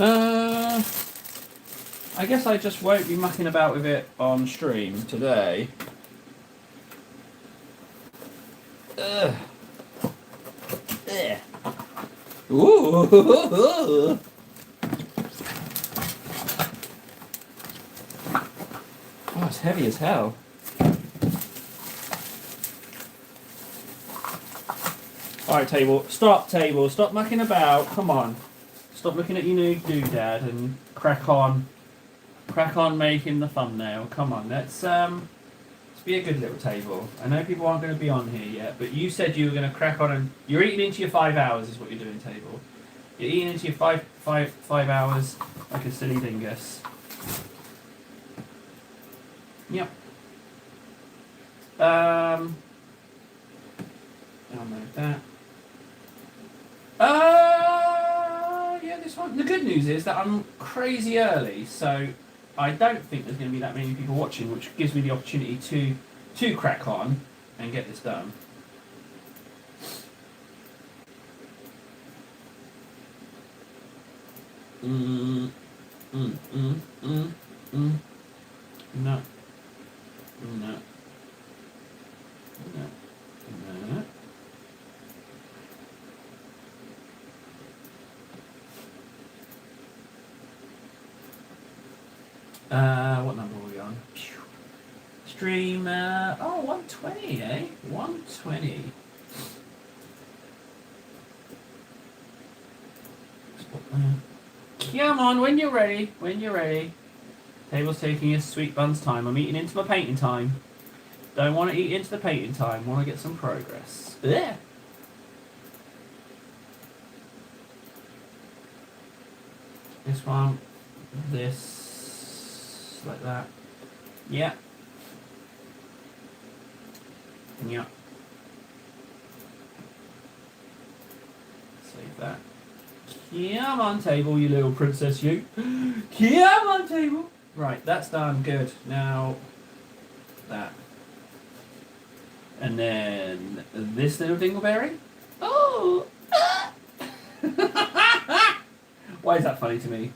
I guess I just won't be mucking about with it on stream today. Ugh. Ooh. Oh, it's heavy as hell. Alright, table. Stop mucking about. Come on. Stop looking at your new doodad and crack on. Crack on making the thumbnail. Come on, let's be a good little table. I know people aren't going to be on here yet, but you said you were going to crack on and you're eating into your 5 hours is what you're doing, table. You're eating into your five hours like a silly dingus. Yep. I'll note that. Yeah, this one. The good news is that I'm crazy early, so I don't think there's going to be that many people watching, which gives me the opportunity to crack on and get this done. No. No. No. What number are we on? Stream, 120, eh? 120. Come on, when you're ready. Table's taking his sweet buns time. I'm eating into my painting time. Don't want to eat into the painting time. Want to get some progress. Blech. This one. This. Like that. Yeah. Yeah. Save that. Come on, table, you little princess, you. Come on, table. Right, that's done. Good. Now, that. And then this little dingleberry. Oh! Why is that funny to me?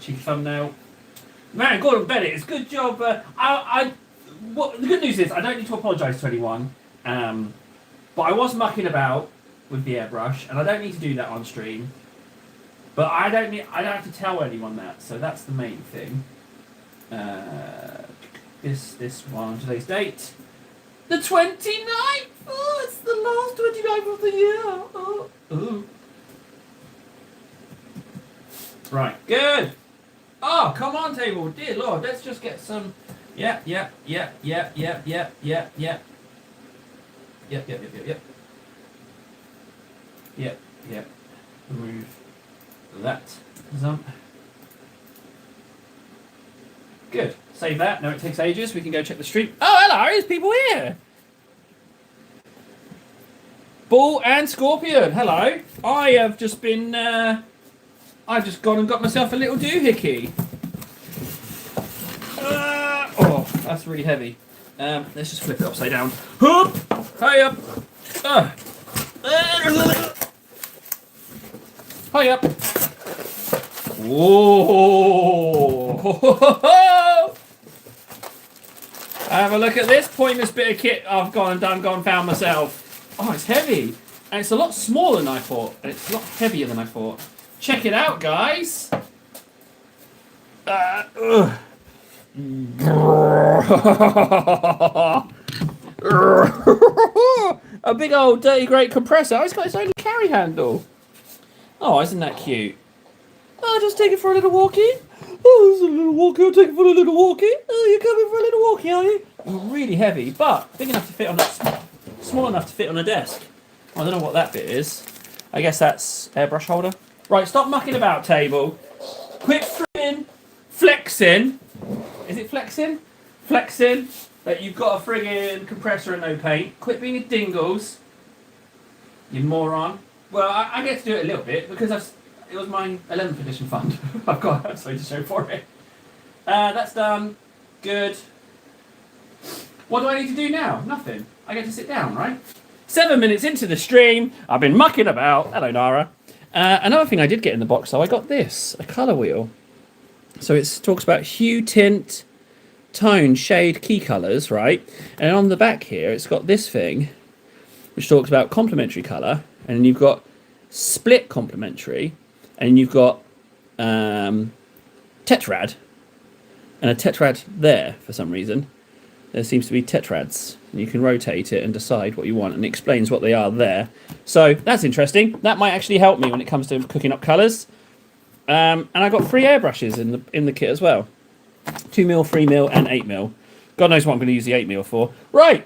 Cheeky thumbnail. Man, Gordon Bennett, it's a good job. The good news is I don't need to apologise to anyone. But I was mucking about with the airbrush, and I don't need to do that on stream. But I don't have to tell anyone that, so that's the main thing. This one, today's date, the 29th. Oh, it's the last 29th of the year. Oh. Right, good. Oh, come on, table, dear Lord, let's just get some. Yep. Yep. Remove that. Good. Save that. No, it takes ages. We can go check the stream. Oh, hello. There's people here. Bull and Scorpion. Hello. I have just been. I've just gone and got myself a little doohickey. Oh, that's really heavy. Let's just flip it upside down. Hoop! Hurry up! Hurry up! Whoa! Have a look at this pointless bit of kit I've gone and found myself. Oh, it's heavy. And it's a lot smaller than I thought. And it's a lot heavier than I thought. Check it out, guys! A big old dirty great compressor. Oh, it's got its own carry handle. Oh, isn't that cute? Oh, just take it for a little walkie. Oh, it's a little walkie. I'll take it for a little walkie. Oh, you're coming for a little walkie, are you? Really heavy, but big enough to fit on that. Small enough to fit on a desk. I don't know what that bit is. I guess that's airbrush holder. Right, stop mucking about, table. Quit flexing. Is it flexing? Flexing that you've got a friggin' compressor and no paint. Quit being a dingles. You moron. Well, I get to do it a little bit because it was my 11th edition fund. I've got something to show for it. That's done. Good. What do I need to do now? Nothing. I get to sit down, right? 7 minutes into the stream, I've been mucking about. Hello, Nara. Another thing I did get in the box, though, I got this, a colour wheel. So it talks about hue, tint, tone, shade, key colours, right? And on the back here, it's got this thing, which talks about complementary colour. And then you've got split complementary. And you've got tetrad. And a tetrad there, for some reason. There seems to be tetrads. You can rotate it and decide what you want, and it explains what they are there. So that's interesting. That might actually help me when it comes to cooking up colours. And I got 3 airbrushes in the kit as well. 2mm, 3mm, and 8mm. God knows what I'm going to use the 8mm for. Right.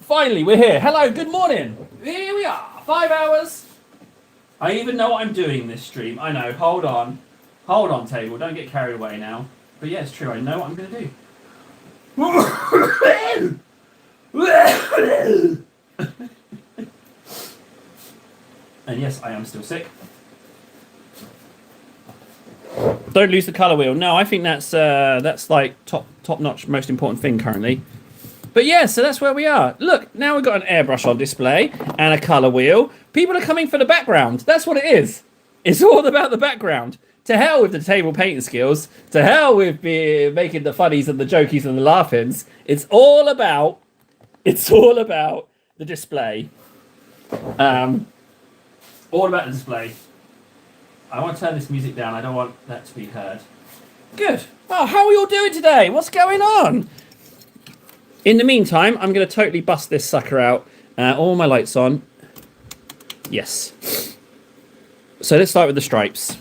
Finally, we're here. Hello, good morning. Here we are. 5 hours. I even know what I'm doing in this stream. I know. Hold on. Hold on, table. Don't get carried away now. But yeah, it's true. I know what I'm going to do. And yes, I am still sick. Don't lose the colour wheel. No, I think that's like top notch, most important thing currently. But yeah, so that's where we are. Look, now we've got an airbrush on display and a colour wheel. People are coming for the background. That's what it is. It's all about the background. To hell with the table painting skills. To hell with making the funnies and the jokies and the laughings. It's all about the display. All about the display. I want to turn this music down. I don't want that to be heard. Good. Oh, how are you all doing today? What's going on? In the meantime, I'm going to totally bust this sucker out. All my lights on. Yes. So let's start with the stripes.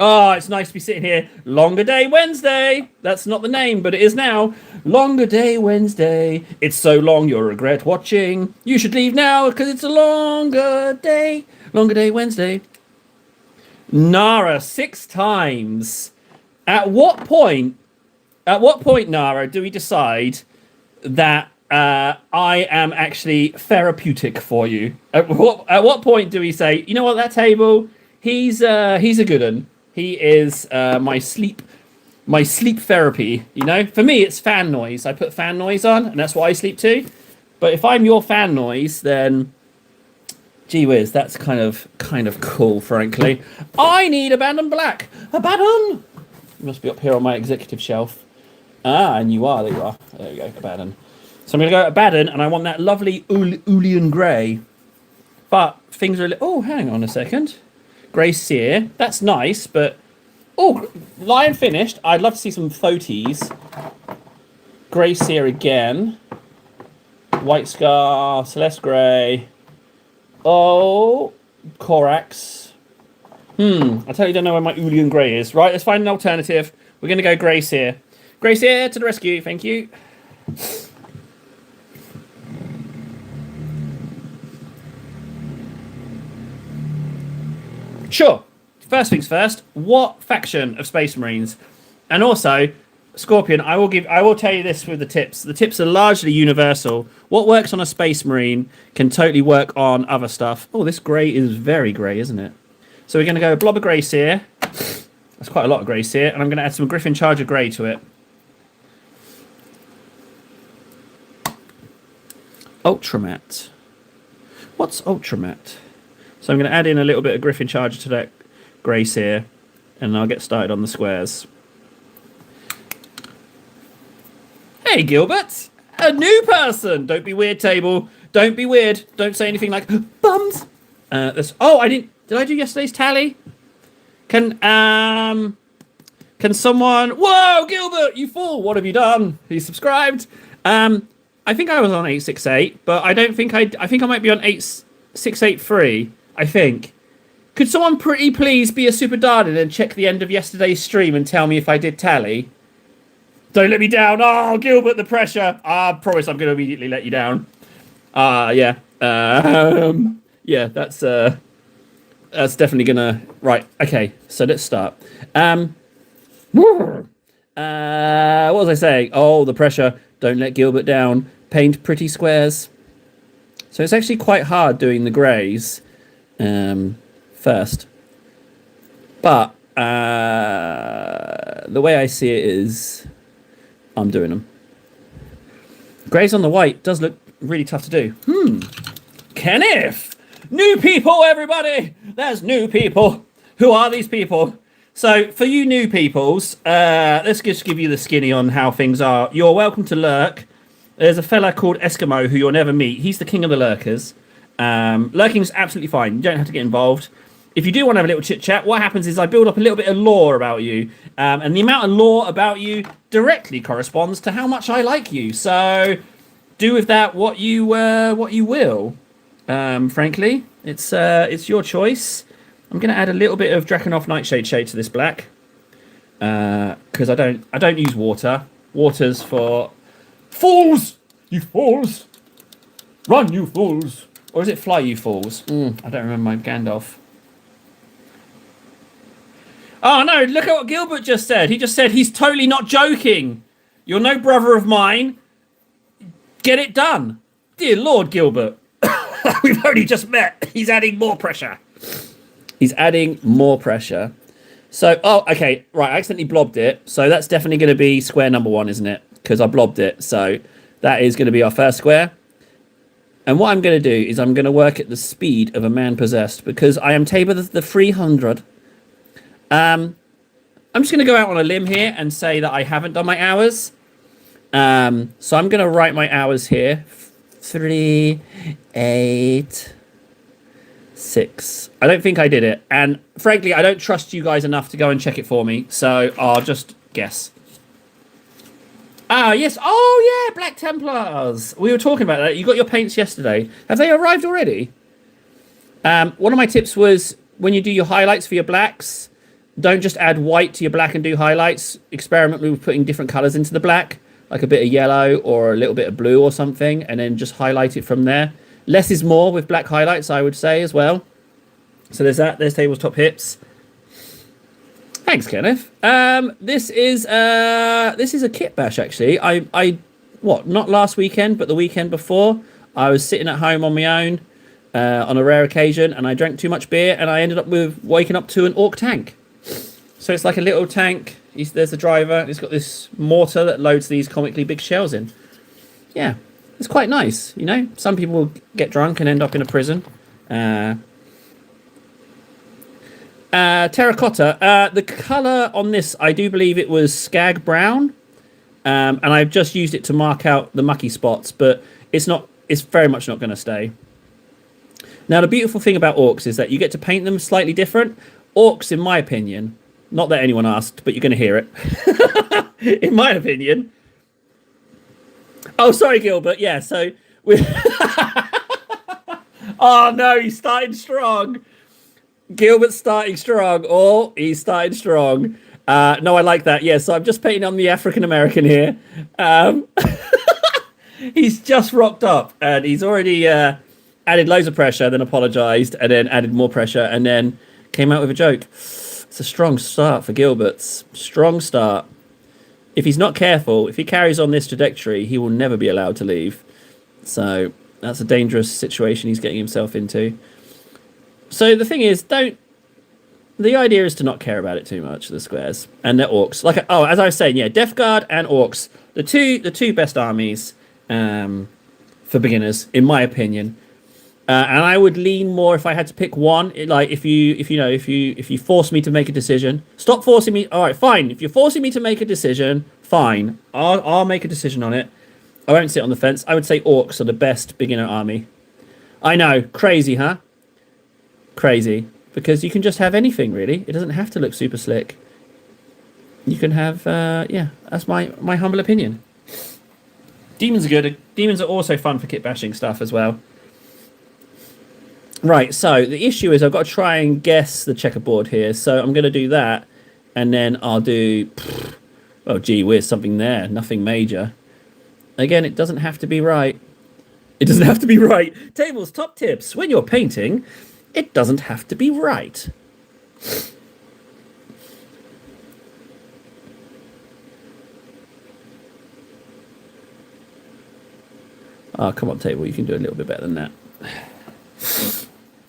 Oh, it's nice to be sitting here. Longer Day Wednesday. That's not the name, but it is now. Longer Day Wednesday. It's so long you'll regret watching. You should leave now because it's a longer day. Longer Day Wednesday. Nara, 6 times. At what point, Nara, do we decide that I am actually therapeutic for you? At what point do we say, you know what, that table, he's a good one. He is my sleep therapy. You know, for me, it's fan noise. I put fan noise on, and that's what I sleep to. But if I'm your fan noise, then gee whiz, that's kind of cool, frankly. I need Abaddon Black. Abaddon! You must be up here on my executive shelf. Ah, and you are. There you are. There you go, Abaddon. So I'm going to go Abaddon, and I want that lovely Ulian Grey. But things are a little... Oh, hang on a second. Grey Sear. That's nice, but... Oh, Lion finished. I'd love to see some photos. Grey Sear again. White Scar. Celeste Grey. Oh, Corax. I totally don't know where my Ulian Grey is. Right, let's find an alternative. We're going to go Grey Sear. Grey Sear to the rescue. Thank you. Sure. First things first. What faction of Space Marines? And also, Scorpion, I will tell you this with the tips. The tips are largely universal. What works on a Space Marine can totally work on other stuff. Oh, this grey is very grey, isn't it? So we're going to go Blob of Grey Sear. That's quite a lot of Grey Sear. And I'm going to add some Griffin Charger Grey to it. Ultramat. What's Ultramat? So I'm going to add in a little bit of Griffin Charger to that Grey Sear. And I'll get started on the squares. Hey, Gilbert! A new person! Don't be weird, table. Don't be weird. Don't say anything like, bums! Oh, I didn't... Did I do yesterday's tally? Can someone... Whoa, Gilbert, you fool! What have you done? You subscribed? I think I was on 868, but I don't think I think I might be on 8683, I think. Could someone pretty please be a super darling and check the end of yesterday's stream and tell me if I did tally? Don't let me down. Oh, Gilbert, the pressure. I promise I'm going to immediately let you down. Yeah. Yeah, that's definitely going to... Right, okay, so let's start. What was I saying? Oh, the pressure. Don't let Gilbert down. Paint pretty squares. So it's actually quite hard doing the greys first. But the way I see it is I'm doing them. Greys on the white does look really tough to do. Kenneth. New people, everybody. There's new people. Who are these people? So, for you new peoples, let's just give you the skinny on how things are. You're welcome to lurk. There's a fella called Eskimo who you'll never meet. He's the king of the lurkers. Lurking's absolutely fine. You don't have to get involved. If you do want to have a little chit-chat, what happens is I build up a little bit of lore about you. And the amount of lore about you directly corresponds to how much I like you. So, do with that what you will. Frankly, it's your choice. I'm going to add a little bit of Drakenhof Nightshade Shade to this black, because I don't use water. Water's for fools. You fools, run, you fools, or is it fly, you fools? I don't remember my Gandalf. Oh no! Look at what Gilbert just said. He just said he's totally not joking. You're no brother of mine. Get it done, dear Lord Gilbert. We've only just met. He's adding more pressure. He's adding more pressure. So, oh, okay, right, I accidentally blobbed it. So that's definitely going to be square number 1, isn't it? Because I blobbed it. So that is going to be our first square. And what I'm going to do is I'm going to work at the speed of a man possessed, because I am Tabor the 300. I'm just going to go out on a limb here and say that I haven't done my hours. So I'm going to write my hours here. 3, 8... 6. I don't think I did it, and frankly I don't trust you guys enough to go and check it for me, so I'll just guess. Ah, yes. Oh yeah, Black Templars, we were talking about that. You got your paints yesterday. Have they arrived already? One of my tips was, when you do your highlights for your blacks, don't just add white to your black and do highlights. Experiment with putting different colors into the black, like a bit of yellow or a little bit of blue or something, and then just highlight it from there. Less is more with black highlights, I would say, as well. So there's that. There's Tabletop Hips. Thanks, Kenneth. This is a kit bash, actually. Not last weekend, but the weekend before, I was sitting at home on my own on a rare occasion, and I drank too much beer, and I ended up with waking up to an orc tank. So it's like a little tank. There's the driver. And it's got this mortar that loads these comically big shells in. Yeah. It's quite nice, you know. Some people will get drunk and end up in a prison. Terracotta. The colour on this, I do believe it was Skag Brown. And I've just used it to mark out the mucky spots, but it's very much not going to stay. Now, the beautiful thing about orcs is that you get to paint them slightly different. Orcs, in my opinion, not that anyone asked, but you're going to hear it. In my opinion... Oh, sorry, Gilbert. Yeah, so... Oh, no, he's starting strong. Gilbert's starting strong. Oh, he's starting strong. No, I like that. Yeah, so I'm just painting on the African-American here. He's just rocked up, and he's already added loads of pressure, then apologised, and then added more pressure, and then came out with a joke. It's a strong start for Gilbert's. Strong start. If he's not careful, if he carries on this trajectory, he will never be allowed to leave. So that's a dangerous situation he's getting himself into. So the thing is, the idea is to not care about it too much, the squares. And they're orcs. As I was saying, yeah, Death Guard and orcs, the two best armies for beginners, in my opinion. And I would lean more if I had to pick one. If you force me to make a decision, stop forcing me. All right, fine. If you're forcing me to make a decision, fine. I'll make a decision on it. I won't sit on the fence. I would say orcs are the best beginner army. I know, crazy, huh? Crazy, because you can just have anything really. It doesn't have to look super slick. You can have, that's my humble opinion. Demons are good. Demons are also fun for kit bashing stuff as well. Right, so the issue is I've got to try and guess the checkerboard here. So I'm going to do that, and then I'll do... Oh, gee whiz, something there. Nothing major. Again, it doesn't have to be right. It doesn't have to be right. Tables, top tips. When you're painting, it doesn't have to be right. Oh, come on, table. You can do a little bit better than that.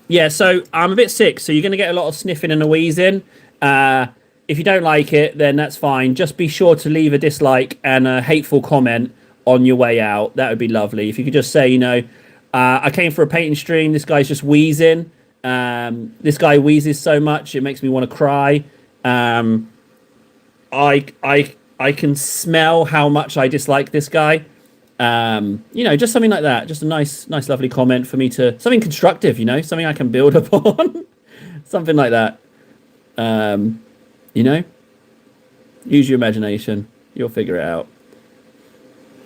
Yeah, so I'm a bit sick, so you're going to get a lot of sniffing and a wheezing. If you don't like it, then that's fine. Just be sure to leave a dislike and a hateful comment on your way out. That would be lovely. If you could just say, I came for a painting stream. This guy's just wheezing. This guy wheezes so much it makes me want to cry. I can smell how much I dislike this guy. Just something like that. Just a nice, lovely comment for me to something constructive. Something I can build upon. Something like that. Use your imagination. You'll figure it out.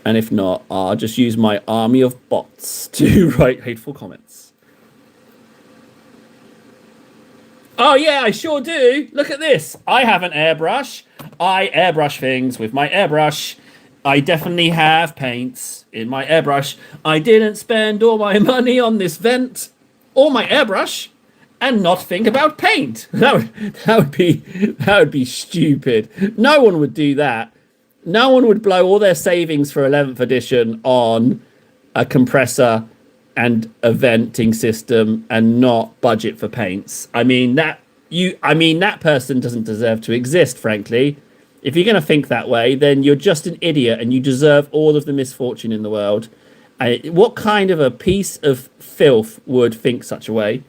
And if not, I'll just use my army of bots to write hateful comments. Oh, yeah, I sure do. Look at this. I have an airbrush. I airbrush things with my airbrush. I definitely have paints in my airbrush. I didn't spend all my money on this vent or my airbrush and not think about paint. That would be stupid. No one would do that. No one would blow all their savings for 11th edition on a compressor and a venting system and not budget for paints. I mean that person doesn't deserve to exist, frankly. If you're going to think that way, then you're just an idiot and you deserve all of the misfortune in the world. What kind of a piece of filth would think such a way?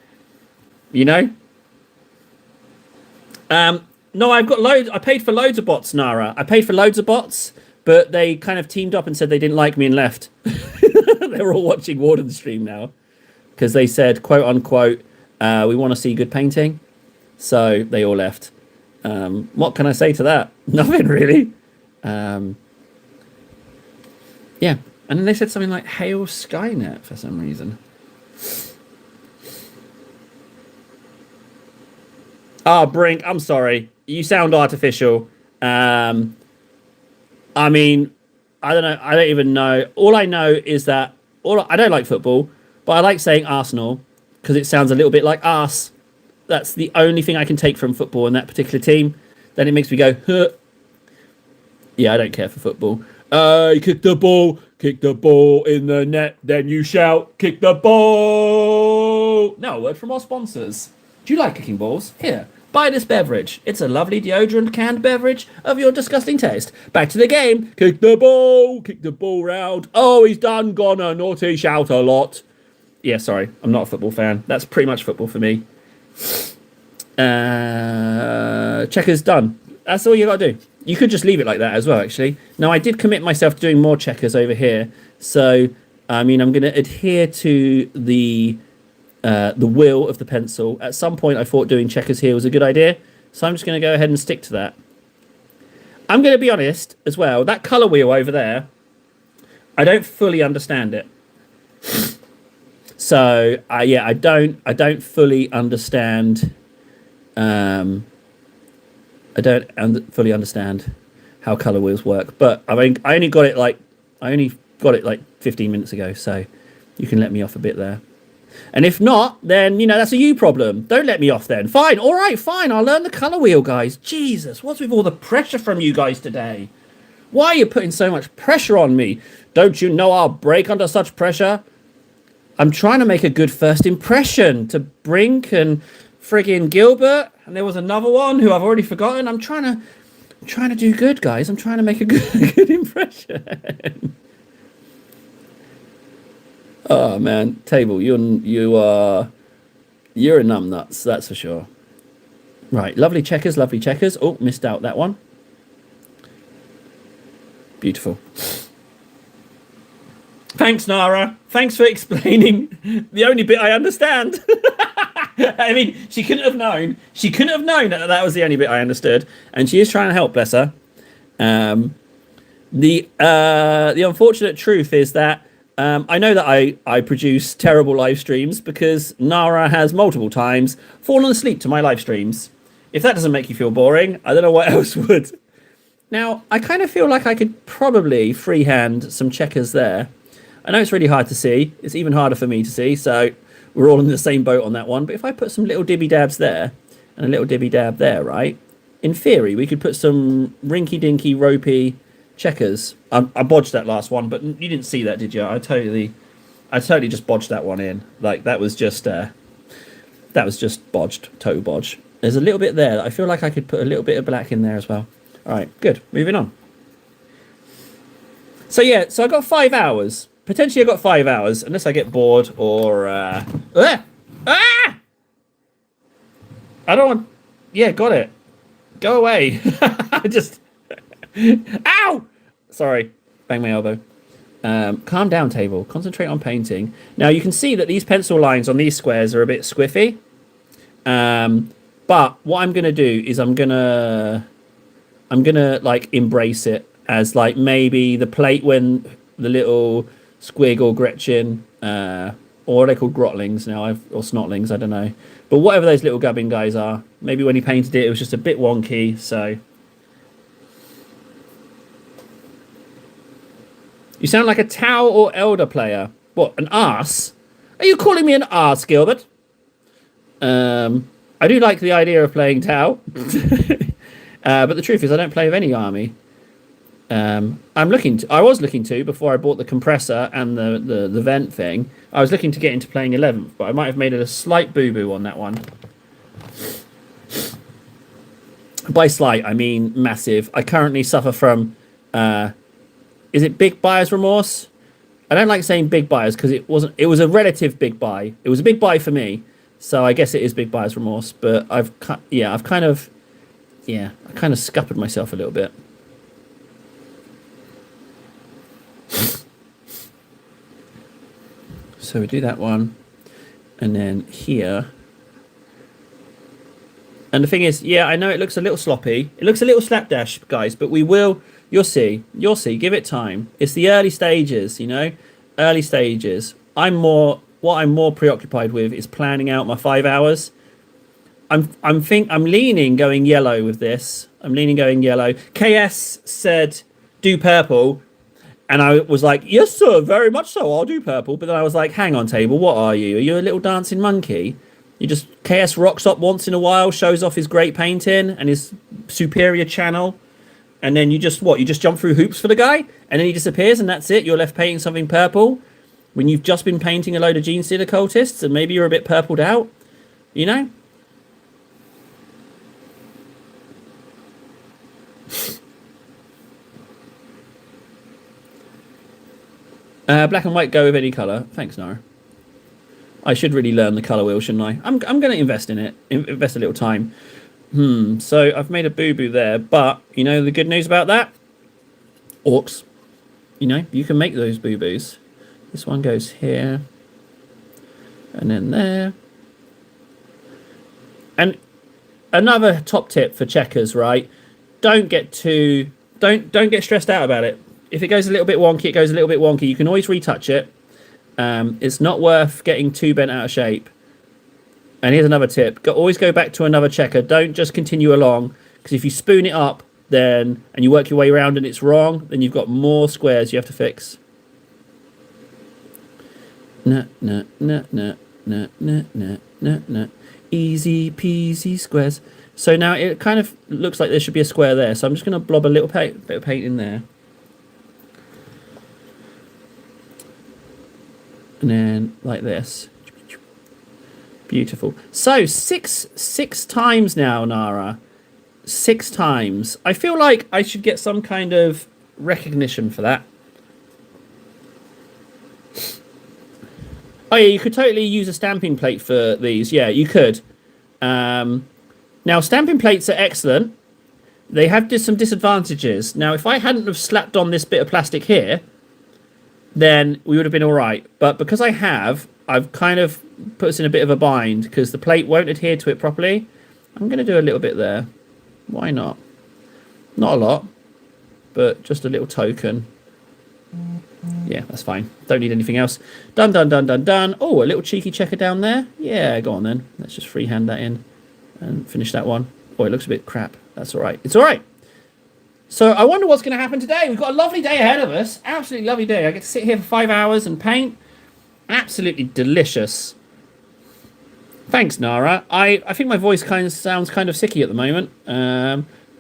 No, I've got loads. I paid for loads of bots, Nara. I paid for loads of bots, but they kind of teamed up and said they didn't like me and left. They're all watching Warden stream now because they said, quote unquote, we want to see good painting. So they all left. What can I say to that? Nothing really. Yeah. And then they said something like Hail Skynet for some reason. Brink, I'm sorry. You sound artificial. I mean, I don't know. I don't even know. All I know is that I don't like football, but I like saying Arsenal because it sounds a little bit like arse. That's the only thing I can take from football in that particular team. Then it makes me go, huh. Yeah, I don't care for football. Kick the ball in the net, then you shout, kick the ball. Now, a word from our sponsors. Do you like kicking balls? Here, buy this beverage. It's a lovely deodorant canned beverage of your disgusting taste. Back to the game. Kick the ball round. Oh, he's done, gone a naughty, shout a lot. Yeah, sorry, I'm not a football fan. That's pretty much football for me. Checkers done. That's all you gotta do. You could just leave it like that as well, actually. Now, I did commit myself to doing more checkers over here. So, I mean, I'm going to adhere to the will of the pencil. At some point, I thought doing checkers here was a good idea. So I'm just going to go ahead and stick to that. I'm going to be honest as well. That colour wheel over there, I don't fully understand it. So, yeah, I don't fully understand... I don't fully understand how color wheels work, but I only got it like 15 minutes ago, so you can let me off a bit there. And if not, then that's a you problem. Don't let me off then. Fine, all right, fine. I'll learn the color wheel, guys. Jesus, what's with all the pressure from you guys today? Why are you putting so much pressure on me? Don't you know I'll break under such pressure? I'm trying to make a good first impression to Brink and friggin' Gilbert, and there was another one who I've already forgotten. I'm trying to do good, guys. I'm trying to make a good impression. Oh man, Table, you're a numbnuts, that's for sure. Right, lovely checkers. Oh, missed out that one. Beautiful. Thanks, Nara. Thanks for explaining the only bit I understand. I mean, she couldn't have known. She couldn't have known that was the only bit I understood. And she is trying to help, bless her. The unfortunate truth is that I know that I produce terrible live streams because Nara has multiple times fallen asleep to my live streams. If that doesn't make you feel boring, I don't know what else would. Now, I kind of feel like I could probably freehand some checkers there. I know it's really hard to see. It's even harder for me to see, so we're all in the same boat on that one. But if I put some little dibby dabs there and a little dibby dab there, right? In theory, we could put some rinky-dinky, ropey checkers. I bodged that last one, but you didn't see that, did you? I totally just bodged that one in. Like, that was just bodged, total bodge. There's a little bit there that I feel like I could put a little bit of black in there as well. All right, good. Moving on. So, yeah, so I got 5 hours. potentially I've got 5 hours, unless I get bored or... I don't want... Yeah, got it. Go away. I just... Ow! Sorry. Bang my elbow. Calm down, table. Concentrate on painting. Now, you can see that these pencil lines on these squares are a bit squiffy. But what I'm going to do is I'm going to like embrace it as like maybe the plate when the little squig or Gretchen, or are they called grotlings now, or snotlings, I don't know. But whatever those little gubbin guys are, maybe when he painted it, it was just a bit wonky, so... You sound like a Tau or Elder player. What, an arse? Are you calling me an arse, Gilbert? I do like the idea of playing Tau. But the truth is I don't play with any army. I was looking to, before I bought the compressor and the vent thing, I was looking to get into playing 11th, but I might have made it a slight boo-boo on that one. By slight, I mean massive. I currently suffer from... is it big buyer's remorse? I don't like saying big buyers because it was a relative big buy. It was a big buy for me, so I guess it is big buyer's remorse. But I kind of scuppered myself a little bit. So we do that one, and then here. And the thing is, yeah, I know it looks a little sloppy. It looks a little slapdash, guys, but we will... You'll see. Give it time. It's the early stages, you know? Early stages. What I'm more preoccupied with is planning out my 5 hours. I'm leaning going yellow with this. I'm leaning going yellow. KS said, do purple. And I was like, yes, sir, very much so. I'll do purple. But then I was like, hang on, table. What are you? Are you a little dancing monkey? You just... KS rocks up once in a while, shows off his great painting and his superior channel. And then you just, what? You just jump through hoops for the guy? And then he disappears and that's it? You're left painting something purple? When you've just been painting a load of Genestealer cultists and maybe you're a bit purpled out? You know? Black and white go with any colour. Thanks, Nara. I should really learn the colour wheel, shouldn't I? I'm going to invest in it. Invest a little time. So I've made a boo-boo there, but you know the good news about that? Orcs. You know, you can make those boo-boos. This one goes here. And then there. And another top tip for checkers, right? Don't get stressed out about it. If it goes a little bit wonky, it goes a little bit wonky. You can always retouch it. It's not worth getting too bent out of shape. And here's another tip. Always go back to another checker. Don't just continue along. Because if you spoon it up, and you work your way around and it's wrong, then you've got more squares you have to fix. Easy peasy squares. So now it kind of looks like there should be a square there. So I'm just going to blob a little bit of paint in there. And then like this. Beautiful. So six times now, Nara. 6 times. I feel like I should get some kind of recognition for that. Oh yeah, you could totally use a stamping plate for these. Yeah, you could. Now, stamping plates are excellent. They have some disadvantages. Now, if I hadn't have slapped on this bit of plastic here, then we would have been all right. But because I've kind of put us in a bit of a bind because the plate won't adhere to it properly. I'm going to do a little bit there. Why not? Not a lot, but just a little token. Yeah, that's fine. Don't need anything else. Done, done, done, done, done. Oh, a little cheeky checker down there. Yeah, go on then. Let's just freehand that in and finish that one. Oh, it looks a bit crap. That's all right. It's all right. So I wonder what's going to happen today. We've got a lovely day ahead of us. Absolutely lovely day. I get to sit here for 5 hours and paint. Absolutely delicious. Thanks, Nara. I think my voice sounds kind of sicky at the moment,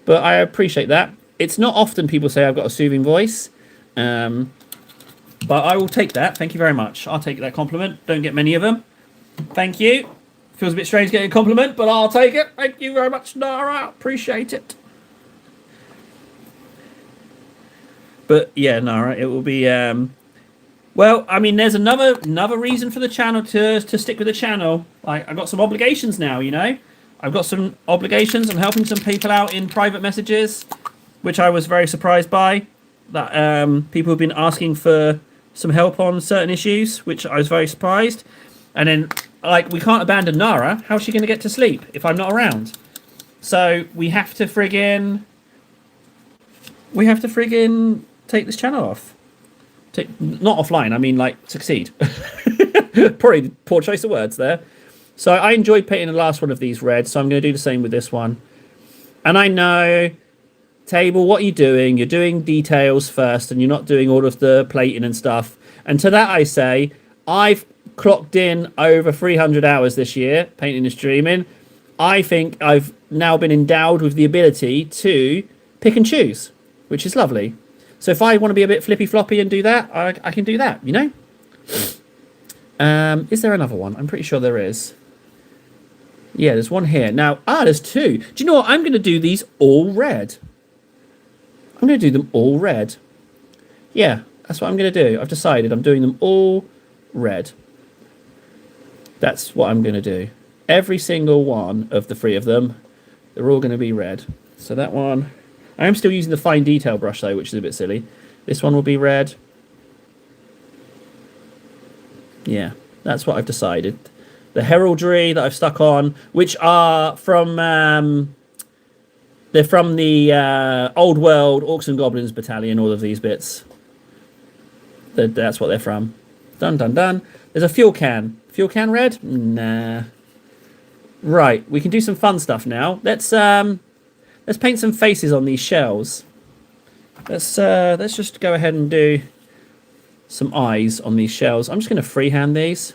but I appreciate that. It's not often people say I've got a soothing voice, but I will take that. Thank you very much. I'll take that compliment. Don't get many of them. Thank you. Feels a bit strange getting a compliment, but I'll take it. Thank you very much, Nara. Appreciate it. But yeah, Nara, it will be Well, I mean, there's another reason for the channel to stick with the channel. Like, I've got some obligations now, you know. I've got some obligations. I'm helping some people out in private messages, which I was very surprised by. That people have been asking for some help on certain issues, which I was very surprised. And then, like, we can't abandon Nara. How's she going to get to sleep if I'm not around? So we have to friggin' take this channel off. Not offline, I mean, like, succeed. Probably poor choice of words there. So I enjoyed painting the last one of these red, so I'm going to do the same with this one. And I know, Table, what are you doing? You're doing details first, and you're not doing all of the plating and stuff. And to that I say, I've clocked in over 300 hours this year, painting and streaming. I think I've now been endowed with the ability to pick and choose, which is lovely. So if I want to be a bit flippy floppy and do that, I can do that, you know? Is there another one? I'm pretty sure there is. Yeah, there's one here. Now, there's two. Do you know what? I'm going to do these all red. I'm going to do them all red. Yeah, that's what I'm going to do. I've decided I'm doing them all red. That's what I'm going to do. Every single one of the three of them, they're all going to be red. So that one... I am still using the fine detail brush, though, which is a bit silly. This one will be red. Yeah, that's what I've decided. The heraldry that I've stuck on, which are from... they're from the Old World Orcs and Goblins Battalion, all of these bits. That's what they're from. Dun, dun, dun. There's a fuel can. Fuel can red? Nah. Right, we can do some fun stuff now. Let's paint some faces on these shells. Let's just go ahead and do some eyes on these shells. I'm just going to freehand these.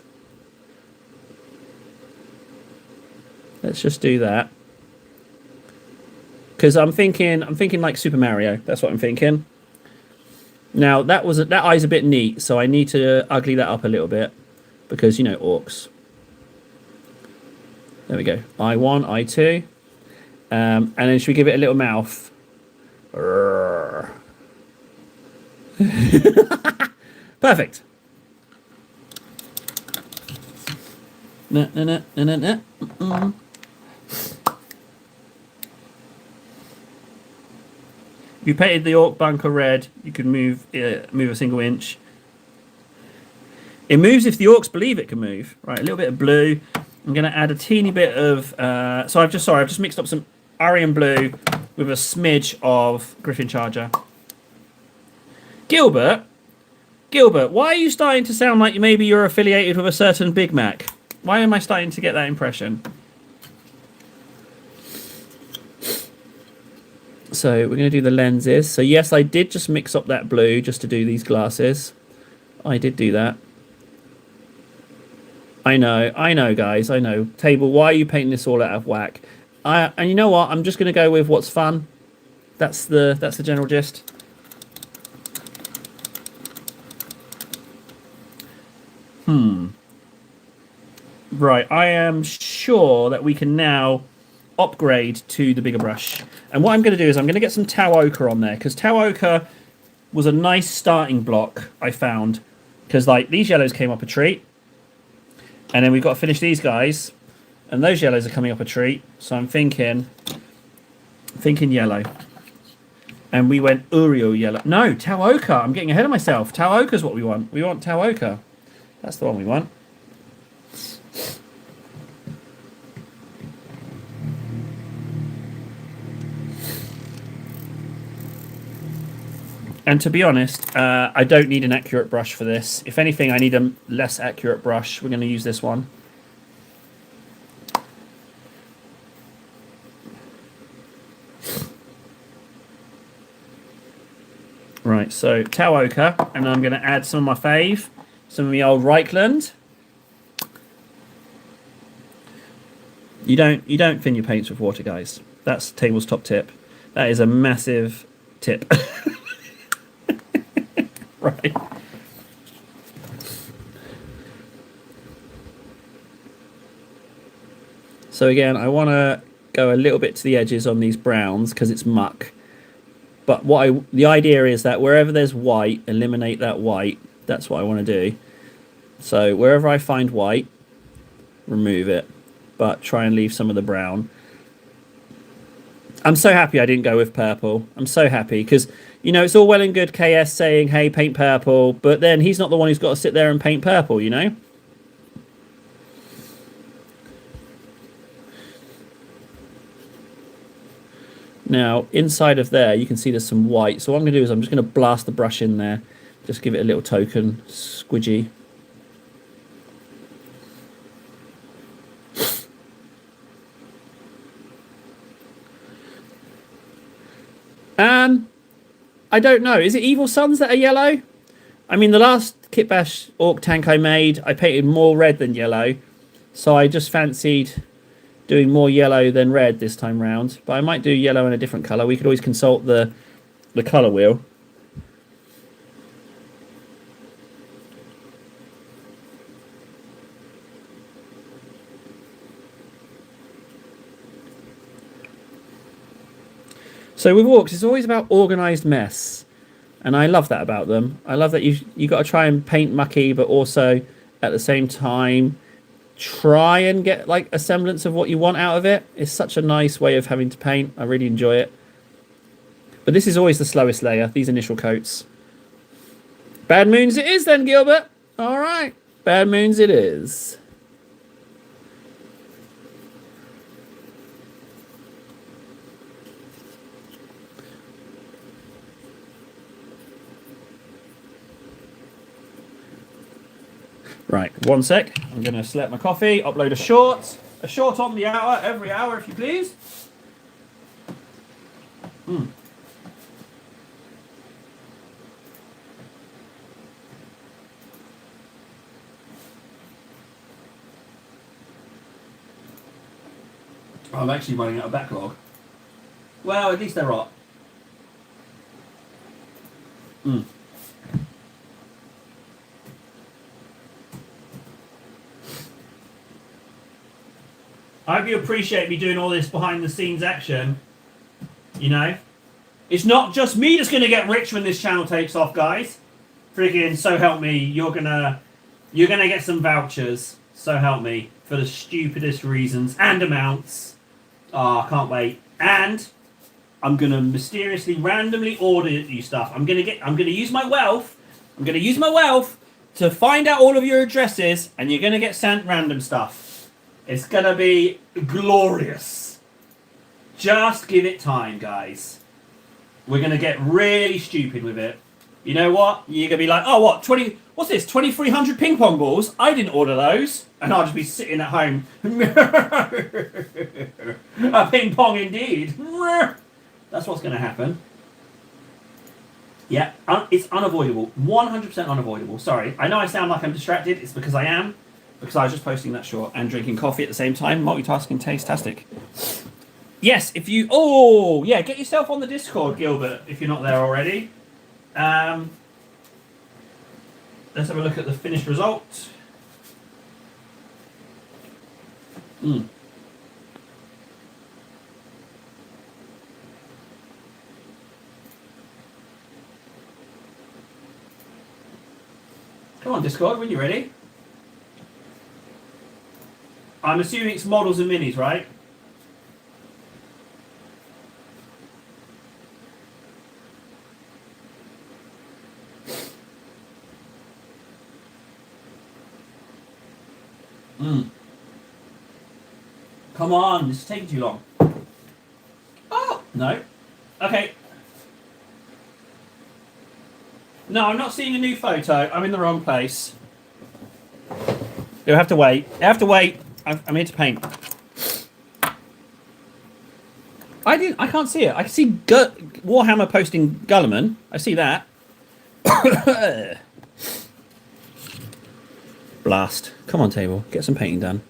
Let's just do that. Because I'm thinking like Super Mario. That's what I'm thinking. Now that eye's a bit neat, so I need to ugly that up a little bit because you know orcs. There we go. Eye 1, eye 2. And then should we give it a little mouth? Perfect. Nah, nah, nah, nah, nah, nah. If you painted the orc bunker red, you can move a single inch. It moves if the orcs believe it can move. Right, a little bit of blue. I'm going to add a teeny bit of... so I've just mixed up some Aryan blue with a smidge of Griffin Charger. Gilbert, why are you starting to sound like maybe you're affiliated with a certain Big Mac? Why am I starting to get that impression? So we're going to do the lenses. So yes, I did just mix up that blue just to do these glasses. I did do that. I know, guys, I know. Table, why are you painting this all out of whack? And you know what? I'm just going to go with what's fun. That's the general gist. Right, I am sure that we can now upgrade to the bigger brush. And what I'm going to do is I'm going to get some Tau Ochre on there, because Tau Ochre was a nice starting block, I found. Because, like, these yellows came up a treat. And then we've got to finish these guys. And those yellows are coming up a treat. So I'm thinking yellow. And we went Uriel yellow. No, Tau Ochre. I'm getting ahead of myself. Tau Ochre is what we want. We want Tau Ochre. That's the one we want. And to be honest, I don't need an accurate brush for this. If anything, I need a less accurate brush. We're going to use this one. Right, so Tau Ochre, and I'm going to add some of my fave, some of the old Reichland. You don't thin your paints with water, guys. That's Table's top tip. That is a massive tip. Right. So again, I want to go a little bit to the edges on these browns because it's muck. But the idea is that wherever there's white, eliminate that white That's what I want to do. So wherever I find white, remove it, but try and leave some of the brown. I'm so happy I didn't go with purple. I'm so happy because, you know, it's all well and good KS saying, hey, paint purple, but then he's not the one who's got to sit there and paint purple, you know? Now, inside of there, you can see there's some white. So what I'm going to do is I'm just going to blast the brush in there. Just give it a little token squidgy. I don't know. Is it Evil Suns that are yellow? I mean, the last Kit Bash Orc tank I made, I painted more red than yellow. So I just fancied doing more yellow than red this time round. But I might do yellow in a different colour. We could always consult the colour wheel. So with Orcs, it's always about organised mess. And I love that about them. I love that you got to try and paint mucky, but also at the same time try and get like a semblance of what you want out of it. It's such a nice way of having to paint. I really enjoy it. But this is always the slowest layer, these initial coats. Bad Moons it is then, Gilbert. All right. Bad Moons it is. Right, 1 sec. I'm going to select my coffee, upload a short. A short on the hour, every hour, if you please. I'm actually running out of backlog. Well, at least they're hot. I hope you appreciate me doing all this behind the scenes action. You know? It's not just me that's going to get rich when this channel takes off, guys. Friggin' so help me, you're gonna get some vouchers. So help me. For the stupidest reasons and amounts. Oh, I can't wait. And I'm gonna mysteriously, randomly order you stuff. I'm gonna use my wealth. I'm gonna use my wealth to find out all of your addresses, and you're gonna get sent random stuff. It's gonna be glorious. Just give it time, guys. We're gonna get really stupid with it. You know what? You're gonna be like, oh, what? What's this? 2,300 ping pong balls? I didn't order those, and I'll just be sitting at home. A ping pong indeed. That's what's gonna happen. Yeah, it's unavoidable. 100% unavoidable. Sorry, I know I sound like I'm distracted. It's because I am. Because I was just posting that short and drinking coffee at the same time. Multitasking taste-tastic. Yes, if you... Oh, yeah, get yourself on the Discord, Gilbert, if you're not there already. Let's have a look at the finished result. Come on, Discord, when you're ready. I'm assuming it's models and minis, right? Come on, this is taking too long. Oh, no. Okay. No, I'm not seeing a new photo. I'm in the wrong place. You'll have to wait. You have to wait. I'm here to paint. I can't see it. I see Warhammer posting Gulliman. I see that. Blast. Come on, table. Get some painting done.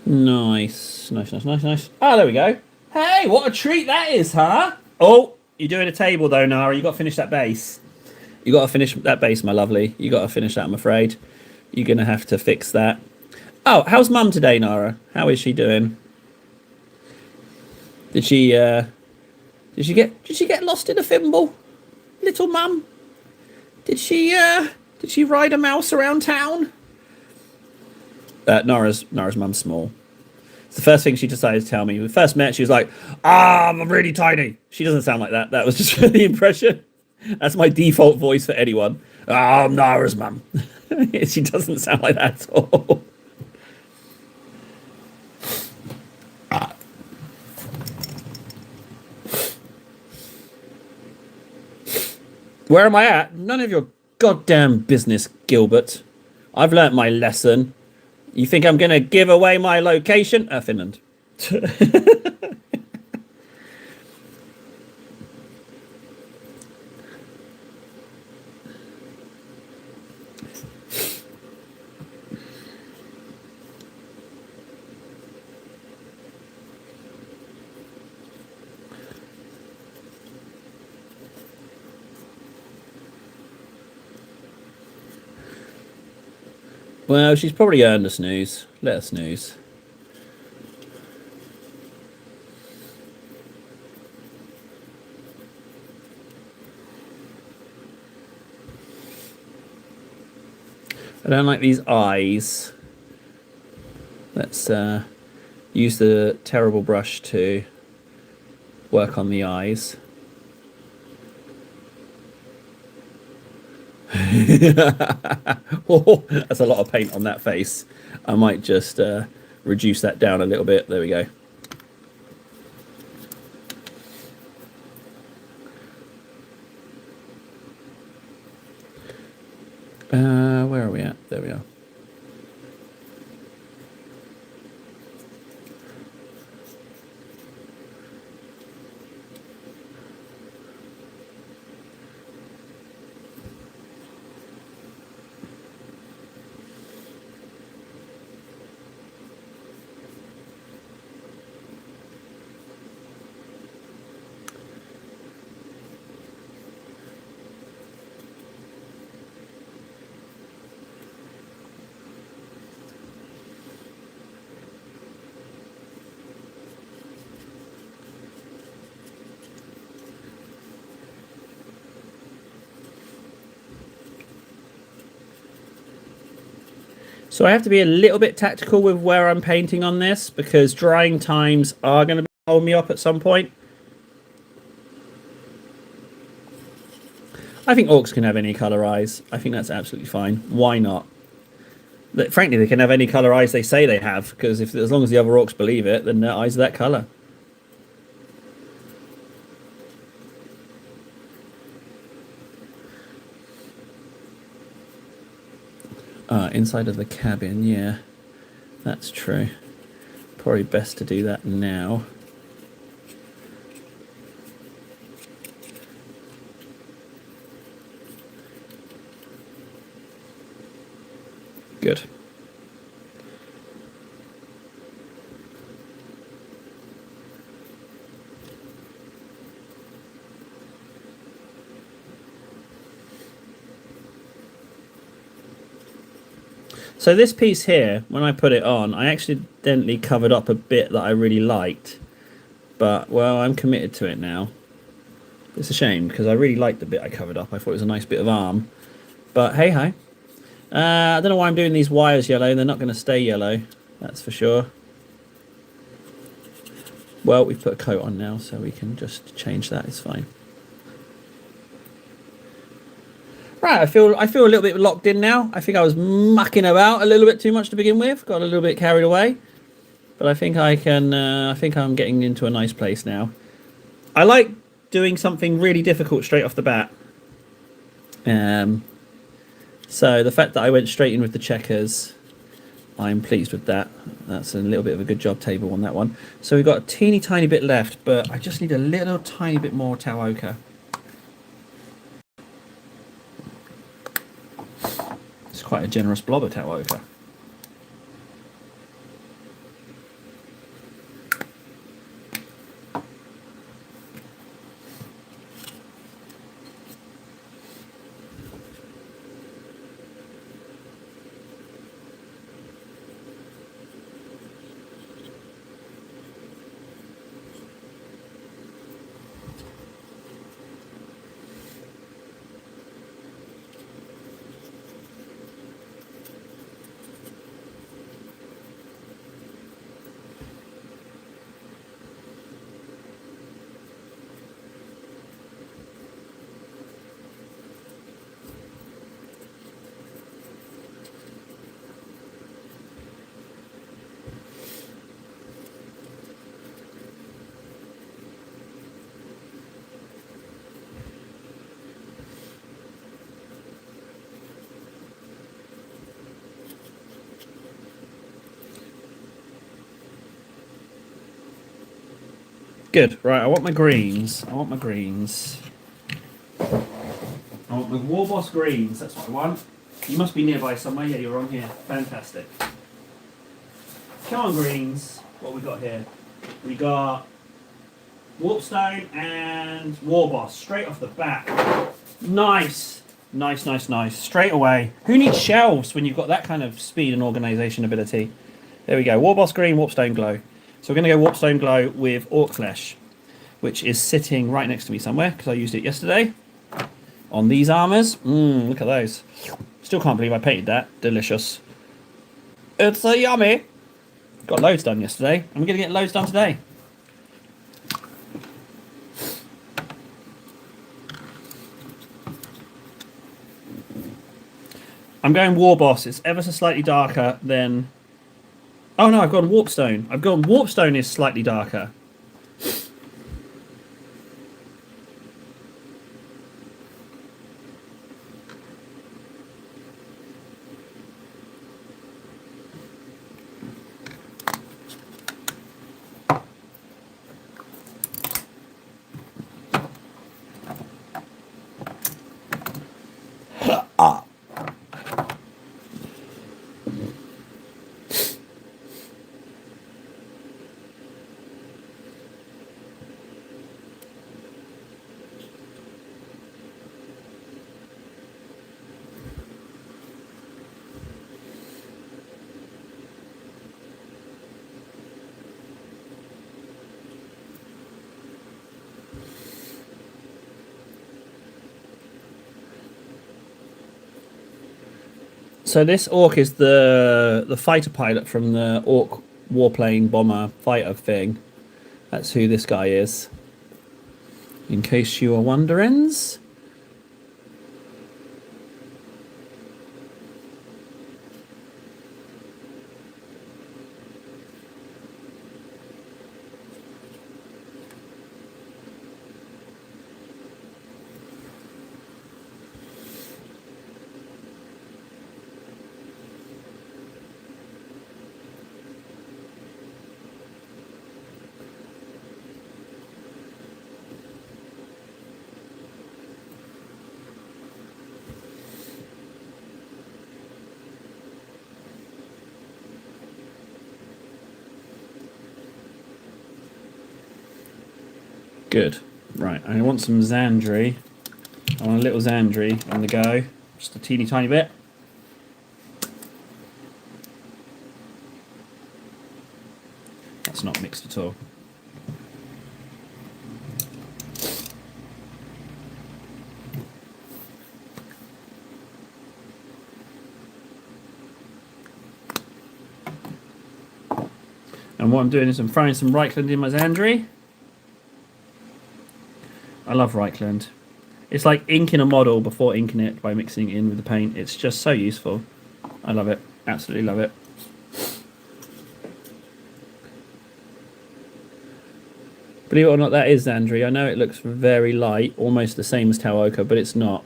Nice. Ah, there we go. Hey, what a treat that is, huh? Oh, you're doing a table though, Nara. You got to finish that base. You got to finish that base, my lovely. You got to finish that, I'm afraid. You're going to have to fix that. Oh, how's Mum today, Nara? How is she doing? Did she get lost in a thimble? Little Mum? Did she ride a mouse around town? Nora's mum's small. It's the first thing she decided to tell me. When we first met, she was like, I'm really tiny. She doesn't sound like that. That was just the impression. That's my default voice for anyone. I'm Nora's mum. She doesn't sound like that at all. Where am I at? None of your goddamn business, Gilbert. I've learnt my lesson. You think I'm going to give away my location? Finland. Well, she's probably earned a snooze. Let her snooze. I don't like these eyes. Let's use the terrible brush to work on the eyes. Oh, that's a lot of paint on that face. I might just reduce that down a little bit. There we go. Where are we at? There we are. So I have to be a little bit tactical with where I'm painting on this because drying times are going to hold me up at some point. I think orcs can have any colour eyes. I think that's absolutely fine. Why not? Frankly, they can have any colour eyes they say they have because as long as the other orcs believe it, then their eyes are that colour. Inside of the cabin, yeah, that's true. Probably best to do that now. Good. So this piece here, when I put it on, I accidentally covered up a bit that I really liked. But, well, I'm committed to it now. It's a shame, because I really liked the bit I covered up. I thought it was a nice bit of arm. But, hey-ho. I don't know why I'm doing these wires yellow. They're not going to stay yellow, that's for sure. Well, we've put a coat on now, so we can just change that. It's fine. Right, I feel a little bit locked in now. I think I was mucking about a little bit too much to begin with. Got a little bit carried away, but I think I can. I think I'm getting into a nice place now. I like doing something really difficult straight off the bat. So the fact that I went straight in with the checkers, I'm pleased with that. That's a little bit of a good job table on that one. So we've got a teeny tiny bit left, but I just need a little tiny bit more Tau ochre. Quite a generous blob of Tau ochre. Good. Right, I want my greens. I want my Warboss greens. That's what I want. You must be nearby somewhere. Yeah, you're on here. Fantastic. Come on, greens. What we got here? We got Warpstone and Warboss straight off the bat. Nice. Nice. Straight away. Who needs shelves when you've got that kind of speed and organisation ability? There we go. Warboss green, Warpstone glow. So we're going to go Warpstone glow with Orc Flesh, which is sitting right next to me somewhere because I used it yesterday on these armours. Look at those. Still can't believe I painted that. Delicious. It's a yummy. Got loads done yesterday. I'm going to get loads done today. I'm going Warboss. It's ever so slightly darker than... Oh no, I've gone Warpstone. Warpstone is slightly darker. So this Orc is the fighter pilot from the Orc warplane bomber fighter thing. That's who this guy is. In case you are wondering. Good. Right, I want some Xandri. I want a little Xandri on the go. Just a teeny tiny bit. That's not mixed at all. And what I'm doing is I'm throwing some Reichland in my Xandri. I love Reichland. It's like inking a model before inking it by mixing it in with the paint. It's just so useful. I love it. Absolutely love it. Believe it or not, that is Xandri. I know it looks very light, almost the same as Tau Ochre, but it's not.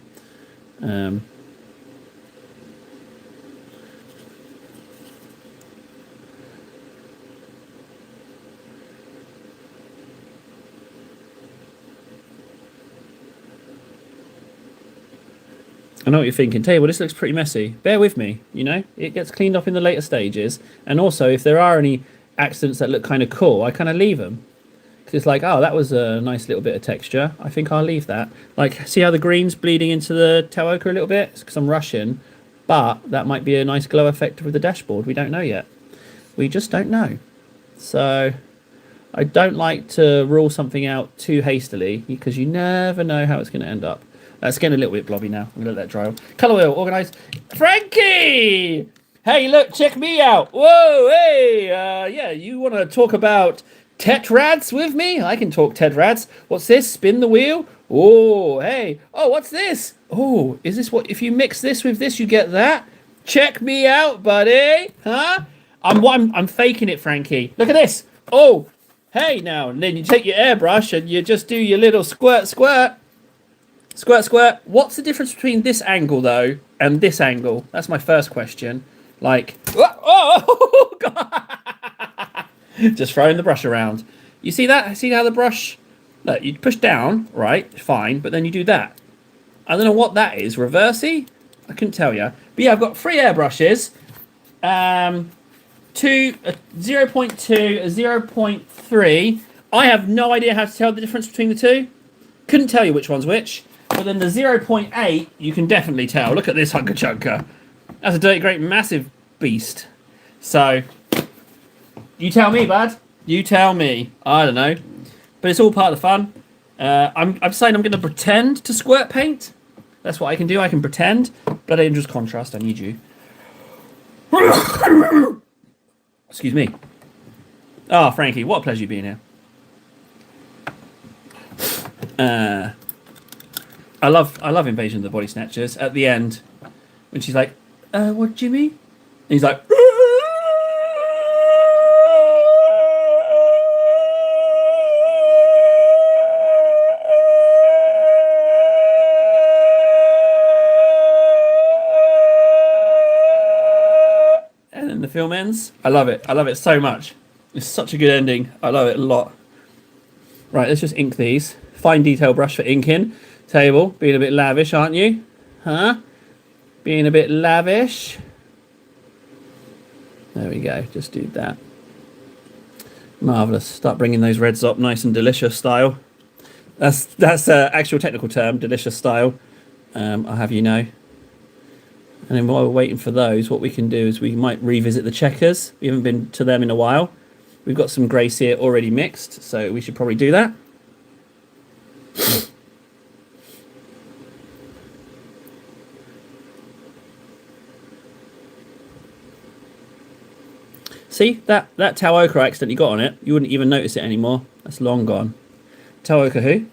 I know what you're thinking. Tell you what, this looks pretty messy. Bear with me, you know? It gets cleaned up in the later stages. And also, if there are any accidents that look kind of cool, I kind of leave them. Because it's like, oh, that was a nice little bit of texture. I think I'll leave that. Like, see how the green's bleeding into the Tau Ochre a little bit? It's because I'm rushing. But that might be a nice glow effect with the dashboard. We don't know yet. We just don't know. So I don't like to rule something out too hastily because you never know how it's going to end up. It's getting a little bit blobby now. I'm going to let that dry off. Colour wheel, organised. Frankie! Hey, look, check me out. Whoa, hey. Yeah, you want to talk about tetrads with me? I can talk tetrads. What's this? Spin the wheel? Oh, hey. Oh, what's this? Oh, is this what? If you mix this with this, you get that? Check me out, buddy. Huh? I'm faking it, Frankie. Look at this. Oh, hey, now. And then you take your airbrush and you just do your little squirt, squirt. Squirt, squirt. What's the difference between this angle, though, and this angle? That's my first question. Like, oh, God. Just throwing the brush around. You see that? See how the brush... Look, you push down, right? Fine, but then you do that. I don't know what that is. Reversey? I couldn't tell you. But yeah, I've got 3 airbrushes. 0.2, a 0.3. I have no idea how to tell the difference between the two. Couldn't tell you which one's which. But then the 0.8, you can definitely tell. Look at this hunker chunker. That's a Dirty Great massive beast. So, you tell me, bud. You tell me. I don't know. But it's all part of the fun. I'm saying I'm going to pretend to squirt paint. That's what I can do. I can pretend. Blood Angels Contrast. I need you. Excuse me. Oh, Frankie, what a pleasure being here. I love Invasion of the Body Snatchers. At the end, when she's like, what do you mean? And he's like, and then the film ends. I love it. I love it so much. It's such a good ending. I love it a lot. Right, let's just ink these. Fine detail brush for inking. Table, being a bit lavish, aren't you? Huh? Being a bit lavish. There we go. Just do that. Marvellous. Start bringing those reds up nice and delicious style. That's actual technical term, delicious style. I'll have you know. And then while we're waiting for those, what we can do is we might revisit the checkers. We haven't been to them in a while. We've got some grey sear already mixed, so we should probably do that. See, that Tau Ochre I accidentally got on it, you wouldn't even notice it anymore. That's long gone. Tau Ochre who?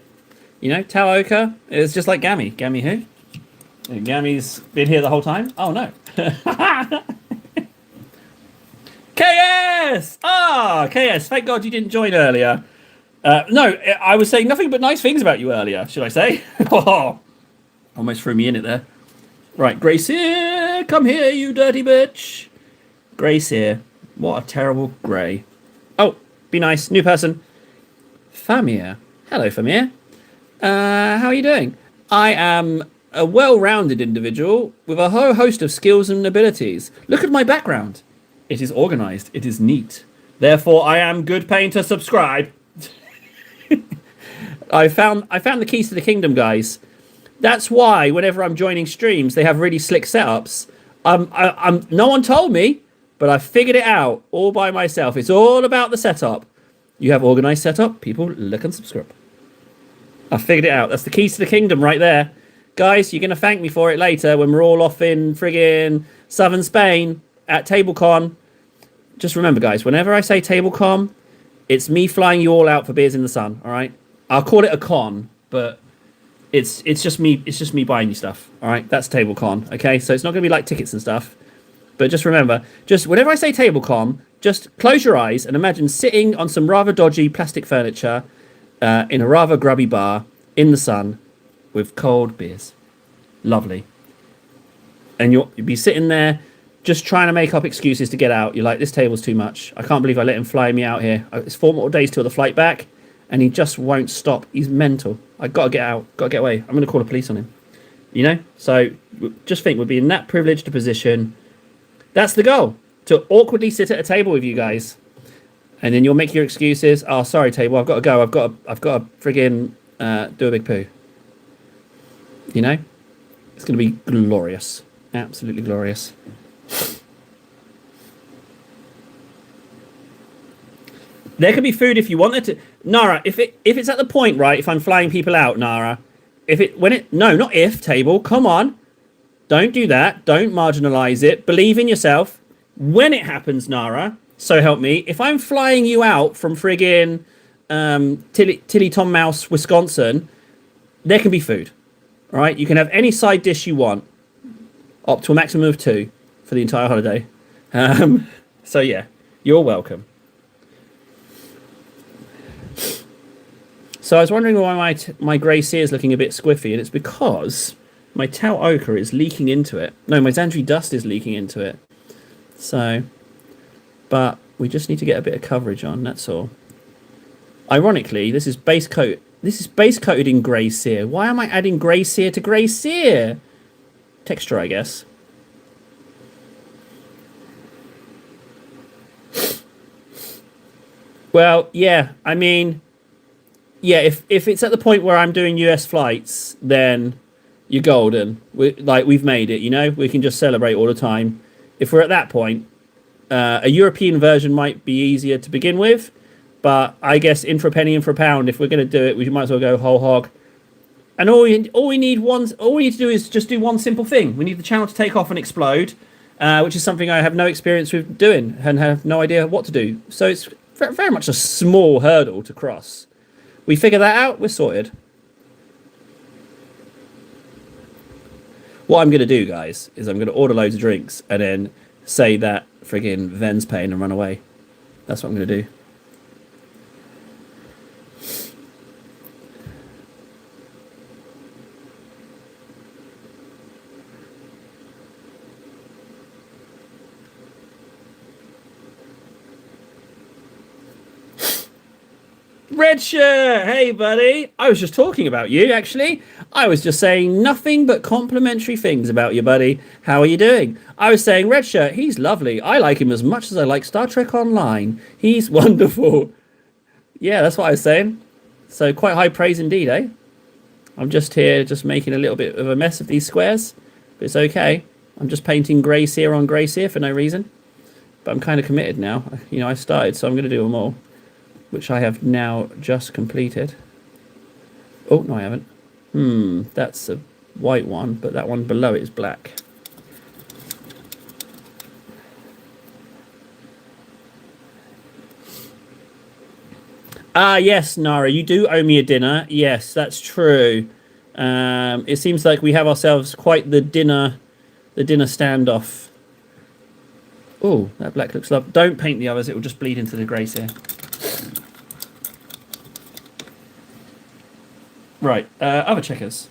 You know, Tau Ochre is just like Gammy. Gammy who? Gammy's been here the whole time? Oh, no. KS! Ah, KS, thank God you didn't join earlier. No, I was saying nothing but nice things about you earlier, should I say? Oh, almost threw me in it there. Right, Gracie, come here, you dirty bitch. Gracie. What a terrible grey. Oh, be nice. New person. Famir. Hello, Famir. How are you doing? I am a well-rounded individual with a whole host of skills and abilities. Look at my background. It is organised. It is neat. Therefore, I am good painter. Subscribe. I found the keys to the kingdom, guys. That's why whenever I'm joining streams, they have really slick setups. No one told me. But I figured it out all by myself. It's all about the setup. You have organised setup. People, look and subscribe. I figured it out. That's the keys to the kingdom right there. Guys, you're going to thank me for it later when we're all off in friggin' southern Spain at TableCon. Just remember, guys, whenever I say TableCon, it's me flying you all out for beers in the sun, all right? I'll call it a con, but it's just me buying you stuff, all right? That's TableCon, okay? So it's not going to be like tickets and stuff. But just remember, just whenever I say TableCon, just close your eyes and imagine sitting on some rather dodgy plastic furniture in a rather grubby bar in the sun with cold beers. Lovely. And you'll be sitting there just trying to make up excuses to get out. You're like, this table's too much. I can't believe I let him fly me out here. It's 4 more days till the flight back, and he just won't stop. He's mental. I got to get out. Got to get away. I'm going to call the police on him. You know? So just think, we'll be in that privileged position. That's the goal, to awkwardly sit at a table with you guys, and then you'll make your excuses. Oh, sorry, table, I've got to go. I've got to friggin' do a big poo. You know, it's going to be glorious, absolutely glorious. There can be food if you wanted to, Nara. If it's at the point, right? If I'm flying people out, Nara. No, not if table. Come on. Don't do that. Don't marginalize it. Believe in yourself. When it happens, Nara, so help me, if I'm flying you out from friggin' Tilly Tom Mouse, Wisconsin, there can be food. All right? You can have any side dish you want, up to a maximum of 2 for the entire holiday. So, yeah, you're welcome. So I was wondering why my grey sear is looking a bit squiffy, and it's because my Tau Ochre is leaking into it. No, my Xandri Dust is leaking into it. So, but we just need to get a bit of coverage on, that's all. Ironically, this is base coat. This is base coated in grey sear. Why am I adding grey sear to grey sear? Texture, I guess. Well, yeah. I mean, yeah. If it's at the point where I'm doing US flights, then you're golden. We've made it. You know, we can just celebrate all the time. If we're at that point, a European version might be easier to begin with. But I guess in for a penny, in for a pound. If we're going to do it, we might as well go whole hog. And all we need to do is just do one simple thing. We need the channel to take off and explode, which is something I have no experience with doing and have no idea what to do. So it's very much a small hurdle to cross. We figure that out, we're sorted. What I'm going to do, guys, is I'm going to order loads of drinks and then say that friggin' Ven's paying and run away. That's what I'm going to do. Red shirt, hey buddy. I was just talking about you, actually. I was just saying nothing but complimentary things about you, buddy. How are you doing? I was saying, Red shirt, he's lovely. I like him as much as I like Star Trek Online. He's wonderful. Yeah, that's what I was saying. So quite high praise indeed, eh? I'm just here, just making a little bit of a mess of these squares. But it's okay. I'm just painting grey sear on grey sear for no reason. But I'm kind of committed now. You know, I started, so I'm going to do them all, which I have now just completed. Oh, no, I haven't. That's a white one, but that one below it is black. Ah, yes, Nara, you do owe me a dinner. Yes, that's true. It seems like we have ourselves quite the dinner standoff. Oh, that black looks lovely. Don't paint the others, it will just bleed into the greys here. Right, other checkers.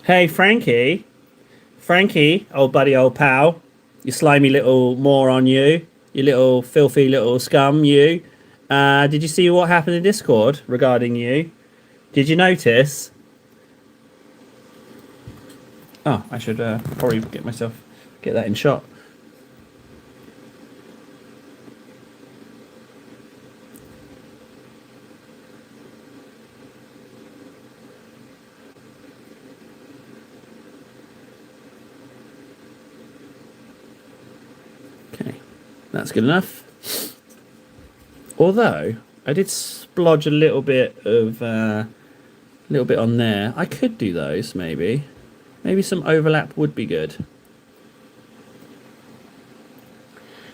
Hey, Frankie. Frankie, old buddy, old pal. You slimy little moron, you. You little filthy little scum, you. Did you see what happened in Discord regarding you? Did you notice? Oh, I should probably get that in shot. Okay, that's good enough. Although I did splodge a little bit on there. I could do those maybe. Maybe some overlap would be good.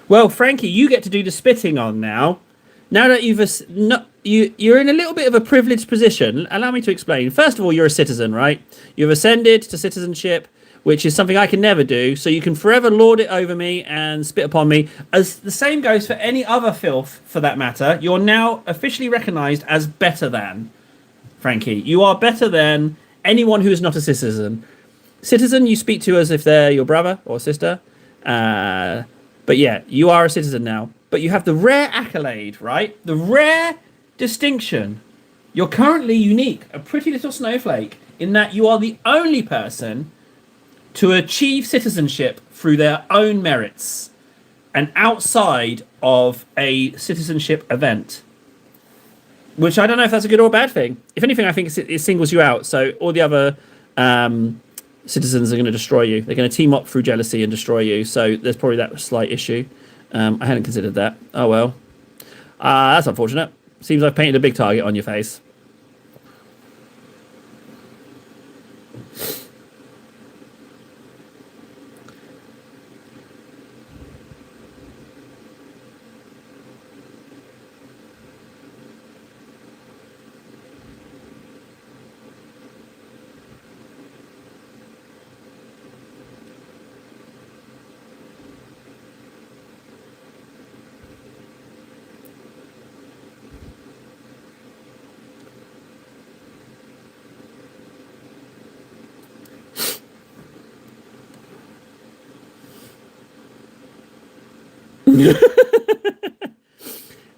Well, Frankie, you get to do the spitting on now. Now that you're in a little bit of a privileged position. Allow me to explain. First of all, you're a citizen, right? You've ascended to citizenship, which is something I can never do. So you can forever lord it over me and spit upon me. As the same goes for any other filth, for that matter. You're now officially recognised as better than, Frankie. You are better than anyone who is not a citizen. Citizen, you speak to as if they're your brother or sister. But yeah, you are a citizen now. But you have the rare accolade, right? The rare distinction You're currently unique, a pretty little snowflake, in that you are the only person to achieve citizenship through their own merits and outside of a citizenship event. Which I don't know if that's a good or a bad thing. If anything, I think it singles you out. So all the other citizens are going to destroy you. They're going to team up through jealousy and destroy you. So there's probably that slight issue. I hadn't considered that. Oh well. That's unfortunate. Seems I've painted a big target on your face.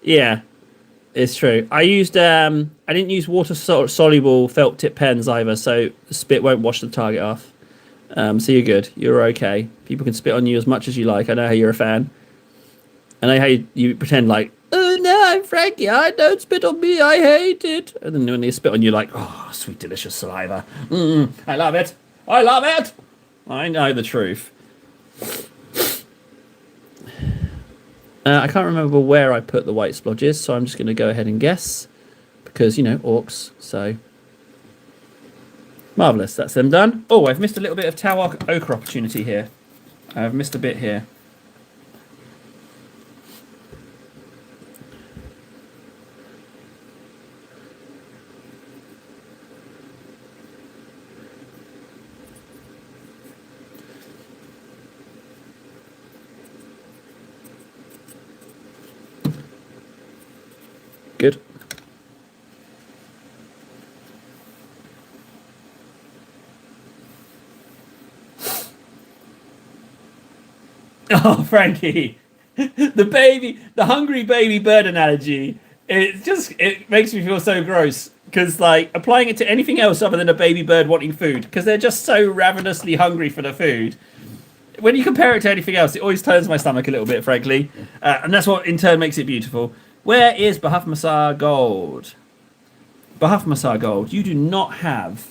Yeah, it's true. I used I didn't use water soluble felt tip pens either, so the spit won't wash the target off. So you're good. You're okay. People can spit on you as much as you like. I know how you're a fan. I know how you pretend like, oh no, I'm Frankie. I don't spit on me. I hate it. And then when they spit on you, like, oh, sweet, delicious saliva. I love it. I love it. I know the truth. I can't remember where I put the white splodges, so I'm just going to go ahead and guess. Because, you know, orcs, so... Marvellous, that's them done. Oh, I've missed a little bit of Tower Ochre opportunity here. I've missed a bit here. Good. Oh, Frankie, the hungry baby bird analogy. It makes me feel so gross because like applying it to anything else other than a baby bird wanting food because they're just so ravenously hungry for the food. When you compare it to anything else, it always turns my stomach a little bit, frankly, and that's what in turn makes it beautiful. Where is Bahaf Masar Gold? Bahaf Masar Gold, you do not have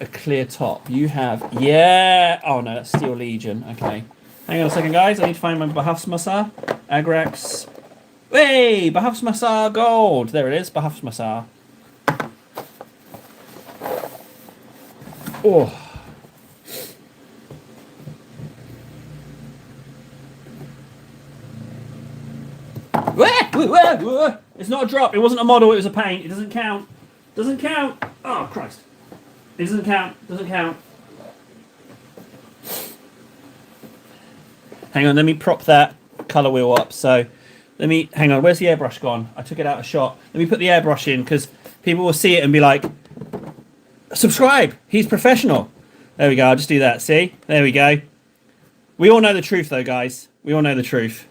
a clear top. You have, yeah. Oh no, that's Steel Legion. Okay. Hang on a second, guys. I need to find my Bahaf Masar. Agrax. Hey, Bahaf Masar Gold. There it is, Bahaf Masar. Oh. It's not a drop. It wasn't a model. It was a paint. It doesn't count. Doesn't count. Oh, Christ. It doesn't count. Doesn't count. Hang on. Let me prop that colour wheel up. So, let me... Hang on. Where's the airbrush gone? I took it out of shot. Let me put the airbrush in because people will see it and be like, subscribe. He's professional. There we go. I'll just do that. See? There we go. We all know the truth, though, guys. We all know the truth.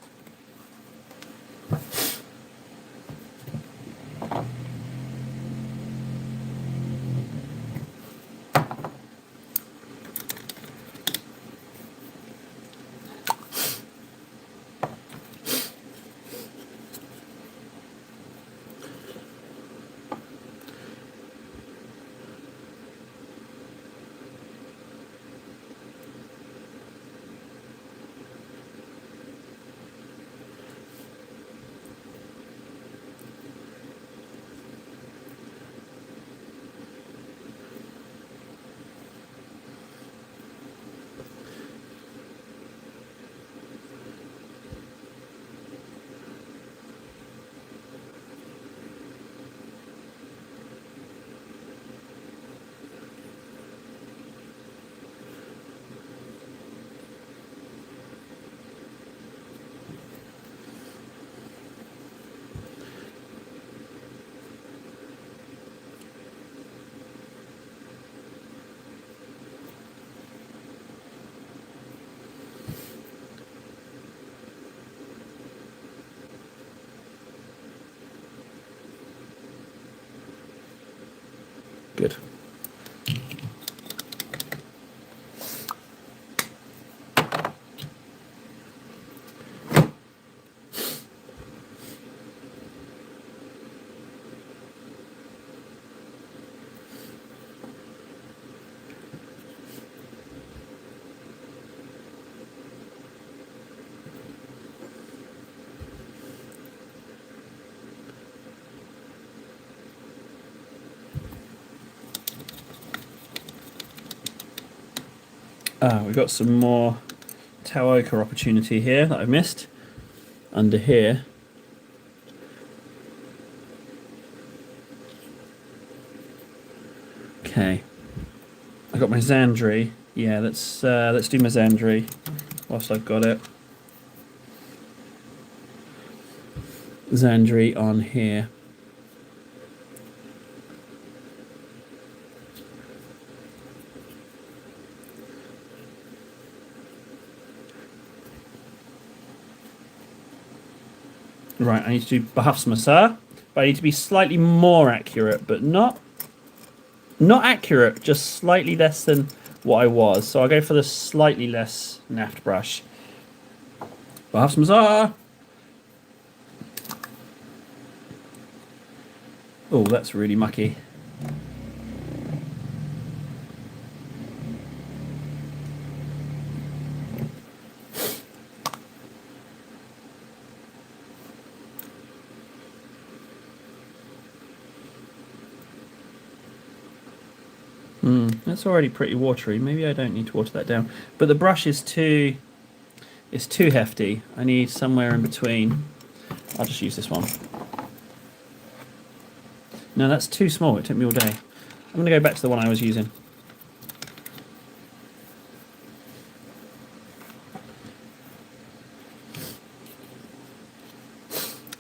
Good. We've got some more tau ochre opportunity here that I've missed. Under here. Okay. I got my Xandri. Yeah, let's do my Xandri whilst I've got it. Xandri on here. Right, I need to do Bahafs Masar, but I need to be slightly more accurate, but not accurate, just slightly less than what I was. So I'll go for the slightly less naft brush. Bahafs Masar! Oh, that's really mucky. That's already pretty watery. Maybe I don't need to water that down. But the brush is too hefty. I need somewhere in between. I'll just use this one. No, that's too small. It took me all day. I'm going to go back to the one I was using.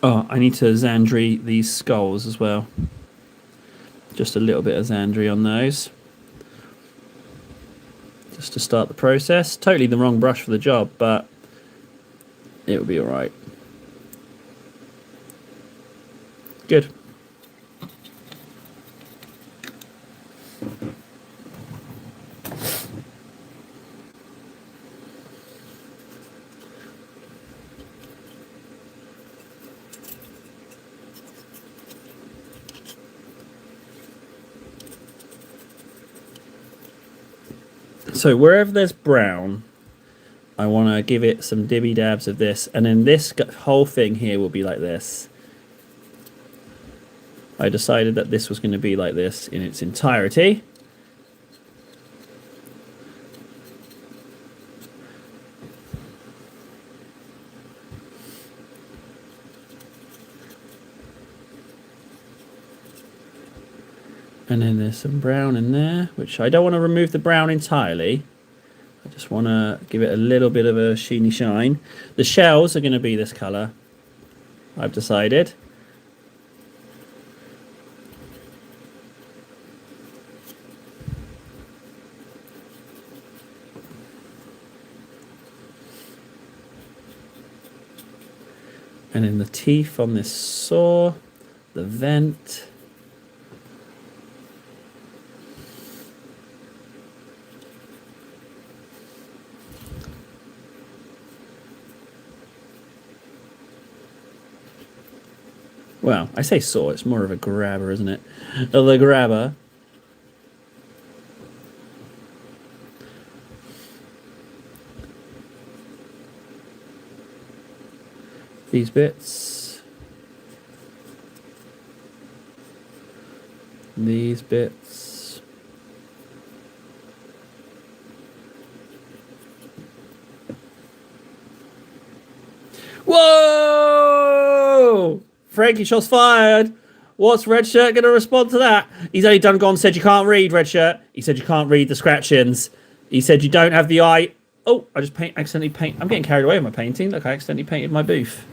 Oh, I need to Xandri these skulls as well. Just a little bit of Xandri on those. Just to start the process. Totally the wrong brush for the job, but it will be alright. Good. So wherever there's brown, I want to give it some dibby dabs of this, and then this whole thing here will be like this. I decided that this was going to be like this in its entirety. And then there's some brown in there, which I don't want to remove the brown entirely. I just want to give it a little bit of a sheeny shine. The shells are going to be this colour, I've decided. And then the teeth on this saw, the vent. Well, I say saw, it's more of a grabber, isn't it? The grabber. These bits. These bits. Whoa! Frankie, shots fired. What's Red Shirt going to respond to that? He's only gone said you can't read, Red Shirt. He said you can't read the scratch-ins. He said you don't have the eye. Oh, I just accidentally paint. I'm getting carried away with my painting. Look, I accidentally painted my booth.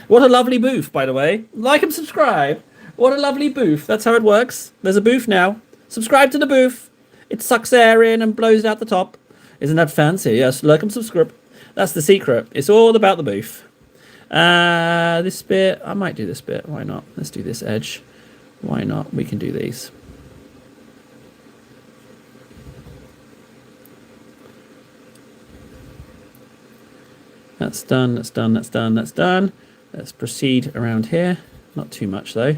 What a lovely booth, by the way. Like and subscribe. What a lovely booth. That's how it works. There's a booth now. Subscribe to the booth. It sucks air in and blows out the top. Isn't that fancy? Yes, like and subscribe. That's the secret. It's all about the booth. This bit, I might do this bit. Why not? Let's do this edge. Why not? We can do these. That's done, that's done, that's done, that's done. Let's proceed around here. Not too much though.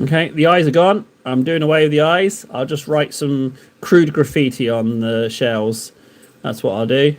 Okay, the eyes are gone. I'm doing away with the eyes. I'll just write some crude graffiti on the shells. That's what I'll do.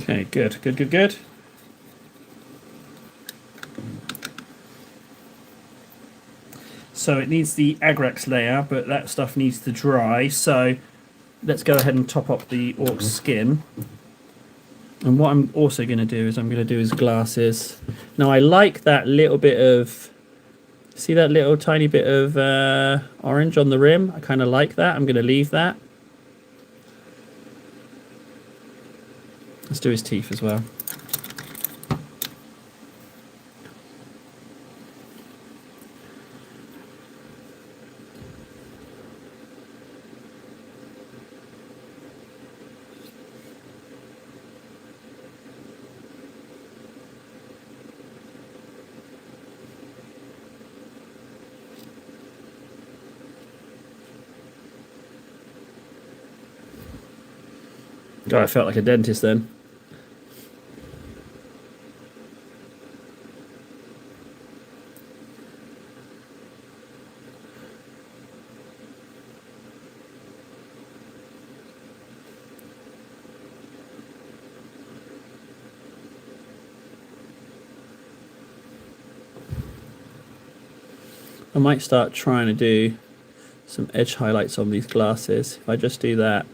Okay, good, good, good, good. So it needs the Agrax layer, but that stuff needs to dry. So let's go ahead and top up the orc skin. And what I'm also going to do is I'm going to do his glasses. Now I like that little bit of, see that little tiny bit of orange on the rim? I kind of like that. I'm going to leave that. Let's do his teeth as well. God, I felt like a dentist then. I might start trying to do some edge highlights on these glasses. If I just do that.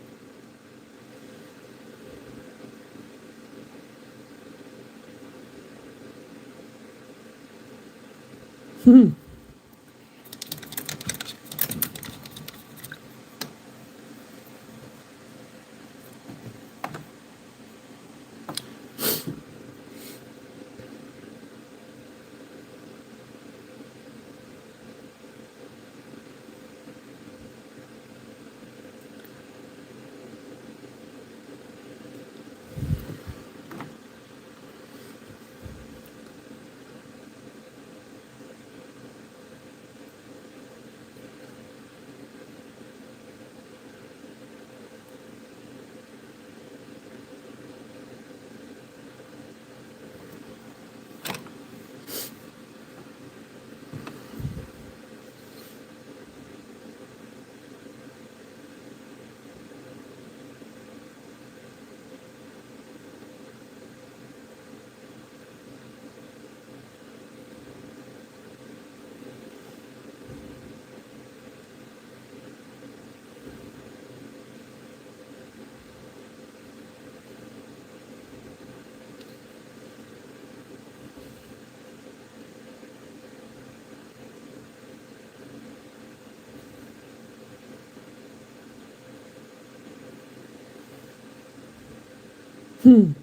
Okay,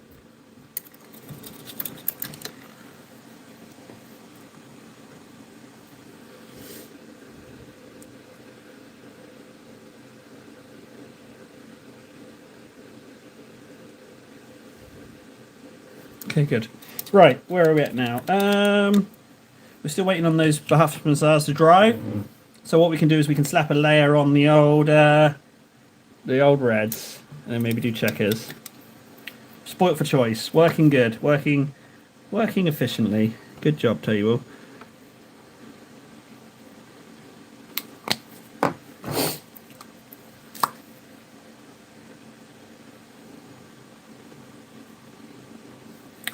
good. Right, where are we at now? We're still waiting on those Bahaf Massage to dry. So what we can do is we can slap a layer on the old reds, and then maybe do checkers. Spoilt for choice. Working good. Working efficiently. Good job, table.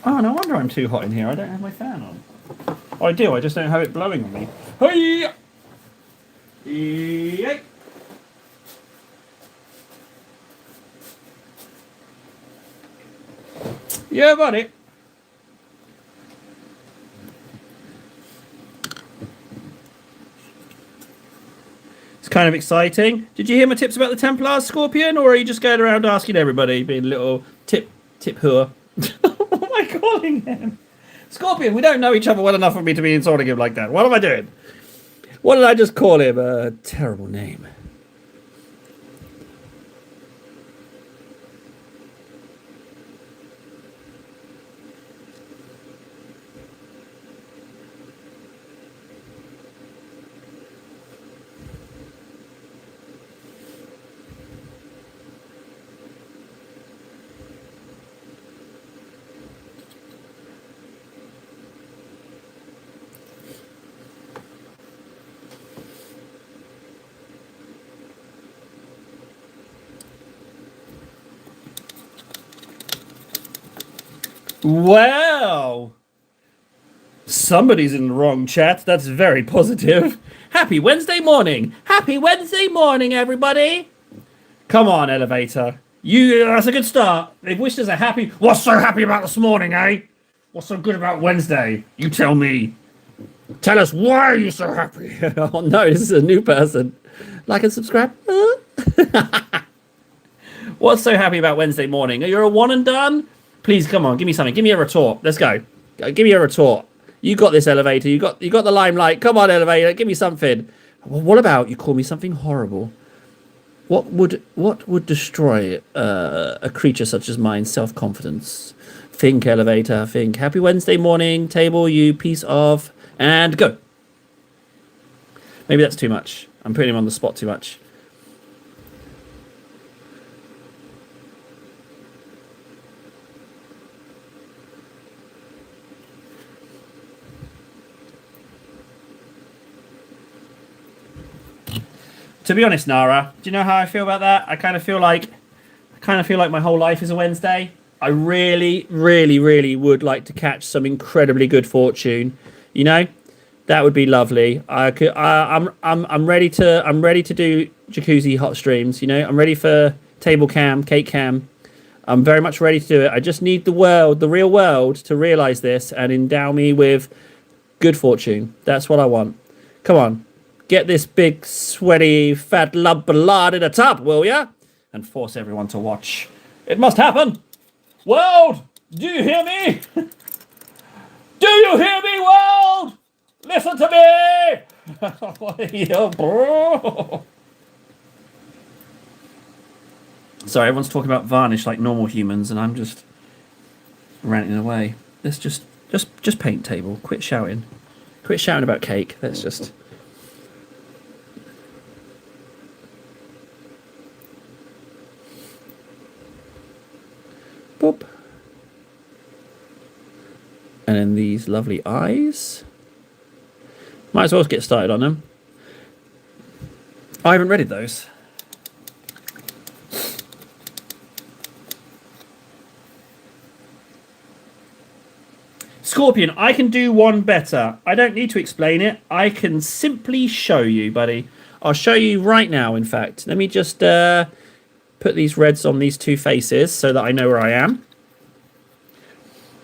Oh, no wonder I'm too hot in here. I don't have my fan on. Oh, I do. I just don't have it blowing on me. Hey! Yay! Yeah, buddy. It's kind of exciting. Did you hear my tips about the Templars, Scorpion, or are you just going around asking everybody, being a little tip whore? What am I calling him? Scorpion, we don't know each other well enough for me to be insulting him like that. What am I doing? What did I just call him? A terrible name. Well, somebody's in the wrong chat. That's very positive. Happy Wednesday morning. Happy Wednesday morning, everybody. Come on, Elevator. That's a good start. They've wished us a happy... What's so happy about this morning, eh? What's so good about Wednesday? You tell me. Tell us, why are you so happy? Oh, no, this is a new person. Like and subscribe. What's so happy about Wednesday morning? Are you a one and done? Please, come on, give me something. Give me a retort. Let's go. Give me a retort. You got this, Elevator. You got the limelight. Come on, Elevator. Give me something. Well, what about you call me something horrible? What would destroy a creature such as mine? Self-confidence. Think, Elevator. Think. Happy Wednesday morning, table. You piece of and go. Maybe that's too much. I'm putting him on the spot too much. To be honest, Nara, do you know how I feel about that? I kind of feel like my whole life is a Wednesday. I really, really, really would like to catch some incredibly good fortune. You know, that would be lovely. I'm ready to do jacuzzi hot streams. You know, I'm ready for table cam, cake cam. I'm very much ready to do it. I just need the real world, to realize this and endow me with good fortune. That's what I want. Come on. Get this big, sweaty, fat lump of lard in a tub, will ya? And force everyone to watch. It must happen! World! Do you hear me? Do you hear me, world? Listen to me! What are you, bro? Sorry, everyone's talking about varnish like normal humans, and I'm just ranting away. Let's just paint table. Quit shouting. Quit shouting about cake. Let's just... Boop. And then these lovely eyes. Might as well get started on them. I haven't read those. Scorpion, I can do one better. I don't need to explain it. I can simply show you, buddy. I'll show you right now, in fact. Let me just... put these reds on these two faces so that I know where I am.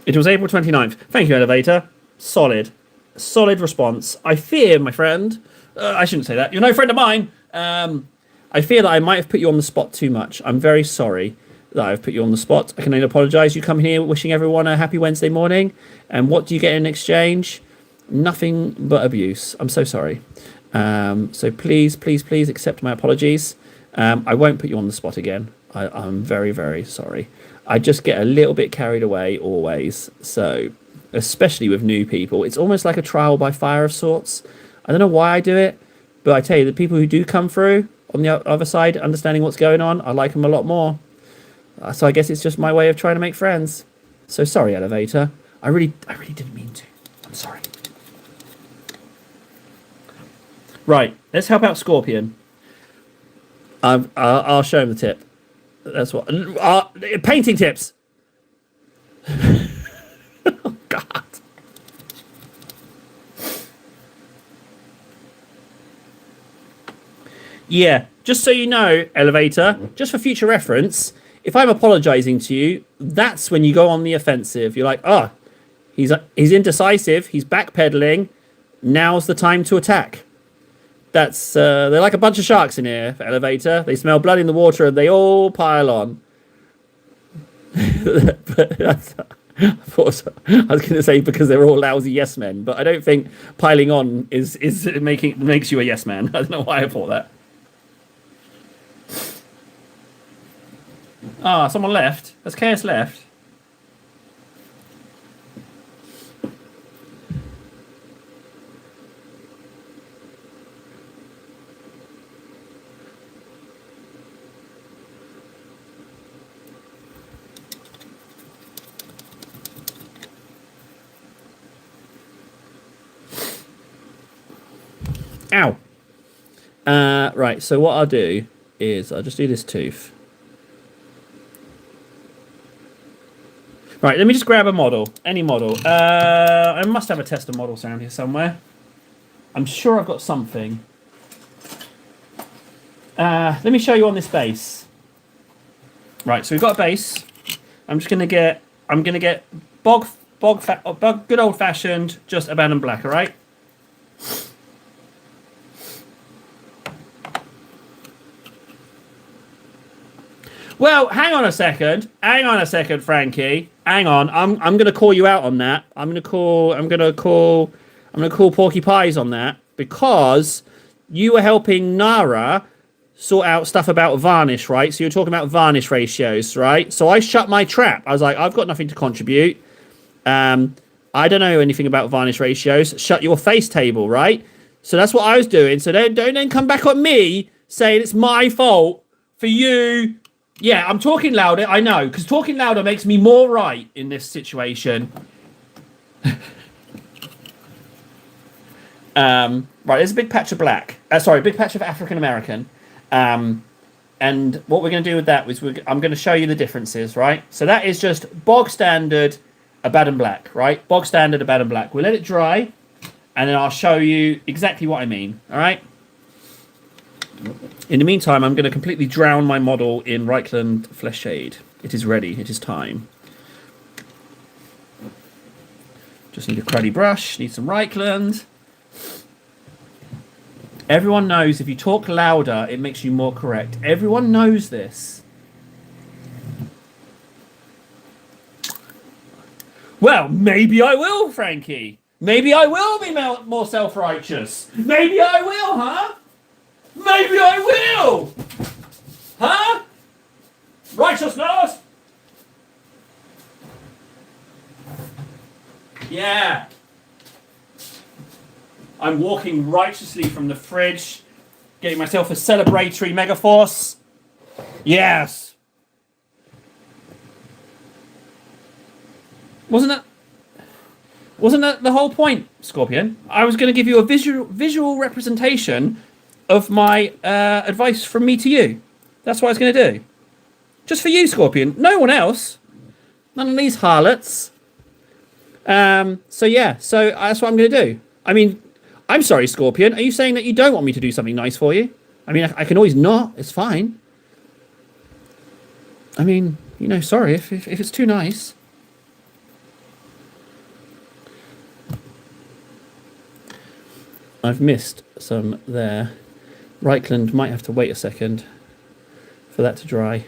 It was April 29th. Thank you, Elevator. Solid. Solid response. I fear, my friend... I shouldn't say that. You're no friend of mine. I fear that I might have put you on the spot too much. I'm very sorry. that I've put you on the spot. I can only apologise. You come here wishing everyone a happy Wednesday morning, and what do you get in exchange? Nothing but abuse. I'm so sorry. So please, please, please accept my apologies. I won't put you on the spot again. I'm very, very sorry. I just get a little bit carried away always. So, especially with new people, it's almost like a trial by fire of sorts. I don't know why I do it, but I tell you, the people who do come through on the other side, understanding what's going on, I like them a lot more. So I guess it's just my way of trying to make friends. So sorry, Elevator. I really didn't mean to. I'm sorry. Right, let's help out Scorpion. I'll show him the tip. That's what. Painting tips. Oh, God. Yeah, just so you know, Elevator, just for future reference, if I'm apologising to you, that's when you go on the offensive. You're like, oh, he's indecisive, he's backpedaling, now's the time to attack. That's they're like a bunch of sharks in here, Elevator. They smell blood in the water and they all pile on. But that's, I was going to say because they're all lousy yes men, but I don't think piling on makes you a yes man. I don't know why I thought that. Ah, someone left. Has Chaos left? Ow. Right, so what I'll do is I'll just do this tooth. Right, let me just grab a model. Any model. I must have a test of models around here somewhere. I'm sure I've got something. Let me show you on this base. Right, so we've got a base. I'm gonna get good old fashioned, just abandoned black, alright? Well, hang on a second, Frankie. Hang on, I'm gonna call you out on that. I'm gonna call Porky Pies on that because you were helping Nara sort out stuff about varnish, right? So you're talking about varnish ratios, right? So I shut my trap. I was like, I've got nothing to contribute. I don't know anything about varnish ratios. Shut your face, table, right? So that's what I was doing. So don't then come back on me saying it's my fault for you. Yeah, I'm talking louder, I know, because talking louder makes me more right in this situation. Right, there's a big patch of black. Sorry, a big patch of African American. And what we're going to do with that is I'm going to show you the differences, right? So that is just bog standard Abaddon black, right? Bog standard Abaddon black. We'll let it dry, and then I'll show you exactly what I mean, all right? In the meantime, I'm going to completely drown my model in Reichland Flesh Shade. It is ready. It is time. Just need a cruddy brush. Need some Reichland. Everyone knows if you talk louder, it makes you more correct. Everyone knows this. Well, maybe I will, Frankie. Maybe I will be more self-righteous. Maybe I will, huh? Maybe I will! Huh? Righteousness? Yeah. I'm walking righteously from the fridge, getting myself a celebratory Megaforce. Yes. Wasn't that the whole point, Scorpion? I was going to give you a visual representation of my advice from me to you. That's what I was going to do. Just for you, Scorpion. No one else. None of these harlots. So yeah, so that's what I'm going to do. I mean, I'm sorry, Scorpion. Are you saying that you don't want me to do something nice for you? I mean, I can always not. It's fine. I mean, you know, sorry if it's too nice. I've missed some there. Reichland might have to wait a second for that to dry.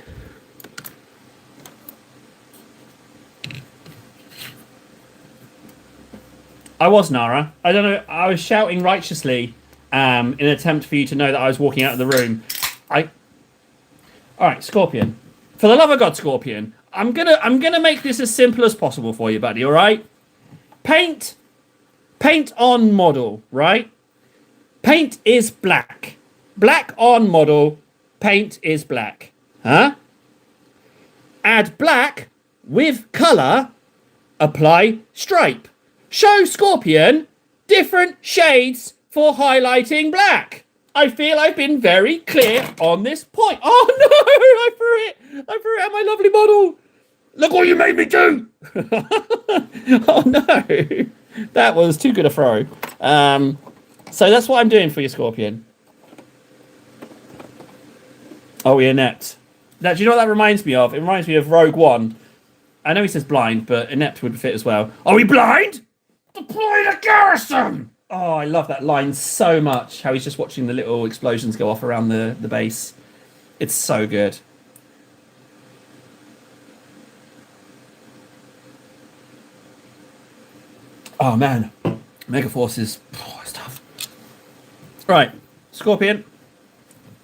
I was Nara. I don't know. I was shouting righteously in an attempt for you to know that I was walking out of the room. I. All right, Scorpion. For the love of God, Scorpion, I'm gonna make this as simple as possible for you, buddy. All right. Paint on model, right? Paint is black. Black on model. Paint is black. Huh? Add black with color. Apply stripe. Show Scorpion different shades for highlighting black. I feel I've been very clear on this point. Oh no, I threw it at my lovely model. Look what you made me do. Oh no, that was too good a throw. So that's what I'm doing for you, Scorpion. Oh, yeah, inept. Now, do you know what that reminds me of? It reminds me of Rogue One. I know he says blind, but inept would fit as well. Are we blind? Deploy the garrison! Oh, I love that line so much. How he's just watching the little explosions go off around the base. It's so good. Oh, man. Megaforce is... Oh, it's tough. Right. Scorpion.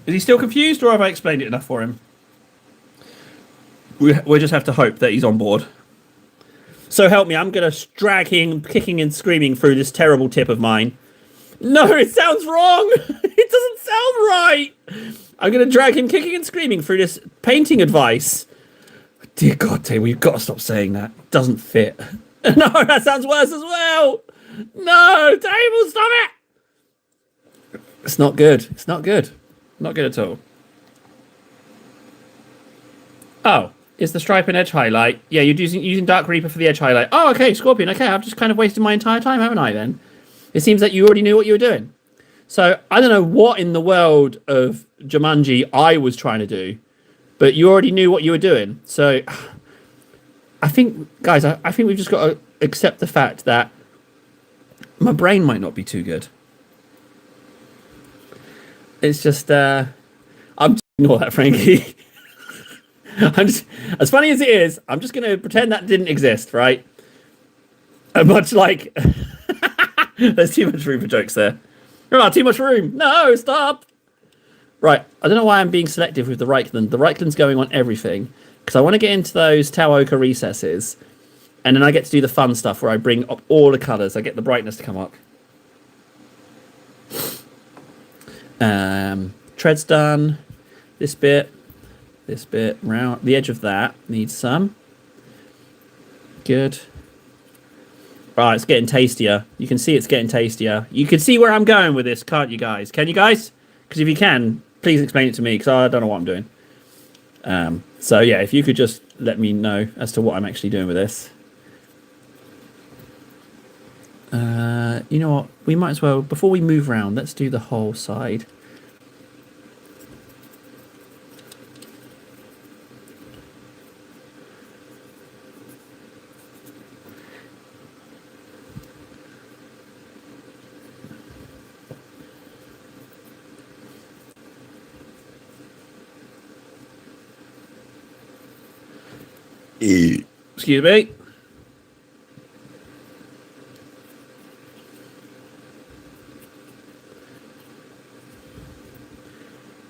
Is he still confused, or have I explained it enough for him? We just have to hope that he's on board. So help me, I'm going to drag him kicking and screaming through this terrible tip of mine. No, it sounds wrong. It doesn't sound right. I'm going to drag him kicking and screaming through this painting advice. Dear God, Taylor, you've got to stop saying that. It doesn't fit. No, that sounds worse as well. No, Table, stop it. It's not good. It's not good. Not good at all. Oh. Is the stripe and edge highlight? Yeah, you're using Dark Reaper for the edge highlight. Oh, okay, Scorpion. Okay, I've just kind of wasted my entire time, haven't I, then? It seems that you already knew what you were doing. So, I don't know what in the world of Jumanji I was trying to do, but you already knew what you were doing. So, I think, guys, I think we've just got to accept the fact that my brain might not be too good. It's just, I'm just ignore that, Frankie. I'm just, as funny as it is, I'm just going to pretend that didn't exist, right? Much like... There's too much room for jokes there. Oh, too much room. No, stop. Right, I don't know why I'm being selective with the Reichland. The Reichland's going on everything, because I want to get into those Tau Ochre recesses, and then I get to do the fun stuff where I bring up all the colours. I get the brightness to come up. Tread's done. This bit round the edge of that needs some. Good. Right, it's getting tastier. You can see it's getting tastier. You can see where I'm going with this, can't you guys? Can you guys? Because if you can, please explain it to me, because I don't know what I'm doing. So yeah, if you could just let me know as to what I'm actually doing with this. You know what? We might as well, before we move around, let's do the whole side. Excuse me.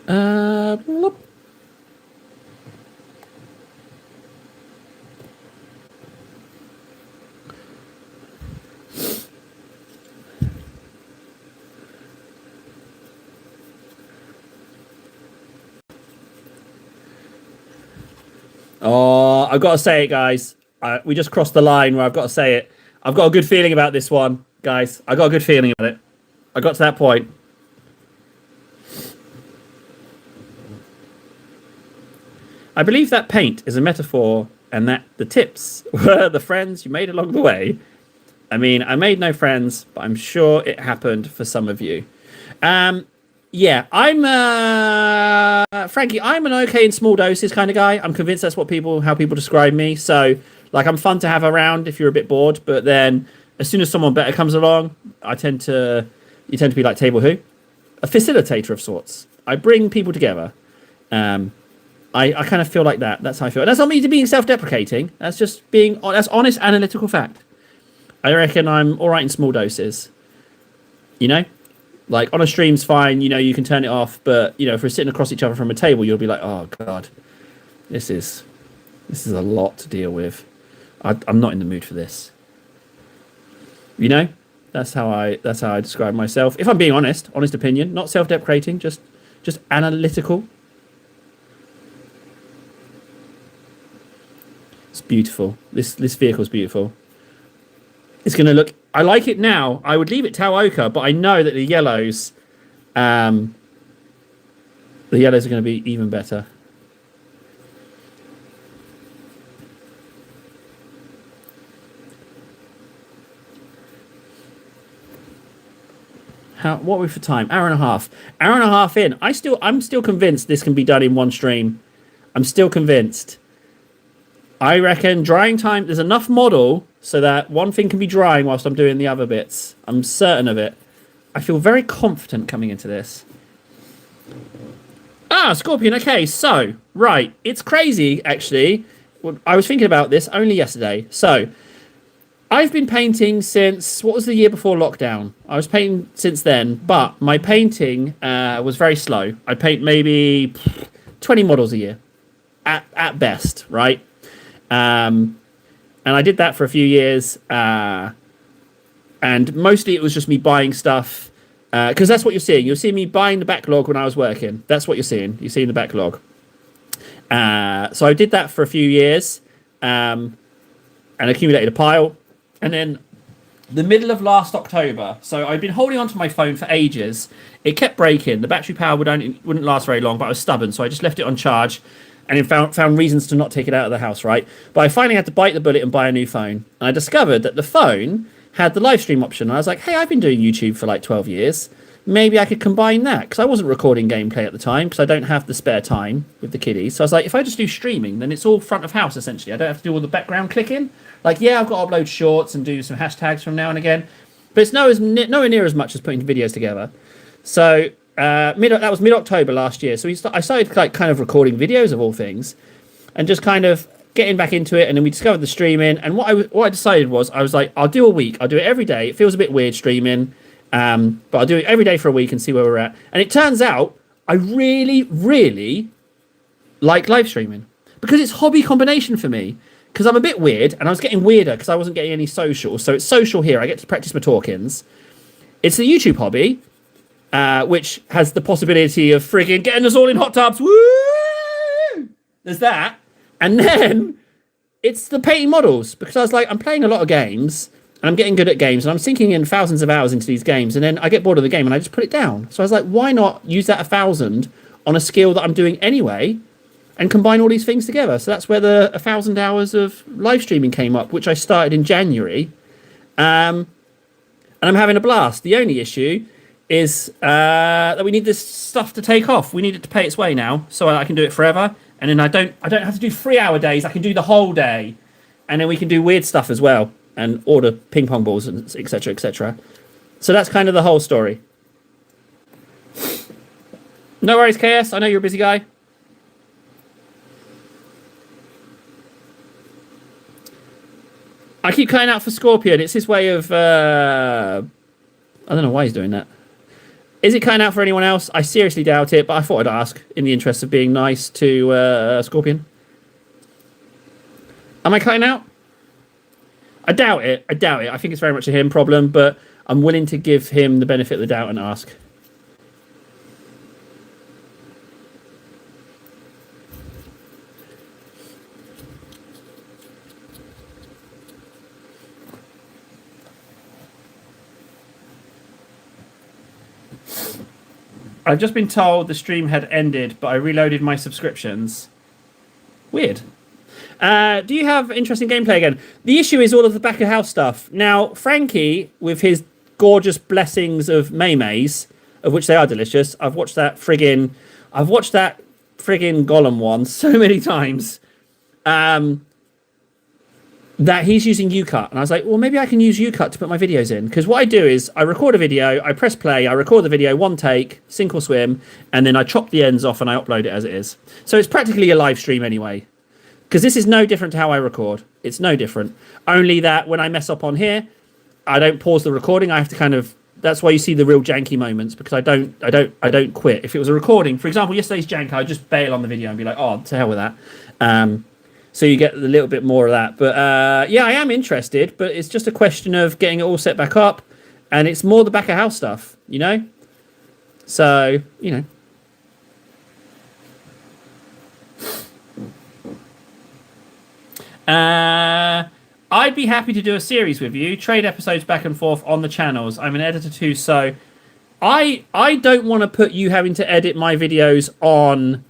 Bloop. Oh, I've got to say it, guys. We just crossed the line where I've got to say it. I've got a good feeling about this one, guys. I got a good feeling about it. I got to that point. I believe that paint is a metaphor, and that the tips were the friends you made along the way. I mean, I made no friends, but I'm sure it happened for some of you. Yeah, I'm Frankie. I'm an okay in small doses kind of guy. I'm convinced that's how people describe me. So, like, I'm fun to have around if you're a bit bored. But then, as soon as someone better comes along, you tend to be like Table Who, a facilitator of sorts. I bring people together. I kind of feel like that. That's how I feel. That's not me being self-deprecating. That's just that's honest analytical fact. I reckon I'm all right in small doses. You know, like on a stream's fine. You know, you can turn it off. But you know, if we're sitting across each other from a table, you'll be like, oh god, this is a lot to deal with. I'm not in the mood for this. You know, that's how I describe myself. If I'm being honest opinion, not self-deprecating, just analytical. It's beautiful. This vehicle's beautiful. It's going to look... I like it now. I would leave it Tau Ochre, but I know that the yellows... the yellows are going to be even better. What are we for time? Hour and a half. Hour and a half in. I'm still convinced this can be done in one stream. I'm still convinced. I reckon drying time, there's enough model so that one thing can be drying whilst I'm doing the other bits. I'm certain of it. I feel very confident coming into this. Scorpion. Okay, so, right. It's crazy, actually. I was thinking about this only yesterday. So, I've been painting since, what was the year before lockdown? I was painting since then, but my painting was very slow. I paint maybe 20 models a year, at best, right? And I did that for a few years, and mostly it was just me buying stuff, because that's what you're seeing. You'll see me buying the backlog when I was working. That's what you're seeing. You're seeing the backlog. So I did that for a few years, and accumulated a pile. And then the middle of last October, so I'd been holding onto my phone for ages. It kept breaking. The battery power wouldn't last very long, but I was stubborn, so I just left it on charge. And then found reasons to not take it out of the house, right? But I finally had to bite the bullet and buy a new phone. And I discovered that the phone had the live stream option. And I was like, hey, I've been doing YouTube for like 12 years. Maybe I could combine that. Because I wasn't recording gameplay at the time, because I don't have the spare time with the kiddies. So I was like, if I just do streaming, then it's all front of house, essentially. I don't have to do all the background clicking. Like, yeah, I've got to upload shorts and do some hashtags from now and again. But it's nowhere near as much as putting videos together. So... that was mid-October last year, so I started like kind of recording videos of all things and just kind of getting back into it. And then we discovered the streaming, and what I decided was, I was like, I'll do a week, I'll do it every day. It feels a bit weird streaming, but I'll do it every day for a week and see where we're at. And it turns out I really like live streaming, because it's hobby combination for me, because I'm a bit weird, and I was getting weirder because I wasn't getting any social. So it's social here, I get to practice my talkings. It's the YouTube hobby, which has the possibility of frigging getting us all in hot tubs. Woo! There's that. And then it's the painting models, because I was like, I'm playing a lot of games and I'm getting good at games and I'm sinking in thousands of hours into these games, and then I get bored of the game and I just put it down. So I was like, why not use that 1,000 on a skill that I'm doing anyway and combine all these things together? So that's where the 1,000 hours of live streaming came up, which I started in January. And I'm having a blast. The only issue is that we need this stuff to take off. We need it to pay its way now, so I can do it forever. And then I don't have to do 3-hour days. I can do the whole day, and then we can do weird stuff as well and order ping pong balls and etc. etc. So that's kind of the whole story. No worries, KS. I know you're a busy guy. I keep cutting out for Scorpion. It's his way of... I don't know why he's doing that. Is it cutting out for anyone else? I seriously doubt it, but I thought I'd ask in the interest of being nice to Scorpion. Am I cutting out? I doubt it. I doubt it. I think it's very much a him problem, but I'm willing to give him the benefit of the doubt and ask. I've just been told the stream had ended, but I reloaded my subscriptions. Weird. Do you have interesting gameplay again? The issue is all of the back of house stuff. Now, Frankie, with his gorgeous blessings of Maymays, of which they are delicious, I've watched that friggin' Gollum one so many times. That he's using UCut. And I was like, well, maybe I can use UCut to put my videos in. Because what I do is I record a video, I press play, I record the video, one take, sink or swim, and then I chop the ends off and I upload it as it is. So it's practically a live stream anyway. Because this is no different to how I record. It's no different. Only that when I mess up on here, I don't pause the recording. I have to kind of. That's why you see the real janky moments, because I don't quit. If it was a recording, for example, yesterday's jank, I'd just bail on the video and be like, oh, to hell with that. So you get a little bit more of that. But yeah, I am interested, but it's just a question of getting it all set back up, and it's more the back of house stuff, you know. So I'd be happy to do a series with you, trade episodes back and forth on the channels. I'm an editor too, so I don't want to put you having to edit my videos on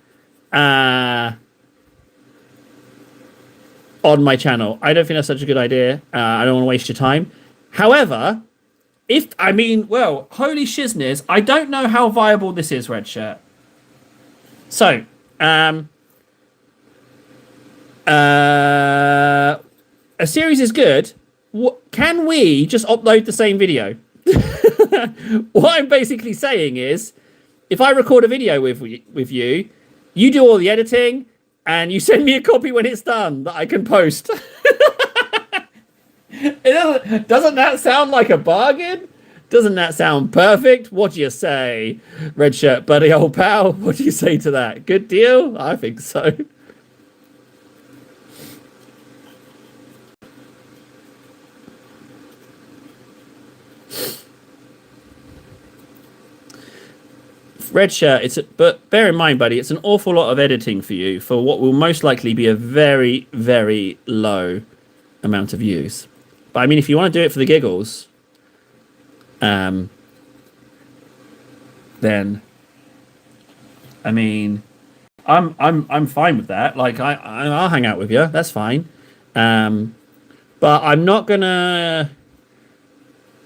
my channel. I don't think that's such a good idea. I don't want to waste your time. However, holy shizness, I don't know how viable this is, Red Shirt. So, a series is good. Can we just upload the same video? What I'm basically saying is, if I record a video with you, you do all the editing, and you send me a copy when it's done that I can post. Doesn't that sound like a bargain? Doesn't that sound perfect? What do you say, Red Shirt buddy, old pal? What do you say to that? Good deal? I think so. Red Shirt, but bear in mind, buddy, it's an awful lot of editing for you for what will most likely be a very, very low amount of views. But I mean, if you want to do it for the giggles, then I mean, I'm fine with that. Like I'll hang out with you. That's fine. But I'm not gonna.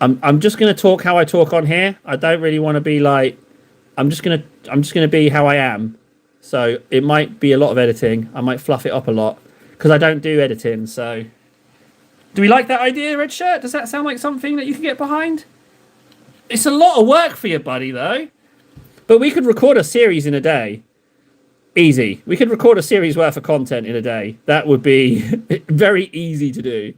I'm just gonna talk how I talk on here. I don't really want to be like. I'm just gonna be how I am. So it might be a lot of editing. I might fluff it up a lot because I don't do editing. So, do we like that idea, Red Shirt? Does that sound like something that you can get behind? It's a lot of work for you, buddy, though. But we could record a series in a day. Easy. We could record a series worth of content in a day. That would be very easy to do.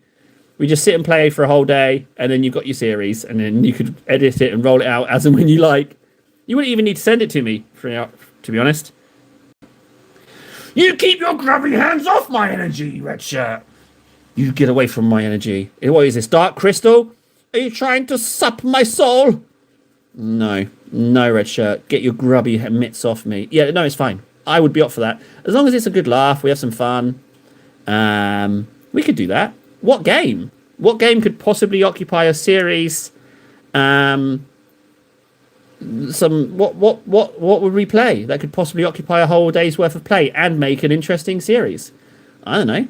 We just sit and play for a whole day, and then you've got your series, and then you could edit it and roll it out as and when you like. You wouldn't even need to send it to me, to be honest. You keep your grubby hands off my energy, Red Shirt. You get away from my energy. What is this, Dark Crystal? Are you trying to sup my soul? No, Red Shirt. Get your grubby mitts off me. Yeah, no, it's fine. I would be up for that. As long as it's a good laugh, we have some fun. We could do that. What game? What game could possibly occupy a series? What would we play that could possibly occupy a whole day's worth of play and make an interesting series? I don't know.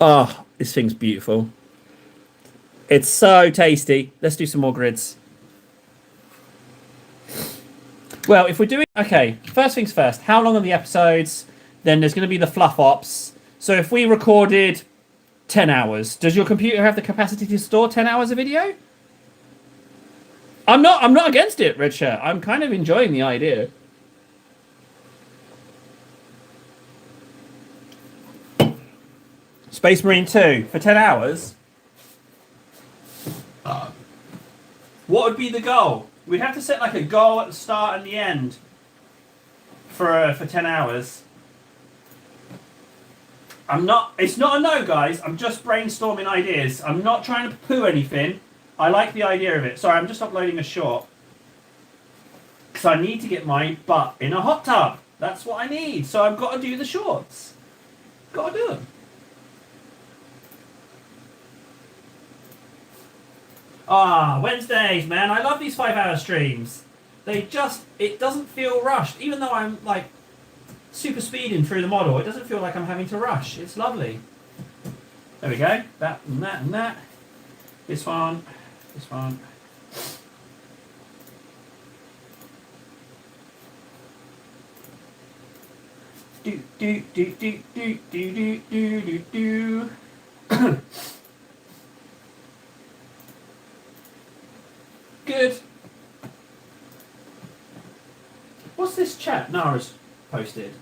Oh, this thing's beautiful. It's so tasty. Let's do some more grids. Well, if we're doing... Okay, first things first. How long are the episodes? Then there's going to be the fluff ops. So if we recorded 10 hours, does your computer have the capacity to store 10 hours of video? I'm not against it, Red Shirt. I'm kind of enjoying the idea. Space Marine 2 for 10 hours? What would be the goal? We'd have to set like a goal at the start and the end for 10 hours. It's not a no, guys. I'm just brainstorming ideas. I'm not trying to poo anything. I like the idea of it. Sorry, I'm just uploading a short. Because I need to get my butt in a hot tub. That's what I need. So I've got to do the shorts. Got to do them. Wednesdays, man. I love these 5-hour streams. It doesn't feel rushed. Even though I'm like super speeding through the model, it doesn't feel like I'm having to rush. It's lovely. There we go. That and that and that. This one. This one. Do do do do do do do do do. Good. What's this chat Nara's posted?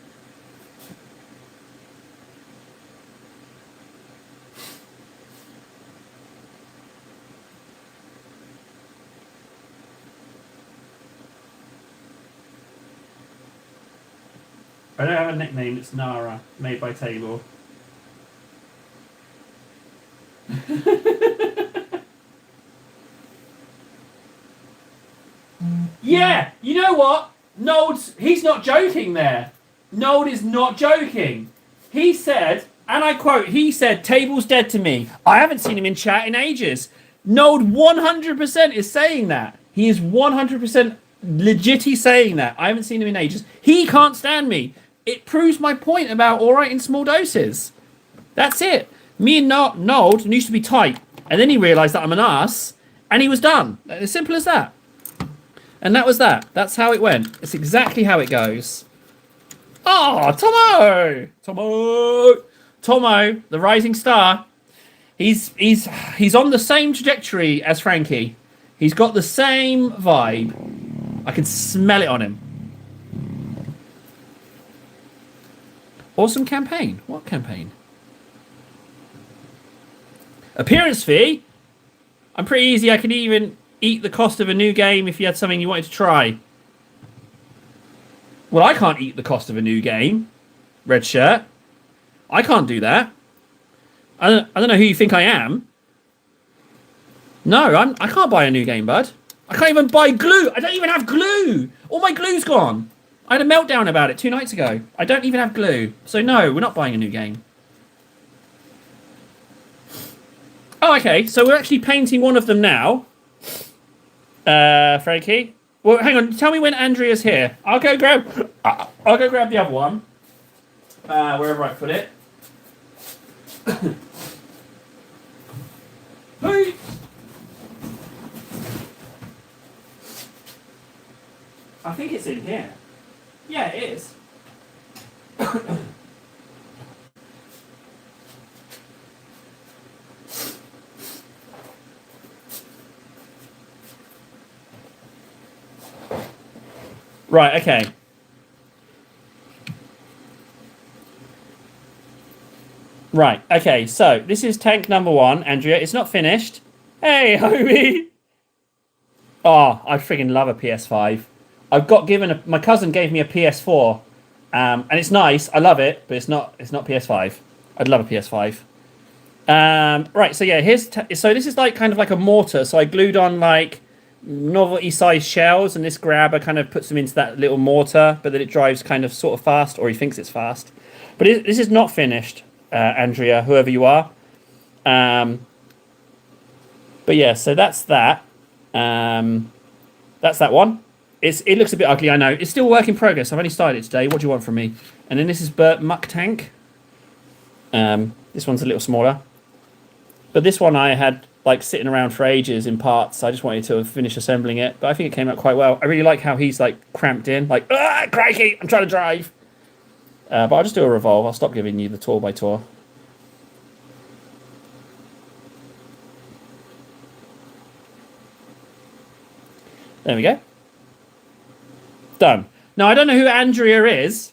I don't have a nickname. It's Nara, made by Table. Yeah, you know what? Nold, he's not joking there. Nold is not joking. He said, and I quote, he said, Table's dead to me. I haven't seen him in chat in ages. Nold 100% is saying that. He is 100% legit saying that. I haven't seen him in ages. He can't stand me. It proves my point about all right in small doses. That's it. Me and Nold used to be tight. And then he realised that I'm an ass. And he was done. As simple as that. And that was that. That's how it went. It's exactly how it goes. Oh, Tomo! Tomo, the rising star. He's on the same trajectory as Frankie. He's got the same vibe. I can smell it on him. Awesome campaign. What campaign? Appearance fee? I'm pretty easy. I can even eat the cost of a new game if you had something you wanted to try. Well, I can't eat the cost of a new game. Red shirt. I can't do that. I don't know who you think I am. No, I can't buy a new game, bud. I can't even buy glue. I don't even have glue. All my glue's gone. I had a meltdown about it 2 nights ago. I don't even have glue. So no, we're not buying a new game. Oh, okay. So we're actually painting one of them now. Frankie. Well, hang on. Tell me when Andrea's here. I'll go grab the other one. Wherever I put it. Hey. I think it's in here. Yeah, it is. Right, okay. Right, okay, so this is tank number 1, Andrea. It's not finished. Hey, homie! Oh, I friggin' love a PS5. I've got given my cousin gave me a PS4, and it's nice. I love it, but it's not PS5. I'd love a PS5. Right, so yeah, so this is like kind of like a mortar. So I glued on like novelty-sized shells, and this grabber kind of puts them into that little mortar, but then it drives kind of sort of fast, or he thinks it's fast. But this is not finished, Andrea, whoever you are. But yeah, so that's that. That's that one. It looks a bit ugly, I know. It's still a work in progress. I've only started it today. What do you want from me? And then this is Burt Muck Tank. This one's a little smaller. But this one I had like sitting around for ages in parts. I just wanted to finish assembling it. But I think it came out quite well. I really like how he's like cramped in. Like, crikey, I'm trying to drive. But I'll just do a revolve. I'll stop giving you the tour by tour. There we go. Done. Now, I don't know who Andrea is.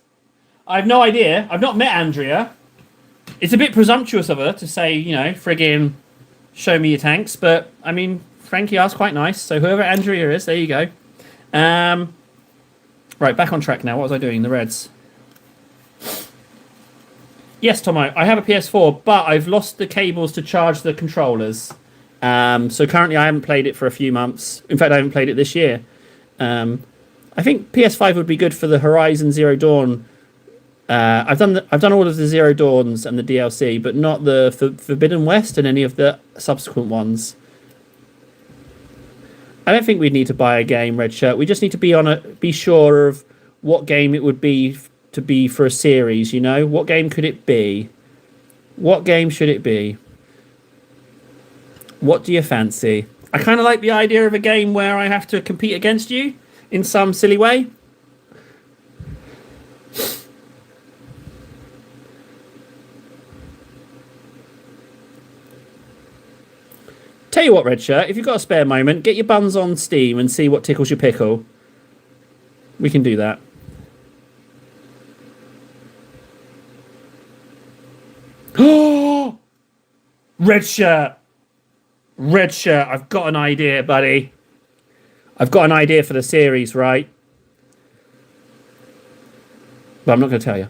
I have no idea. I've not met Andrea. It's a bit presumptuous of her to say, you know, friggin' show me your tanks. But, I mean, Frankie asked quite nice. So whoever Andrea is, there you go. Right, back on track now. What was I doing? The Reds. Yes, Tomo, I have a PS4, but I've lost the cables to charge the controllers. So currently I haven't played it for a few months. In fact, I haven't played it this year. I think PS5 would be good for the Horizon Zero Dawn. I've done all of the Zero Dawns and the DLC, but not the Forbidden West and any of the subsequent ones. I don't think we'd need to buy a game, Red Shirt. We just need to be sure of what game it would be to be for a series. You know, what game could it be? What game should it be? What do you fancy? I kind of like the idea of a game where I have to compete against you in some silly way. Tell you what, Red Shirt, if you've got a spare moment, get your buns on Steam and see what tickles your pickle. We can do that. Oh, Red Shirt. Red Shirt, I've got an idea, buddy. I've got an idea for the series, right? But I'm not going to tell you.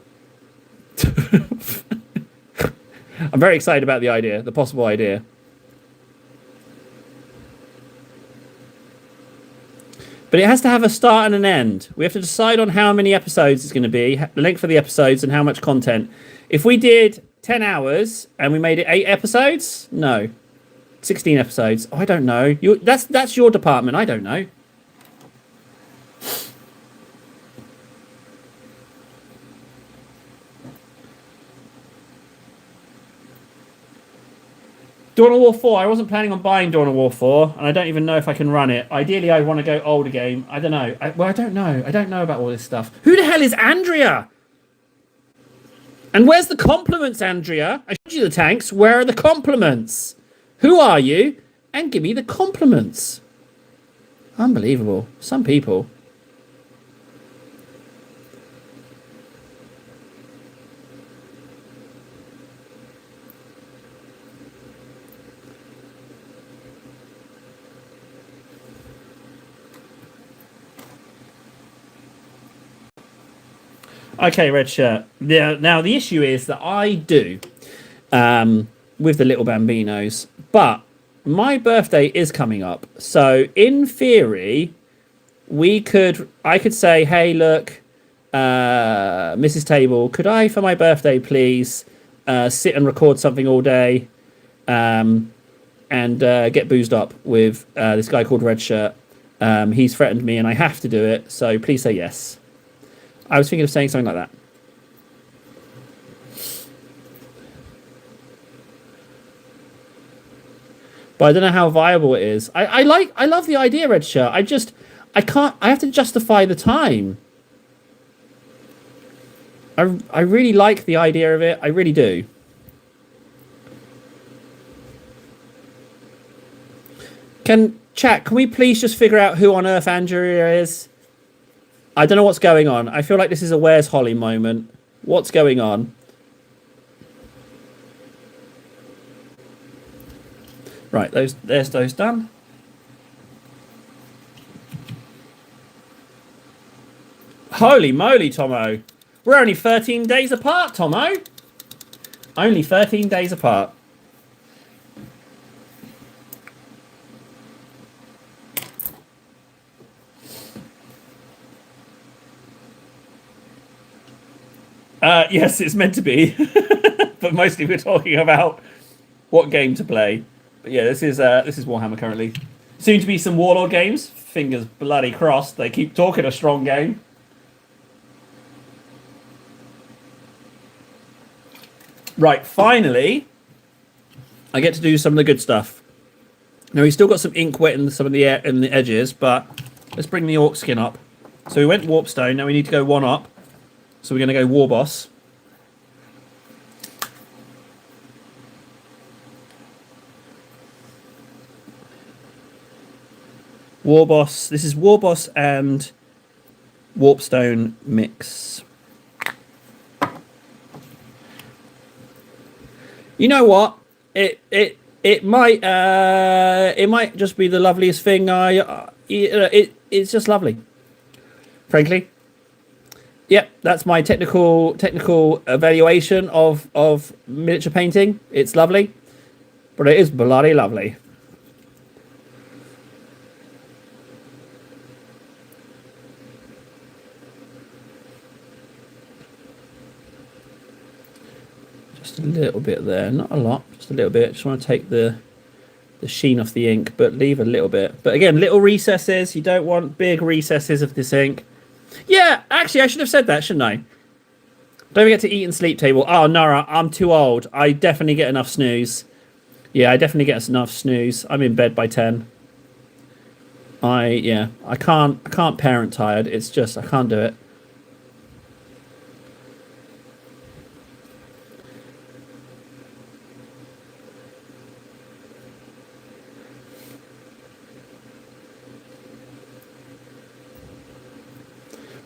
I'm very excited about the idea, the possible idea. But it has to have a start and an end. We have to decide on how many episodes it's going to be, the length of the episodes, and how much content. If we did 10 hours and we made it 8 episodes, no. 16 episodes. Oh, I don't know. That's your department. I don't know. Dawn of War 4. I wasn't planning on buying Dawn of War 4, and I don't even know if I can run it. Ideally, I want to go older game. I don't know. I don't know. I don't know about all this stuff. Who the hell is Andrea? And where's the compliments, Andrea? I showed you the tanks. Where are the compliments? Who are you? And give me the compliments. Unbelievable. Some people. Okay, red shirt. Now, the issue is that I do with the little Bambinos, but my birthday is coming up. So, in theory, I could say, hey, look, Mrs. Table, could I, for my birthday, please sit and record something all day and get boozed up with this guy called Red Shirt? He's threatened me and I have to do it, so please say yes. I was thinking of saying something like that. But I don't know how viable it is. I love the idea, Red Shirt. I have to justify the time. I really like the idea of it. I really do. Can we please just figure out who on earth Andrea is? I don't know what's going on. I feel like this is a Where's Holly moment. What's going on? Right, there's those done. Holy moly, Tomo. We're only 13 days apart, Tomo. Only 13 days apart. Yes, it's meant to be. But mostly we're talking about what game to play. But yeah, this is Warhammer currently. Soon to be some Warlord games. Fingers bloody crossed. They keep talking a strong game. Right, finally, I get to do some of the good stuff. Now, we've still got some ink wet in some of the edges, but let's bring the Orc skin up. So we went Warpstone, now we need to go one up. So we're going to go War Boss. War Boss. This is War Boss and Warpstone mix. You know what? It might just be the loveliest thing. It's just lovely. Frankly. Yep, that's my technical evaluation of miniature painting. It's lovely, but it is bloody lovely. Just a little bit there, not a lot, just a little bit. Just want to take the sheen off the ink, but leave a little bit. But again, little recesses. You don't want big recesses of this ink. Yeah, actually, I should have said that, shouldn't I? Don't forget to eat and sleep, Table. Oh, Nora, I'm too old. I definitely get enough snooze. Yeah, I definitely get enough snooze. I'm in bed by 10. I can't parent tired. It's just, I can't do it.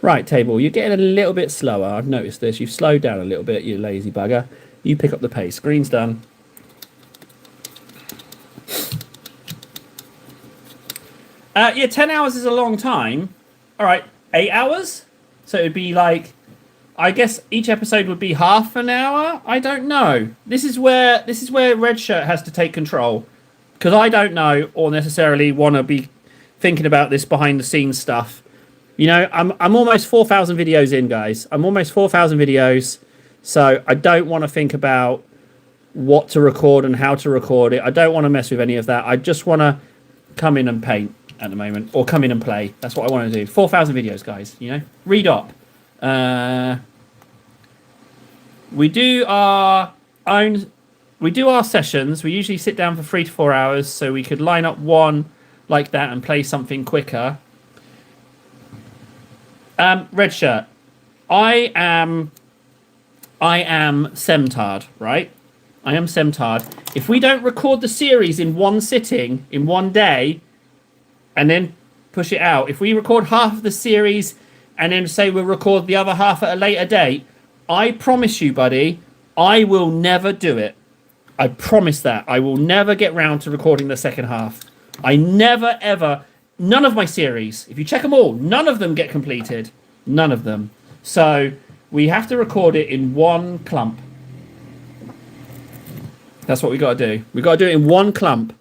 Right, Table, you're getting a little bit slower. I've noticed this. You've slowed down a little bit, you lazy bugger. You pick up the pace. Green's done. Yeah, 10 hours is a long time. All right, 8 hours? So it'd be like I guess each episode would be half an hour. I don't know. This is where Red Shirt has to take control, because I don't know or necessarily want to be thinking about this behind the scenes stuff. You know, I'm almost 4,000 videos in, guys. I'm almost 4,000 videos, so I don't want to think about what to record and how to record it. I don't want to mess with any of that. I just want to come in and paint at the moment, or come in and play. That's what I want to do. 4,000 videos, guys. You know, read up. We do our sessions. We usually sit down for 3 to 4 hours, so we could line up one like that and play something quicker. Red Shirt, I am Semtard, right? I am Semtard. If we don't record the series in one sitting, in one day, and then push it out, if we record half of the series and then say we'll record the other half at a later date, I promise you, buddy, I will never do it. I promise that. I will never get round to recording the second half. I never, ever... None of my series, if you check them all, none of them get completed. None of them. So we have to record it in one clump. That's what we got to do. We got to do it in one clump.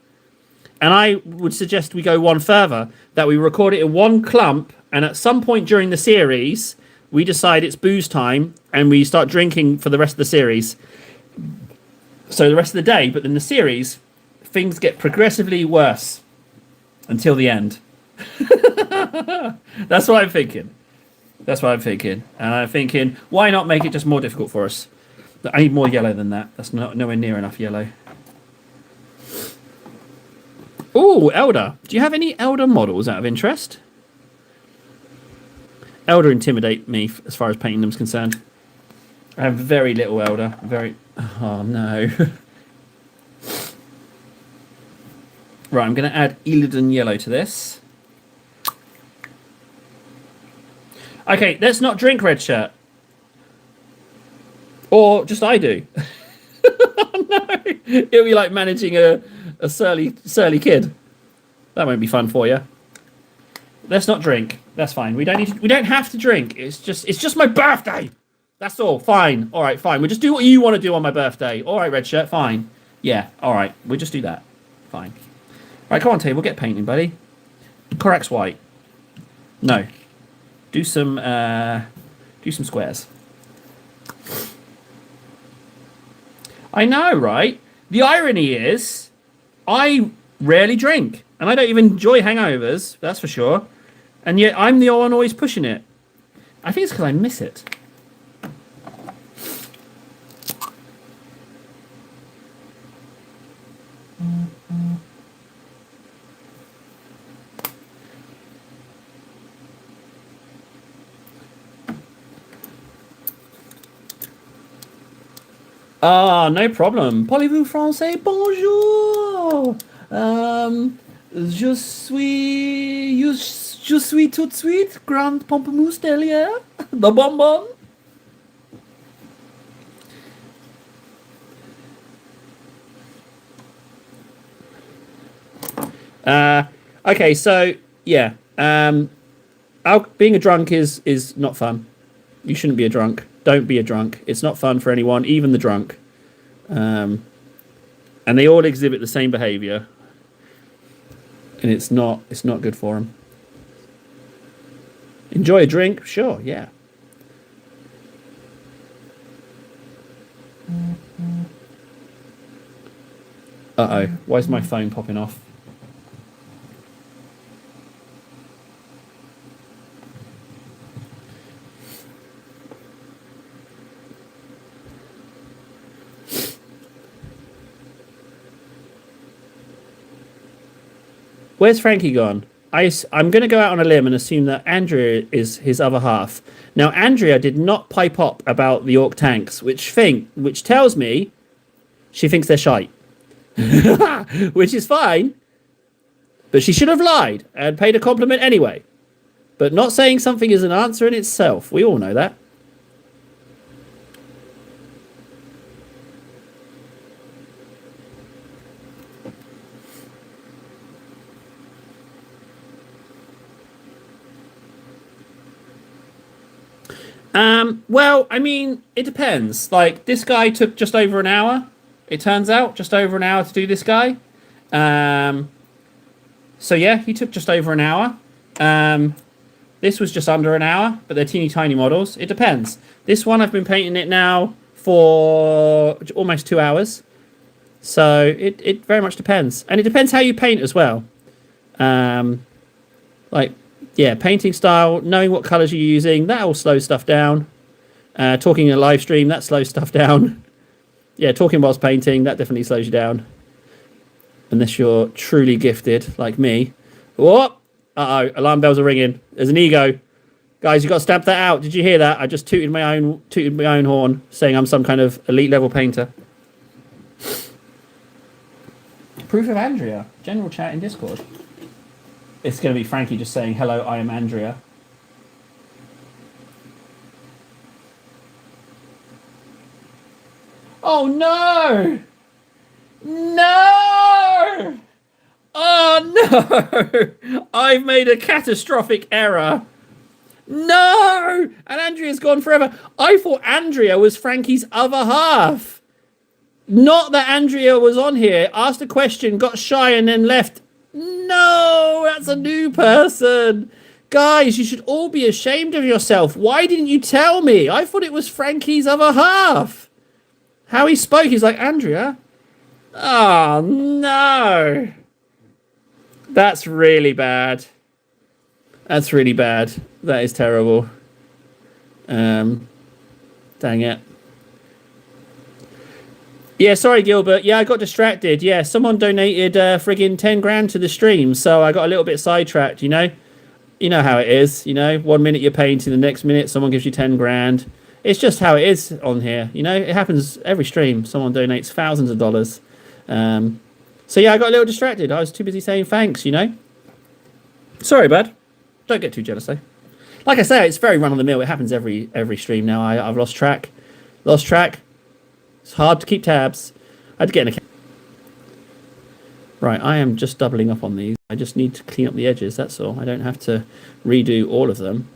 And I would suggest we go one further, that we record it in one clump, and at some point during the series, we decide it's booze time, and we start drinking for the rest of the series. So the rest of the day, but in the series, things get progressively worse until the end. That's what I'm thinking. That's what I'm thinking. And I'm thinking, why not make it just more difficult for us? I need more yellow than that. That's not nowhere near enough yellow. Oh, Elder. Do you have any Elder models out of interest? Elder intimidate me as far as painting them is concerned. I have very little Elder. Very... Oh, no. Right, I'm going to add Illidan yellow to this. Okay, let's not drink, Red Shirt. Or just I do. Oh, no. It'll be like managing a surly kid. That won't be fun for you. Let's not drink. That's fine. We don't have to drink. It's just my birthday. That's all. Fine. All right, fine. We'll just do what you want to do on my birthday. All right, Red Shirt. Fine. Yeah. All right. We'll just do that. Fine. All right, come on, table. Get painting, buddy. Corax white. No. Do some squares. I know, right? The irony is, I rarely drink, and I don't even enjoy hangovers. That's for sure. And yet, I'm the one always pushing it. I think it's because I miss it. Ah, no problem. Parlez-vous français? Bonjour. Je suis tout de suite grande pamplemousse derrière. The bonbon. Okay, so yeah. Being a drunk is not fun. You shouldn't be a drunk. Don't be a drunk. It's not fun for anyone, even the drunk. And they all exhibit the same behaviour, and it's not good for them. Enjoy a drink, sure, yeah. Uh-oh, why is my phone popping off? Where's Frankie gone? I'm going to go out on a limb and assume that Andrea is his other half. Now, Andrea did not pipe up about the Orc tanks, which tells me she thinks they're shite. Which is fine. But she should have lied and paid a compliment anyway. But not saying something is an answer in itself. We all know that. Well, I mean, it depends. Like, this guy took just over an hour. It turns out, just over an hour to do this guy. Um, so yeah, he took just over an hour. This was just under an hour, but they're teeny tiny models. It depends. This one, I've been painting it now for almost 2 hours. So it very much depends. And it depends how you paint as well. Like, yeah, painting style, knowing what colours you're using, that all slows stuff down. Talking in a live stream, that slows stuff down. Yeah, talking whilst painting, that definitely slows you down. Unless you're truly gifted, like me. Whoop! Uh-oh, alarm bells are ringing. There's an ego. Guys, you got to stamp that out. Did you hear that? I just tooted my own horn, saying I'm some kind of elite level painter. Proof of Andrea. General chat in Discord. It's going to be Frankie just saying, hello, I am Andrea. Oh, no! No! Oh, no! I've made a catastrophic error. No! And Andrea's gone forever. I thought Andrea was Frankie's other half. Not that Andrea was on here, asked a question, got shy, and then left. No, that's a new person. Guys, you should all be ashamed of yourself. Why didn't you tell me? I thought it was Frankie's other half. How he spoke, he's like, Andrea? Oh, no. That's really bad. That's really bad. That is terrible. Dang it. Yeah, sorry, Gilbert. Yeah, I got distracted. Yeah, someone donated friggin' 10 grand to the stream, so I got a little bit sidetracked, you know? You know how it is, you know? 1 minute you're painting, the next minute someone gives you 10 grand. It's just how it is on here, you know? It happens every stream. Someone donates thousands of dollars. So yeah, I got a little distracted. I was too busy saying thanks, you know? Sorry, bud. Don't get too jealous, though. Like I say, it's very run-of-the-mill. It happens every stream now. I've lost track. Lost track. It's hard to keep tabs. I had to get an account. Right, I am just doubling up on these. I just need to clean up the edges, that's all. I don't have to redo all of them.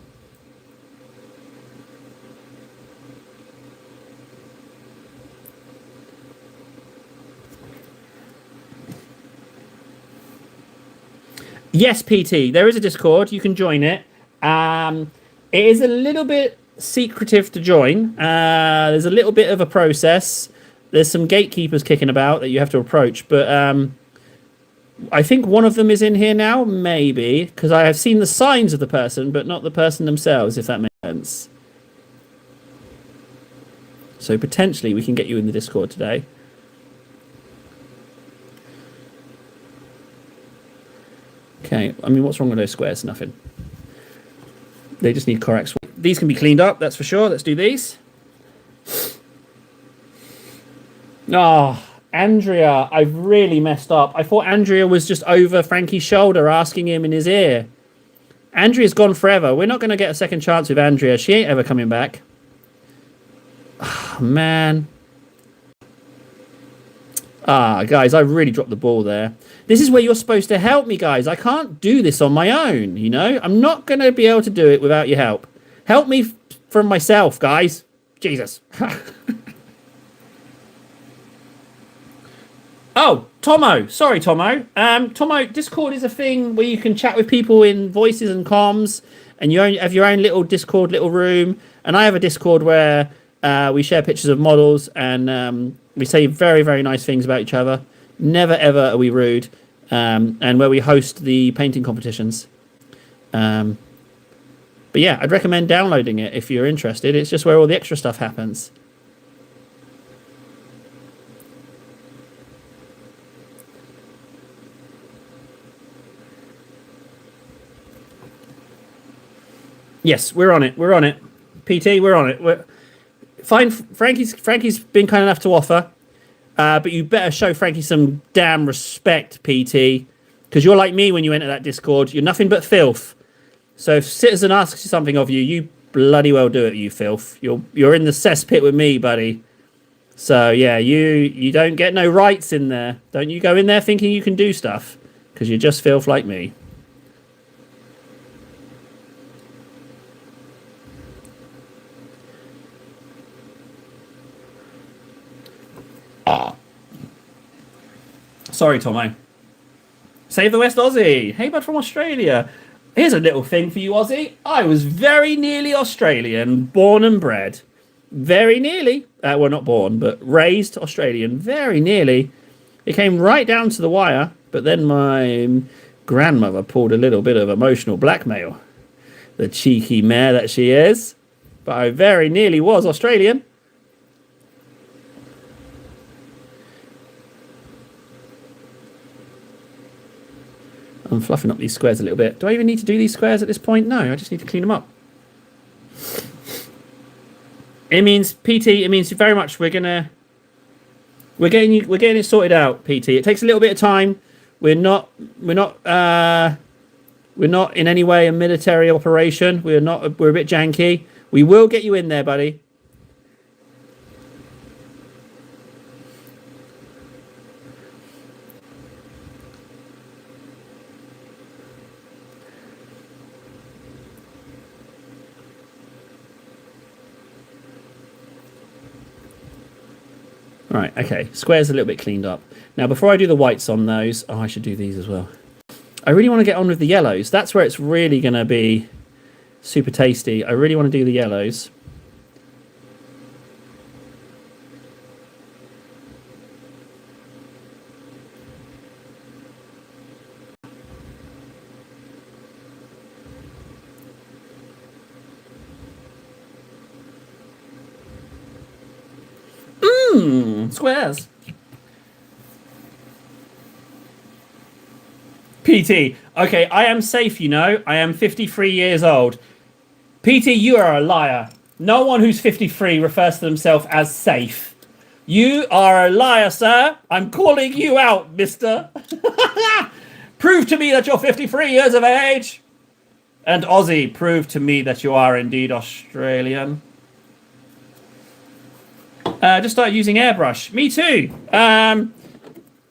Yes, PT, there is a Discord. You can join it. It is a little bit secretive to join. There's a little bit of a process. There's some gatekeepers kicking about that you have to approach, but I think one of them is in here now, maybe, because I have seen the signs of the person, but not the person themselves, if that makes sense. So potentially we can get you in the Discord today. Okay, I mean, what's wrong with those squares? Nothing. They just need correct. These can be cleaned up, that's for sure. Let's do these. Oh, Andrea, I've really messed up. I thought Andrea was just over Frankie's shoulder asking him in his ear. Andrea's gone forever. We're not going to get a second chance with Andrea. She ain't ever coming back. Oh, man. Ah, guys, I really dropped the ball there. This is where you're supposed to help me, guys. I can't do this on my own, you know? I'm not going to be able to do it without your help. Help me from myself, guys. Jesus. Oh, Tomo. Sorry, Tomo. Tomo, Discord is a thing where you can chat with people in voices and comms, and you have your own little Discord, little room. And I have a Discord where we share pictures of models, and we say very, very nice things about each other. Never, ever are we rude. And where we host the painting competitions. But yeah, I'd recommend downloading it if you're interested. It's just where all the extra stuff happens. Yes, we're on it. We're on it. PT, we're on it. Fine. Frankie's been kind enough to offer. But you better show Frankie some damn respect, PT. Because you're like me when you enter that Discord. You're nothing but filth. So if Citizen asks you something of you, you bloody well do it, you filth. You're in the cesspit with me, buddy. So yeah, you don't get no rights in there. Don't you go in there thinking you can do stuff. Because you're just filth like me. Sorry, Tomo. Save the West Aussie. Hey, bud from Australia. Here's a little thing for you, Aussie. I was very nearly Australian, born and bred. Very nearly. Well, not born, but raised Australian. Very nearly. It came right down to the wire, but then my grandmother pulled a little bit of emotional blackmail. The cheeky mare that she is. But I very nearly was Australian. I'm fluffing up these squares a little bit. Do I even need to do these squares at this point? No, I just need to clean them up. It means, PT, it means very much we're getting it sorted out, PT. It takes a little bit of time. We're not in any way a military operation. We're a bit janky. We will get you in there, buddy. Right, okay. Squares a little bit cleaned up. Now, before I do the whites on those... Oh, I should do these as well. I really want to get on with the yellows. That's where it's really going to be super tasty. I really want to do the yellows. Squares. PT. Okay, I am safe, you know. I am 53 years old. PT, you are a liar. No one who's 53 refers to themselves as safe. You are a liar, sir. I'm calling you out, mister. Prove to me that you're 53 years of age. And Aussie, prove to me that you are indeed Australian. Just started using airbrush. Me too.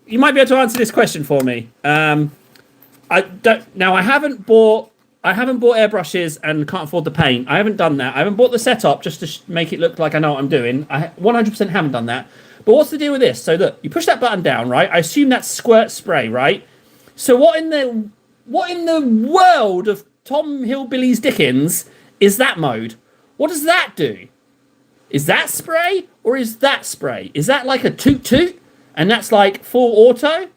You might be able to answer this question for me. I haven't bought airbrushes and can't afford the paint. I haven't done that. I haven't bought the setup just to make it look like I know what I'm doing. I 100% haven't done that. But what's the deal with this? So look, you push that button down, right? I assume that's squirt spray, right? So what in the world of Tom Hillbilly's Dickens is that mode? What does that do? Is that spray or is that spray? Is that like a toot toot and that's like full auto?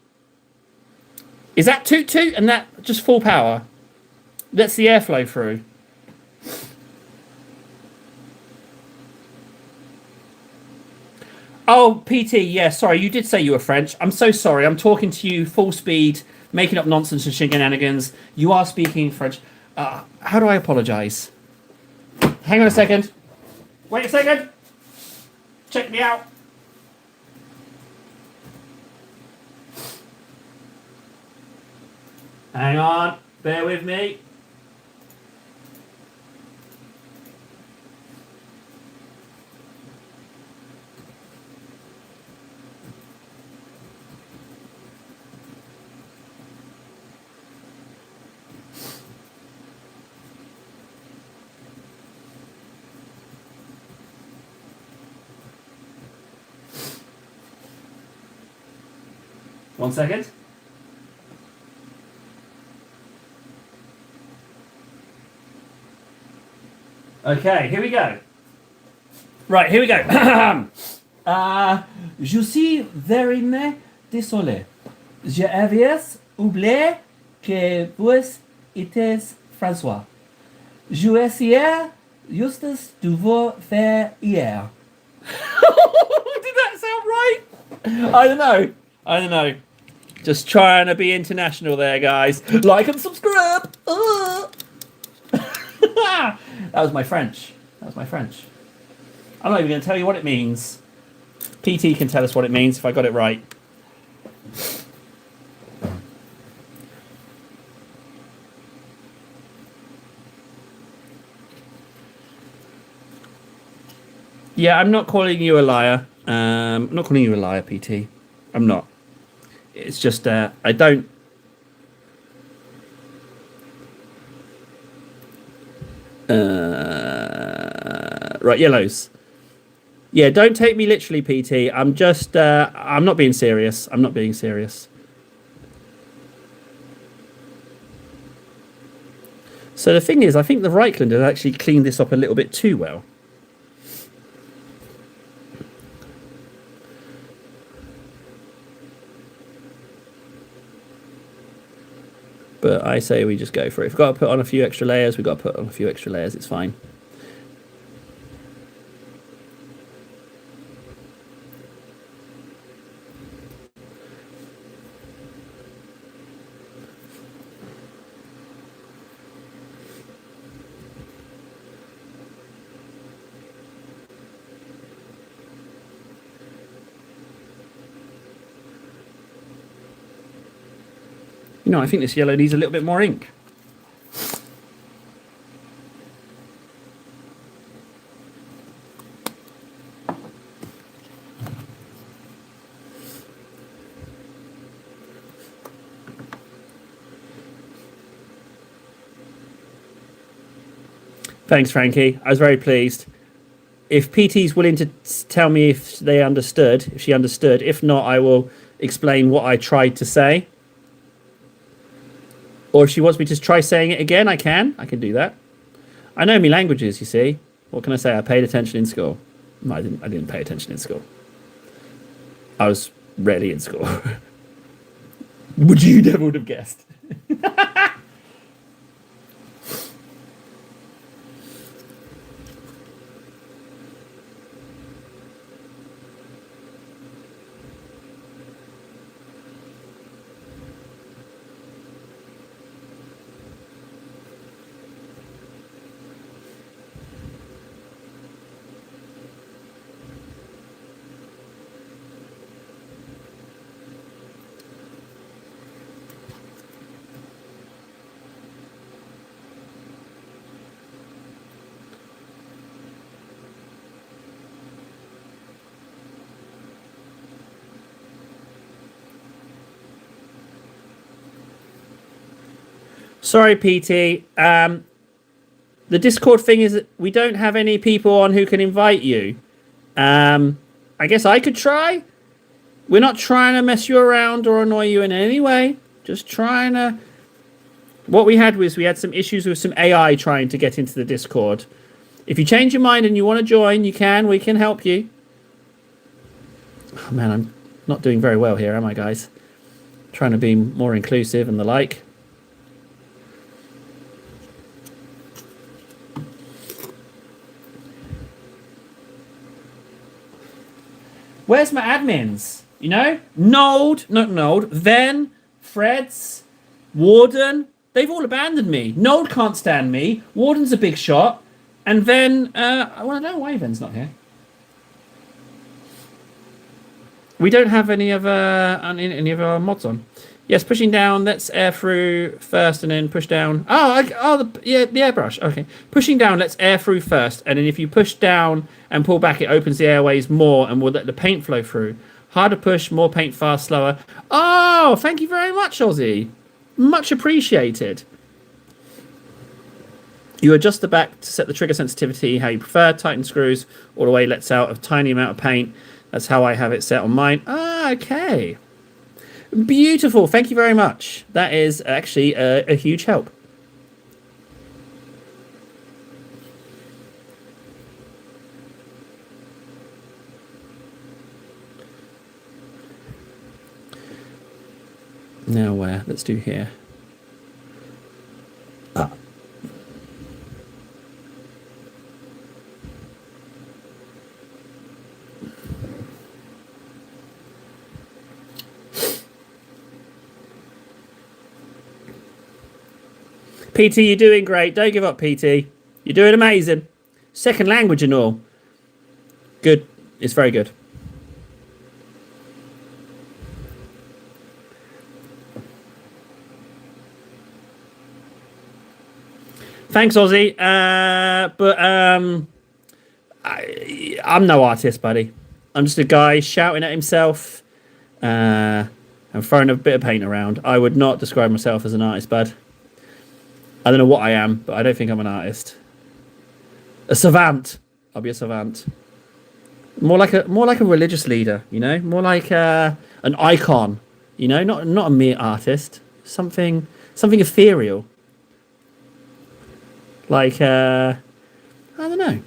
Is that toot toot and that just full power? Lets the airflow through. Oh, PT, yeah, sorry, you did say you were French. I'm so sorry. I'm talking to you full speed, making up nonsense and shenanigans. You are speaking French. How do I apologize? Hang on a second. Wait a second. Check me out. Hang on. Bear with me. One second. Okay, here we go. Right, here we go. Je suis very désolé. J'avais oublié que vous étiez François. Je essayais juste de vous faire hier. Did that sound right? I don't know. Just trying to be international there, guys. Like and subscribe. That was my French. I'm not even going to tell you what it means. PT can tell us what it means if I got it right. Yeah, I'm not calling you a liar. I'm not calling you a liar, PT. I'm not. It's just I don't. Right, yellows. Yeah, don't take me literally, PT. I'm just. I'm not being serious. So the thing is, I think the Reichland has actually cleaned this up a little bit too well. But I say we just go for it. If we've got to put on a few extra layers, we've got to put on a few extra layers. It's fine. You know, I think this yellow needs a little bit more ink. Thanks, Frankie. I was very pleased. If PT's willing to tell me if they understood, if she understood. If not, I will explain what I tried to say. Or if she wants me to try saying it again, I can. I can do that. I know me languages, you see. What can I say? I paid attention in school. No, I didn't pay attention in school. I was rarely in school. Would you never would have guessed? Sorry, PT. The Discord thing is that we don't have any people on who can invite you. I guess I could try. We're not trying to mess you around or annoy you in any way. Just trying to... What we had was we had some issues with some AI trying to get into the Discord. If you change your mind and you want to join, you can. We can help you. Oh, man, I'm not doing very well here, am I, guys? Trying to be more inclusive and the like. Where's my admins? You know? Nold, not Nold, Ven, Freds, Warden. They've all abandoned me. Nold can't stand me. Warden's a big shot. And Ven, I want to know why Ven's not here. We don't have any of our mods on. Yes, pushing down. Let's air through first, and then push down. The airbrush. Okay, pushing down. Let's air through first, and then if you push down and pull back, it opens the airways more, and will let the paint flow through. Harder push, more paint, fast, slower. Oh, thank you very much, Ozzy. Much appreciated. You adjust the back to set the trigger sensitivity how you prefer. Tighten screws all the way. Lets out a tiny amount of paint. That's how I have it set on mine. Okay. Beautiful. Thank you very much. That is actually a huge help. Now where? Let's do here. PT, you're doing great. Don't give up, PT. You're doing amazing. Second language and all. Good. It's very good. Thanks, Ozzy. I'm no artist, buddy. I'm just a guy shouting at himself and throwing a bit of paint around. I would not describe myself as an artist, bud. I don't know what I am, but I don't think I'm an artist. A savant. I'll be a savant. More like a religious leader, you know? More like an icon, you know? Not a mere artist. Something ethereal. Like, I don't know.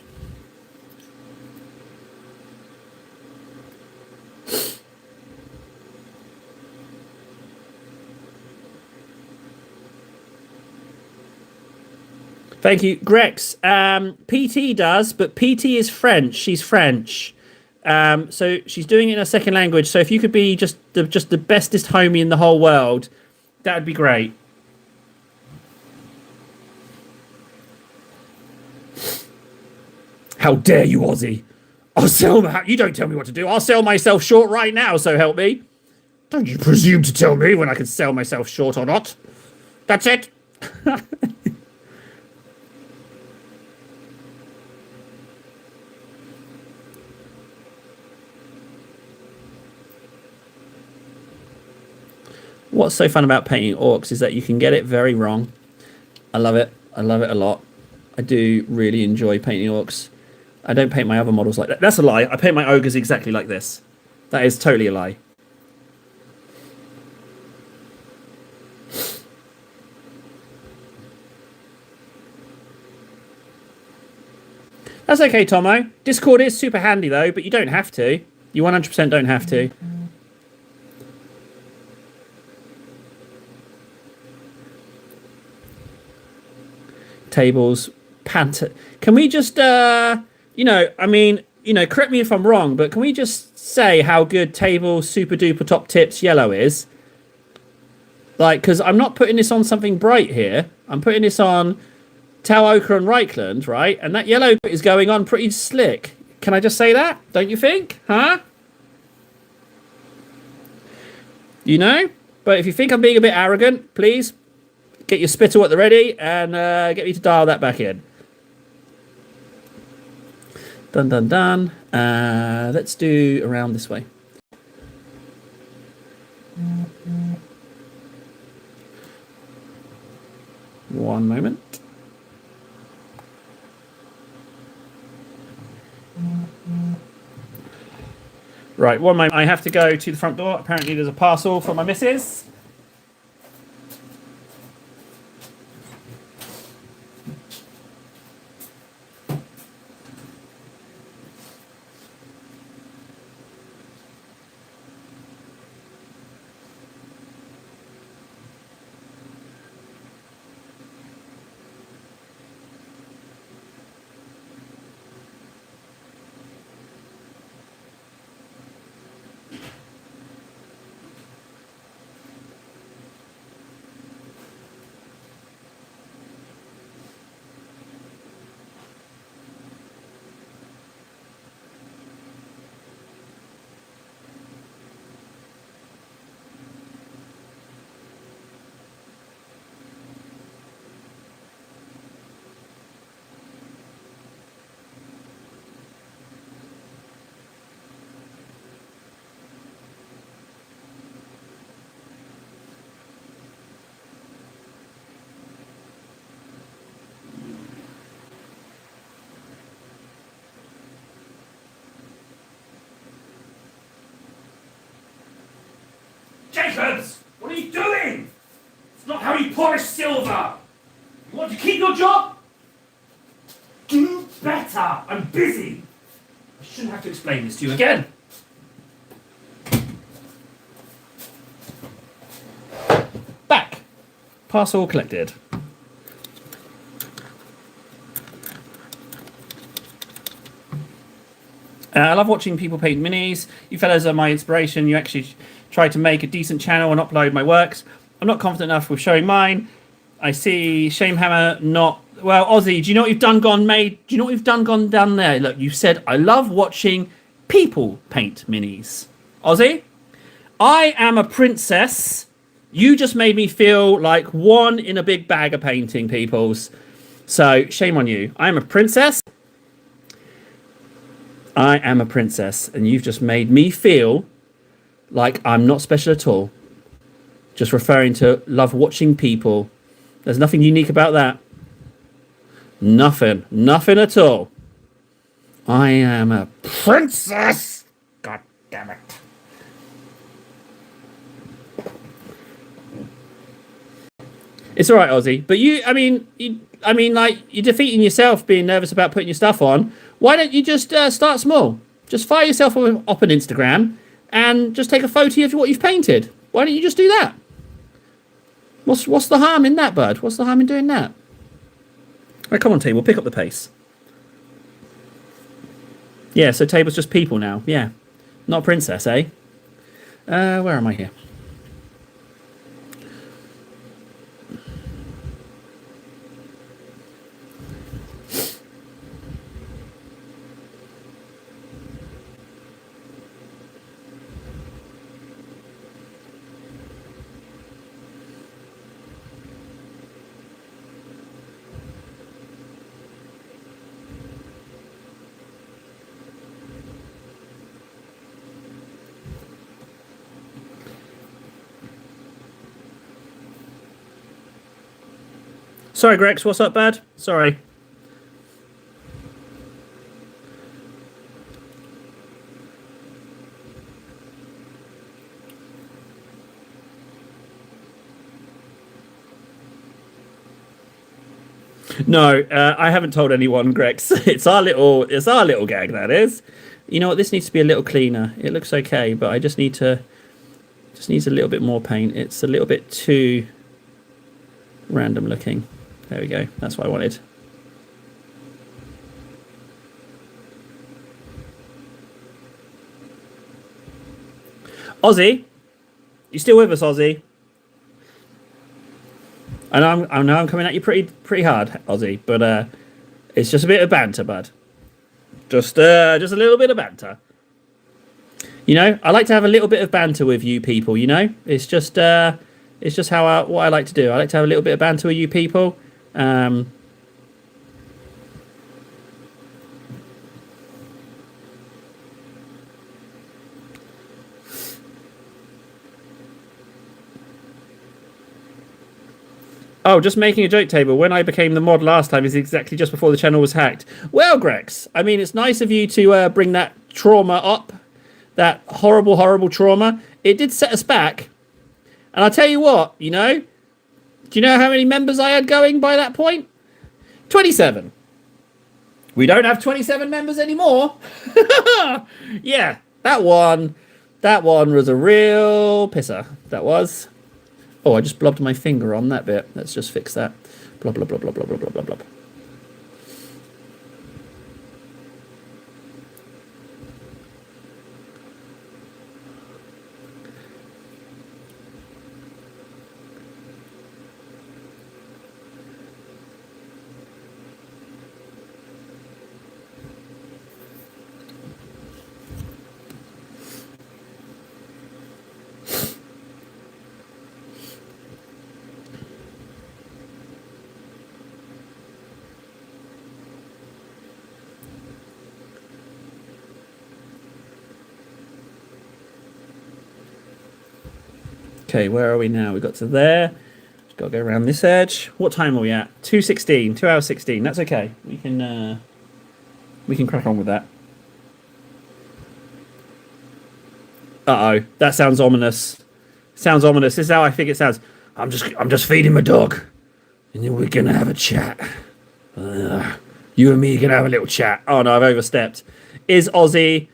Thank you, Grex. PT does, but PT is French. She's French, so she's doing it in a second language. So if you could be just the bestest homie in the whole world, that would be great. How dare you, Ozzy? I'll sell. You don't tell me what to do. I'll sell myself short right now. So help me. Don't you presume to tell me when I can sell myself short or not? That's it. What's so fun about painting orcs is that you can get it very wrong. I love it. I love it a lot. I do really enjoy painting orcs. I don't paint my other models like that. That's a lie. I paint my ogres exactly like this. That is totally a lie. That's okay, Tomo. Discord is super handy, though, but you don't have to. You 100% don't have to. Tables, panta. Can we just, I mean, correct me if I'm wrong, but can we just say how good Table Super Duper Top Tips Yellow is? Like, because I'm not putting this on something bright here. I'm putting this on Tau Ochre and Reichland, right? And that yellow bit is going on pretty slick. Can I just say that? Don't you think? Huh? You know? But if you think I'm being a bit arrogant, please get your spittle at the ready and get me to dial that back in. Dun, dun, dun. Let's do around this way. One moment. Right, one moment. I have to go to the front door. Apparently there's a parcel for my missus. Jacobs, what are you doing? It's not how you polish silver. You want to keep your job? Do better. I'm busy. I shouldn't have to explain this to you again. Back. Parcel collected. I love watching people paint minis. You fellas are my inspiration. You actually try to make a decent channel and upload my works. I'm not confident enough with showing mine. I see Shamehammer not... Well, Ozzy, do you know what you've done gone made? Do you know what you've done down there? Look, you said, I love watching people paint minis. Ozzy, I am a princess. You just made me feel like one in a big bag of painting, peoples. So, shame on you. I am a princess. I am a princess, and you've just made me feel like I'm not special at all. Just referring to love watching people. There's nothing unique about that. Nothing. Nothing at all. I am a princess. God damn it. It's all right, Ozzy. But like you're defeating yourself being nervous about putting your stuff on. Why don't you just start small? Just fire yourself up on Instagram and just take a photo of what you've painted. Why don't you just do that? What's the harm in that, bud? What's the harm in doing that? Right, come on, Table, pick up the pace. Yeah, so Table's just people now. Yeah, not a princess, eh? Where am I here? Sorry, Grex, what's up, bud? Sorry. No, I haven't told anyone, Grex. It's our little gag, that is. You know what? This needs to be a little cleaner. It looks okay, but I just needs a little bit more paint. It's a little bit too random looking. There we go. That's what I wanted. Ozzy, you still with us, Ozzy? I know I'm coming at you pretty hard, Ozzy, but it's just a bit of banter, bud. Just a little bit of banter. You know, I like to have a little bit of banter with you people. You know, it's just how what I like to do. I like to have a little bit of banter with you people. Oh, just making a joke, Table. When I became the mod last time is exactly just before the channel was hacked. Well, Grex, I mean, it's nice of you to bring that trauma up. That horrible, horrible trauma. It did set us back. And I'll tell you what, you know. Do you know how many members I had going by that point? 27. We don't have 27 members anymore. Yeah, that one was a real pisser. That was. Oh, I just blobbed my finger on that bit. Let's just fix that. Blob, blob, blob, blob, blob, blob, blob, blob. Okay, where are we now? We got to there. Just got to go around this edge. What time are we at? 2:16. 2 hours 16. That's okay. We can crack on with that. Uh-oh. That sounds ominous. Sounds ominous. This is how I think it sounds. I'm just feeding my dog. And then we're gonna have a chat. You and me are gonna have a little chat. Oh no, I've overstepped. Is Ozzy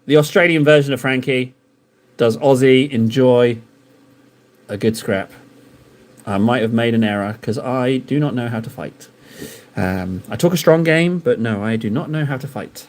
the Australian version of Frankie? Does Ozzy enjoy a good scrap? I might have made an error because I do not know how to fight. I took a strong game, but no, I do not know how to fight.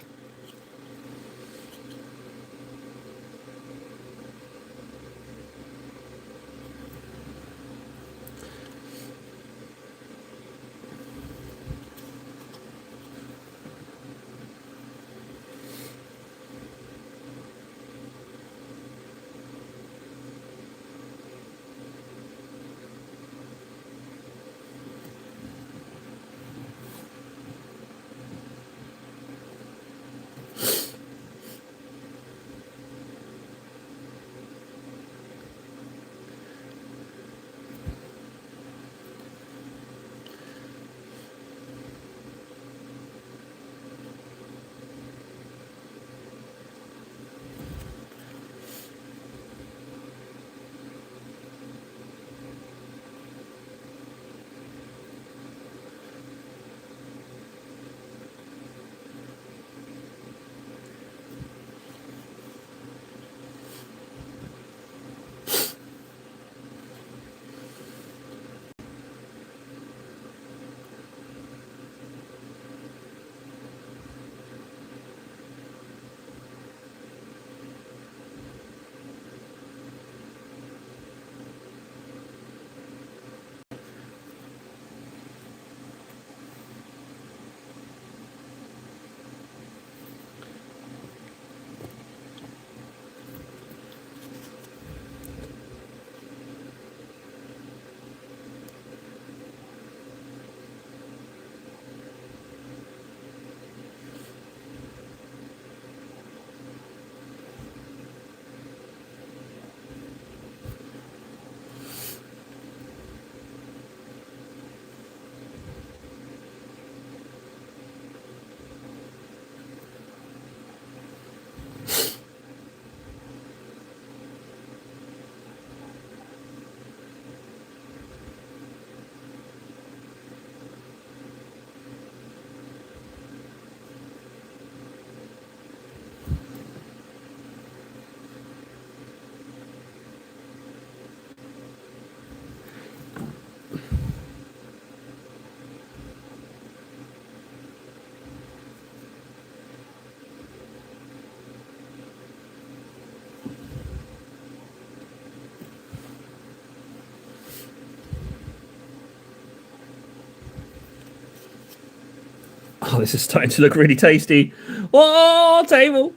Oh, this is starting to look really tasty. Oh, table.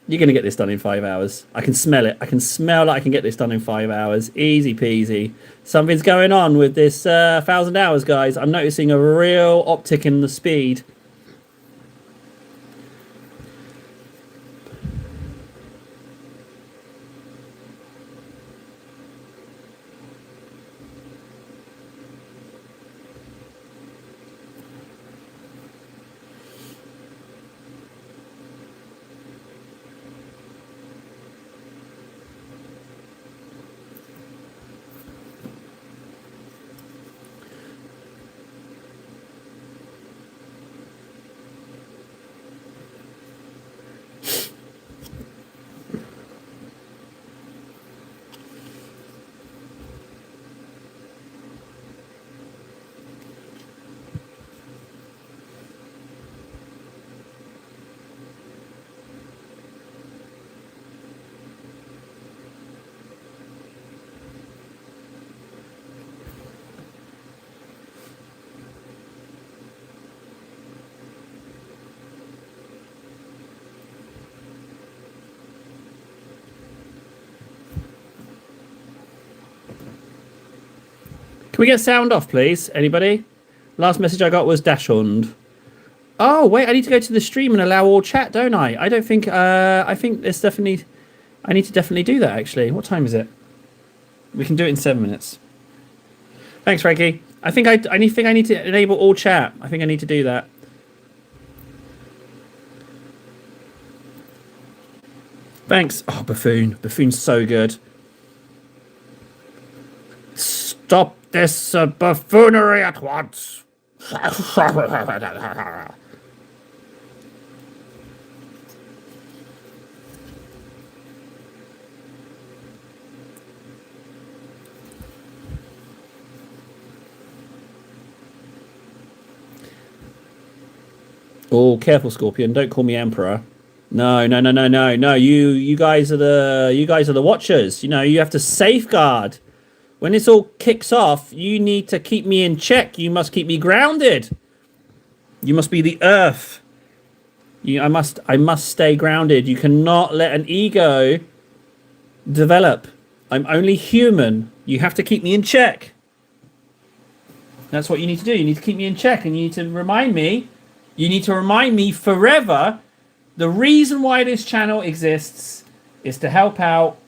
You're going to get this done in 5 hours. I can smell it. I can smell that I can get this done in 5 hours. Easy peasy. Something's going on with this 1,000 hours, guys. I'm noticing a real uptick in the speed. Can we get sound off, please? Anybody? Last message I got was Dashund. Oh, wait, I need to go to the stream and allow all chat, don't I? I don't think, I think there's definitely, I need to definitely do that, actually. What time is it? We can do it in 7 minutes. Thanks, Frankie. I think I need to enable all chat. I think I need to do that. Thanks. Oh, Buffoon. Buffoon's so good. Stop this buffoonery at once. Oh, careful, Scorpion. Don't call me Emperor. No. You guys are the watchers. You know, you have to safeguard. When this all kicks off, you need to keep me in check. You must keep me grounded. You must be the earth. I must stay grounded. You cannot let an ego develop. I'm only human. You have to keep me in check. That's what you need to do. You need to keep me in check, and you need to remind me. You need to remind me forever. The reason why this channel exists is to help out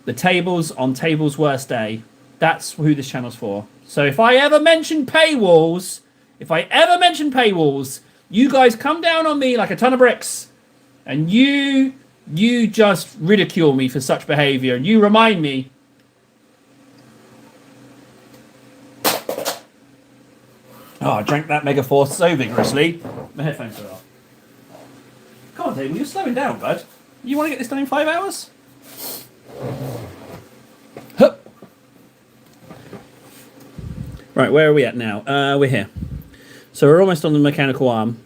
the tables on Table's Worst Day. That's who this channel's for. So if I ever mention paywalls, you guys come down on me like a ton of bricks, and you just ridicule me for such behavior, and you remind me. Oh, I drank that Mega Force so vigorously. My headphones are off. Come on, Table, you're slowing down, bud. You want to get this done in 5 hours? Hup. Right, where are we at now? We're here. So we're almost on the mechanical arm.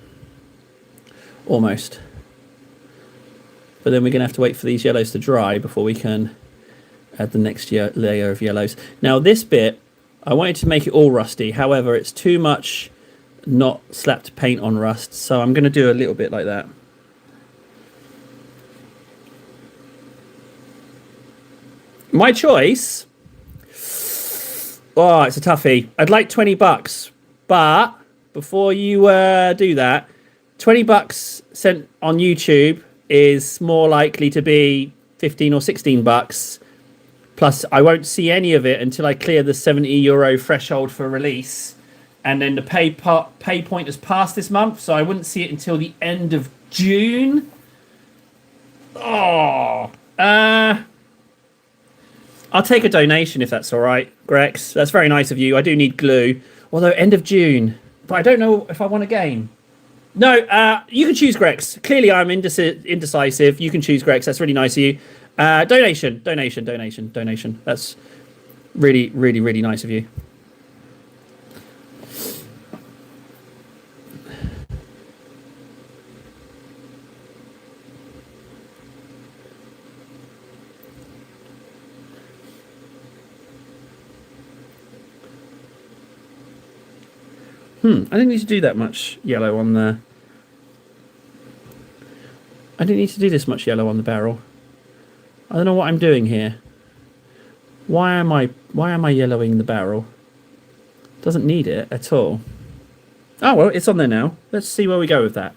Almost. But then we're going to have to wait for these yellows to dry before we can add the next layer of yellows. Now this bit, I wanted to make it all rusty. However, it's too much not slapped paint on rust. So I'm going to do a little bit like that. My choice. Oh, it's a toughie. I'd like $20, but before you do that, $20 sent on YouTube is more likely to be 15 or 16 bucks. Plus, I won't see any of it until I clear the €70 threshold for release, and then the pay point has passed this month, so I wouldn't see it until the end of June. Oh, I'll take a donation if that's all right, Grex. That's very nice of you. I do need glue. Although, end of June. But I don't know if I want a game. No, you can choose Grex. Clearly, I'm indecisive. You can choose Grex. That's really nice of you. Donation. That's really, really, really nice of you. I didn't need to do that much yellow on the... I didn't need to do this much yellow on the barrel. I don't know what I'm doing here. Why am I yellowing the barrel? Doesn't need it at all. Oh, well, it's on there now. Let's see where we go with that.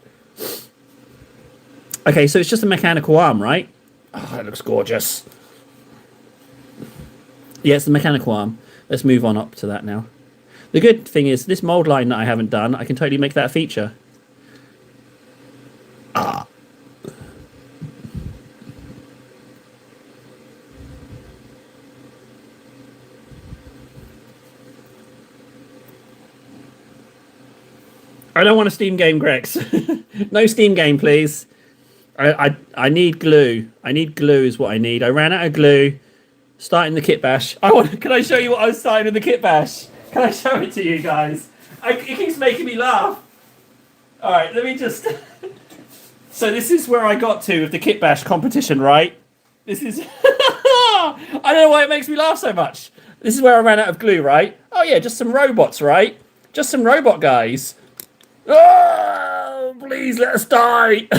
Okay, so it's just a mechanical arm, right? Oh, that looks gorgeous. Yeah, it's the mechanical arm. Let's move on up to that now. The good thing is, this mould line that I haven't done, I can totally make that a feature. Ah. I don't want a Steam game, Grex. No Steam game, please. I need glue. I need glue is what I need. I ran out of glue. Starting the kit bash. Can I show you what I was starting in the kit bash? Can I show it to you guys? It keeps making me laugh. All right, let me just... So this is where I got to with the kit bash competition, right? This is... I don't know why it makes me laugh so much. This is where I ran out of glue, right? Oh yeah, just some robots, right? Just some robot guys. Oh, please let us die.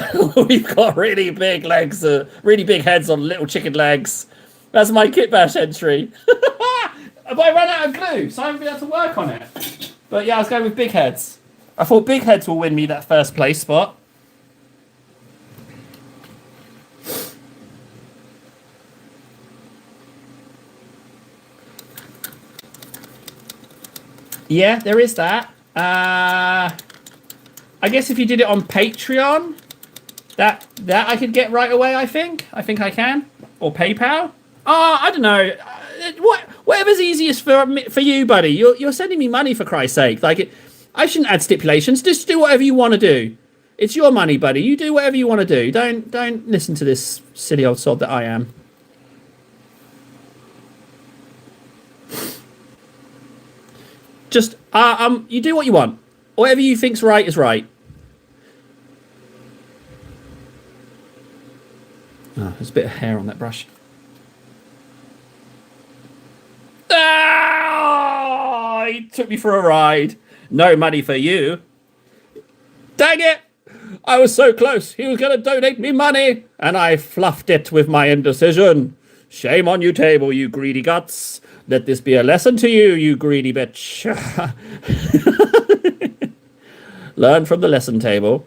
We've got really big legs, really big heads on little chicken legs. That's my kit bash entry. But I ran out of glue, so I haven't been able to work on it. But yeah, I was going with big heads. I thought big heads will win me that first place spot. Yeah, there is that. I guess if you did it on Patreon, that I could get right away, I think. I think I can. Or PayPal. I don't know. Whatever's easiest for you, buddy. You're sending me money, for Christ's sake. Like, I shouldn't add stipulations. Just do whatever you want to do. It's your money, buddy. You do whatever you want to do. Don't listen to this silly old sod that I am. Just you do what you want. Whatever you think's right is right. Oh, there's a bit of hair on that brush. Ah! He took me for a ride. No money for you. Dang it! I was so close. He was going to donate me money, and I fluffed it with my indecision. Shame on you, table, you greedy guts. Let this be a lesson to you, you greedy bitch. Learn from the lesson table.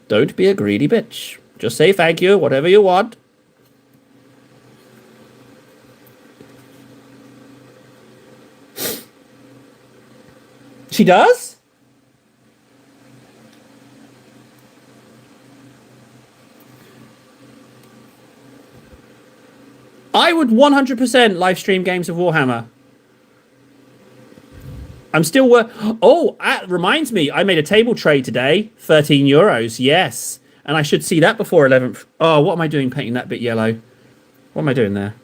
Don't be a greedy bitch. Just say thank you, whatever you want. She does? I would 100% live stream games of Warhammer. I'm still oh, that reminds me. I made a table trade today. 13 euros. Yes. And I should see that before 11th. Oh, what am I doing painting that bit yellow? What am I doing there?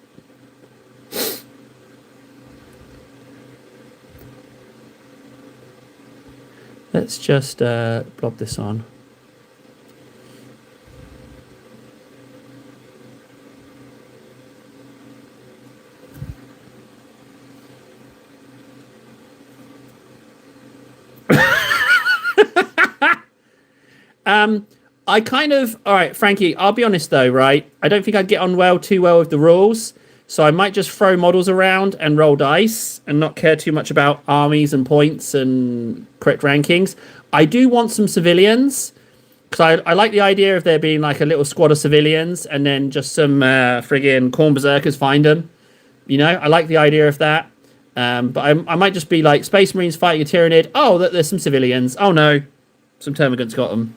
Let's just blob this on. I kind of... All right, Frankie, I'll be honest though, right? I don't think I'd get on too well with the rules. So I might just throw models around and roll dice and not care too much about armies and points and correct rankings. I do want some civilians, because I like the idea of there being like a little squad of civilians and then just some friggin' Khorne Berserkers find them. You know, I like the idea of that. But I might just be like Space Marines fighting a Tyranid. Oh, there's some civilians. Oh no, some Termagants got them.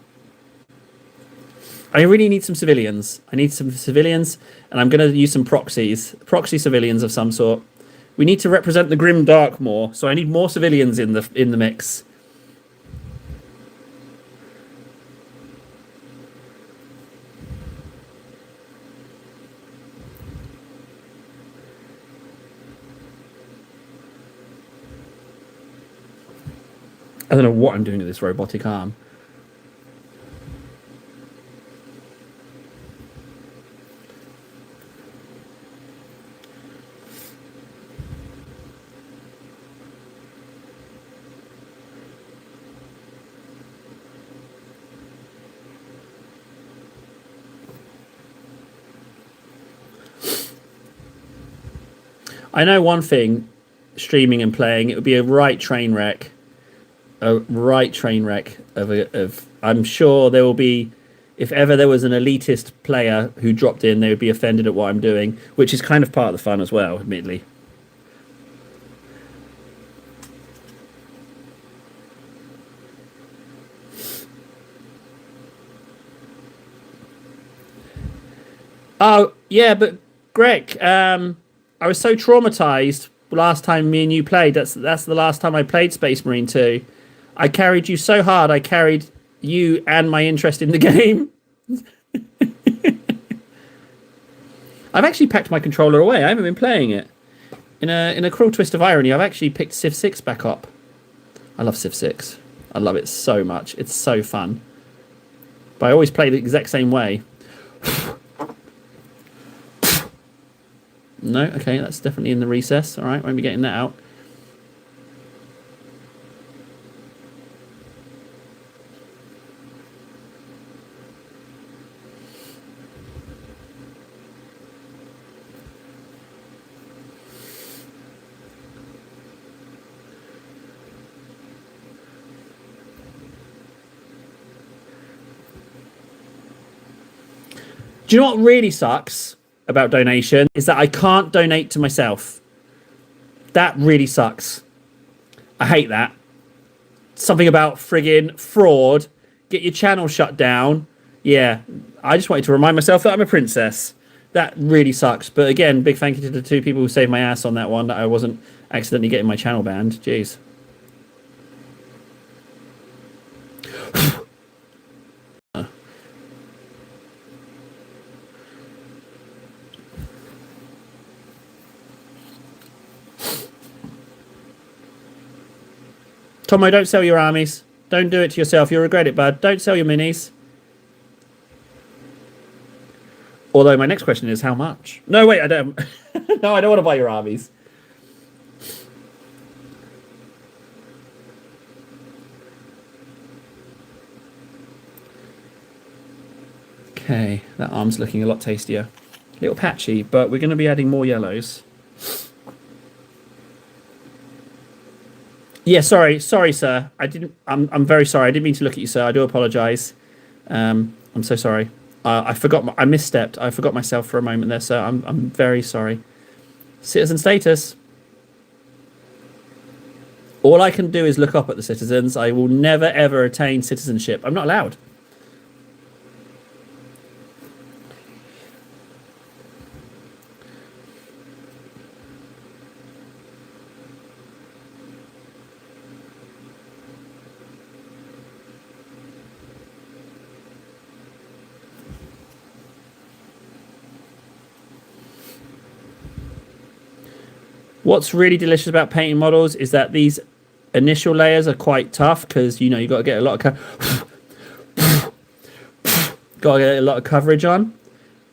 I really need some civilians. I need some civilians, and I'm going to use some proxies. Proxy civilians of some sort. We need to represent the Grim Dark more, so I need more civilians in the mix. I don't know what I'm doing with this robotic arm. I know one thing, streaming and playing, it would be a right train wreck. A right train wreck of I'm sure there will be, if ever there was an elitist player who dropped in, they would be offended at what I'm doing, which is kind of part of the fun as well, admittedly. Oh yeah, but Greg, I was so traumatized last time me and you played. That's the last time I played Space Marine 2. I carried you so hard. I carried you and my interest in the game. I've actually packed my controller away. I haven't been playing it. In a cruel twist of irony, I've actually picked Civ 6 back up. I love Civ 6. I love it so much. It's so fun. But I always play the exact same way. No, okay, that's definitely in the recess. All right, won't be getting that out. Do you know what really sucks about donation is that I can't donate to myself. That really sucks. I hate that. Something about friggin' fraud. Get your channel shut down. Yeah, I just wanted to remind myself that I'm a princess. That really sucks. But again, big thank you to the two people who saved my ass on that one, that I wasn't accidentally getting my channel banned. Jeez. Tomo, don't sell your armies. Don't do it to yourself. You'll regret it, bud. Don't sell your minis. Although my next question is how much? No, wait, I don't. No, I don't want to buy your armies. Okay, that arm's looking a lot tastier. A little patchy, but we're going to be adding more yellows. Yeah, sorry, sir. I didn't. I'm very sorry. I didn't mean to look at you, sir. I do apologise. I'm so sorry. I forgot. I misstepped. I forgot myself for a moment there, sir. I'm very sorry. Citizen status. All I can do is look up at the citizens. I will never ever attain citizenship. I'm not allowed. What's really delicious about painting models is that these initial layers are quite tough because you got to get a lot of coverage on.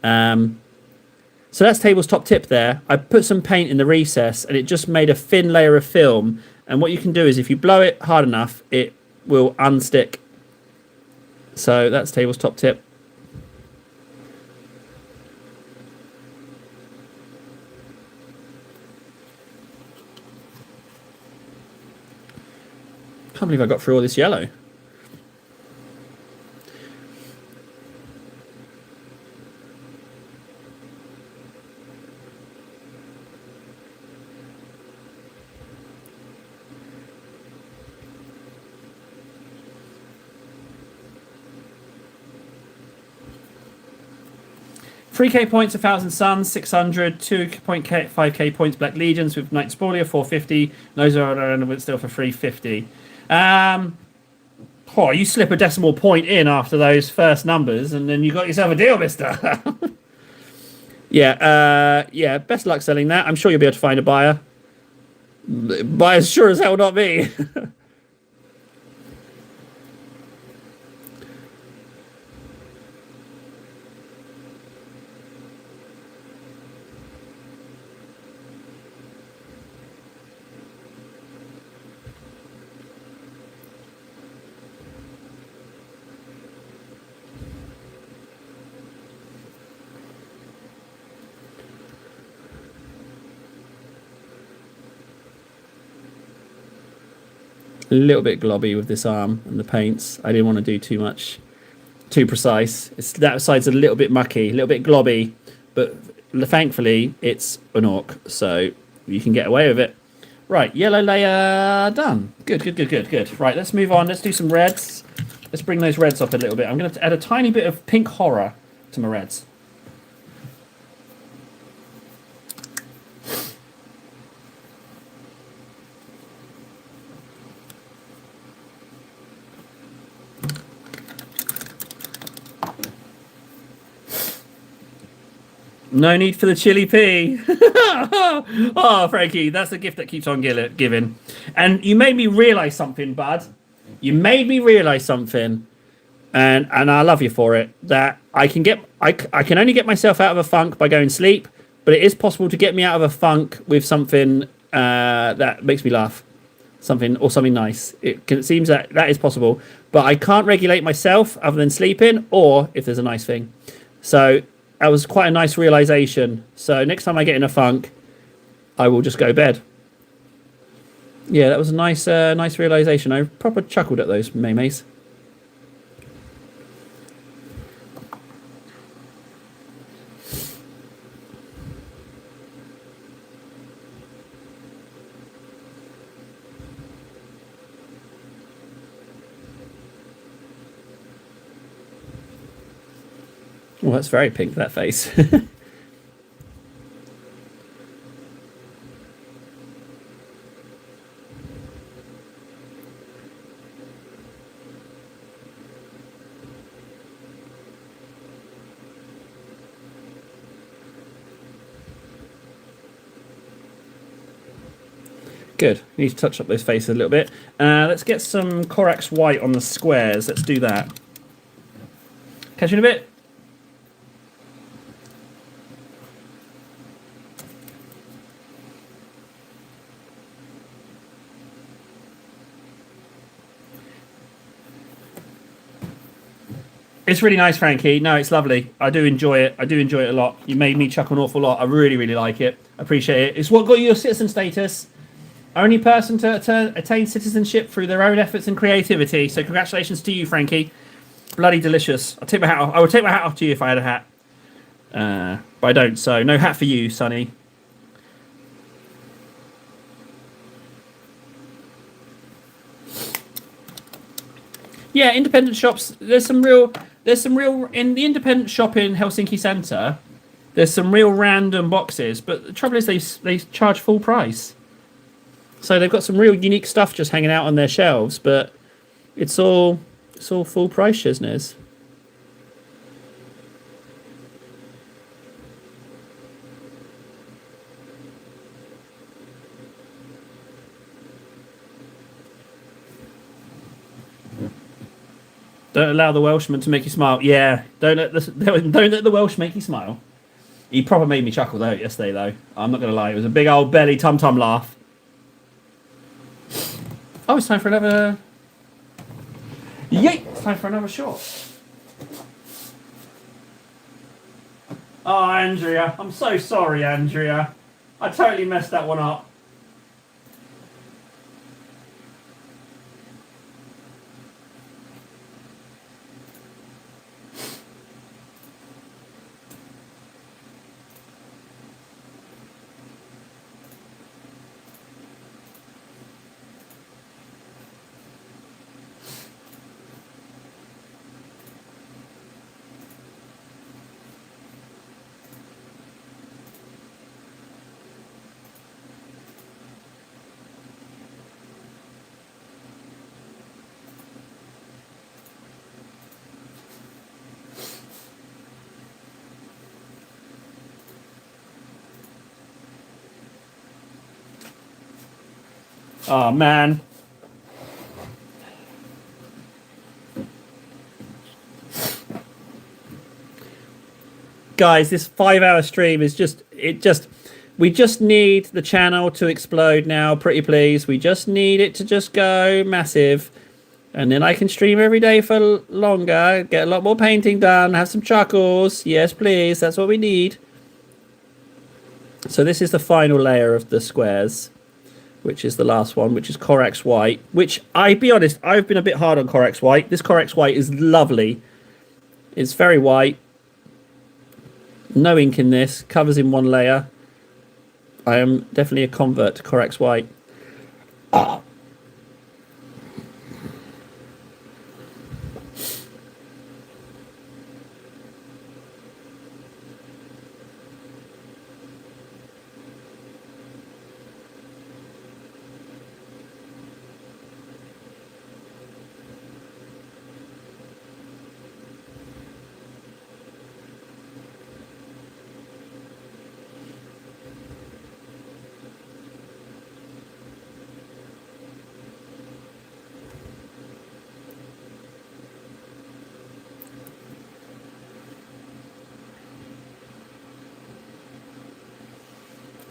So that's table's top tip there. I put some paint in the recess and it just made a thin layer of film. And what you can do is if you blow it hard enough, it will unstick. So that's table's top tip. Can't believe I got through all this yellow. $3K points, 1,000 Suns, 600, 2.5K points, Black Legions with Knight Spoiler, 450. Those are still for 350. You slip a decimal point in after those first numbers, and then you got yourself a deal, mister. Yeah, best luck selling that. I'm sure you'll be able to find a buyer. Buyer's sure as hell not me. A little bit globby with this arm and the paints. I didn't want to do too precise. That side's a little bit mucky, a little bit globby, but thankfully it's an orc, so you can get away with it. Right, yellow layer done. Good. Right, let's move on. Let's do some reds. Let's bring those reds up a little bit. I'm going to add a tiny bit of pink horror to my reds. No need for the chili pea. Oh, Frankie, that's the gift that keeps on giving. And you made me realise something, bud. You made me realise something, and I love you for it. That I can only get myself out of a funk by going to sleep, but it is possible to get me out of a funk with something that makes me laugh, something nice. It seems that is possible, but I can't regulate myself other than sleeping or if there's a nice thing. So that was quite a nice realization. So next time I get in a funk, I will just go to bed. Yeah, that was a nice realization. I proper chuckled at those maymays. Well, that's very pink, that face. Good. Need to touch up those faces a little bit. Let's get some Corax white on the squares. Let's do that. Catch you in a bit. It's really nice, Frankie. No, it's lovely. I do enjoy it. I do enjoy it a lot. You made me chuckle an awful lot. I really, really like it. Appreciate it. It's what got you your citizen status. Only person to attain citizenship through their own efforts and creativity. So congratulations to you, Frankie. Bloody delicious. I'll take my hat off. I would take my hat off to you if I had a hat. But I don't, so no hat for you, Sonny. Yeah, independent shops. There's some real in the independent shop in Helsinki Centre. There's some real random boxes, but the trouble is they charge full price. So they've got some real unique stuff just hanging out on their shelves, but it's all full price shizness. Don't allow the Welshman to make you smile. Yeah, don't let the Welsh make you smile. He proper made me chuckle though yesterday though. I'm not gonna lie, it was a big old belly tum-tum laugh. Oh, it's time for another. Yay! It's time for another shot. Oh, Andrea, I'm so sorry, Andrea. I totally messed that one up. Oh, man. Guys, this 5-hour stream is we just need the channel to explode now, pretty please. We just need it to just go massive. And then I can stream every day for longer, get a lot more painting done, have some chuckles. Yes, please. That's what we need. So this is the final layer of the squares. which is the last one, which is Corax White, which, I be honest, I've been a bit hard on Corax White. This Corax White is lovely. It's very white. No ink in this. Covers in one layer. I am definitely a convert to Corax White. Ah.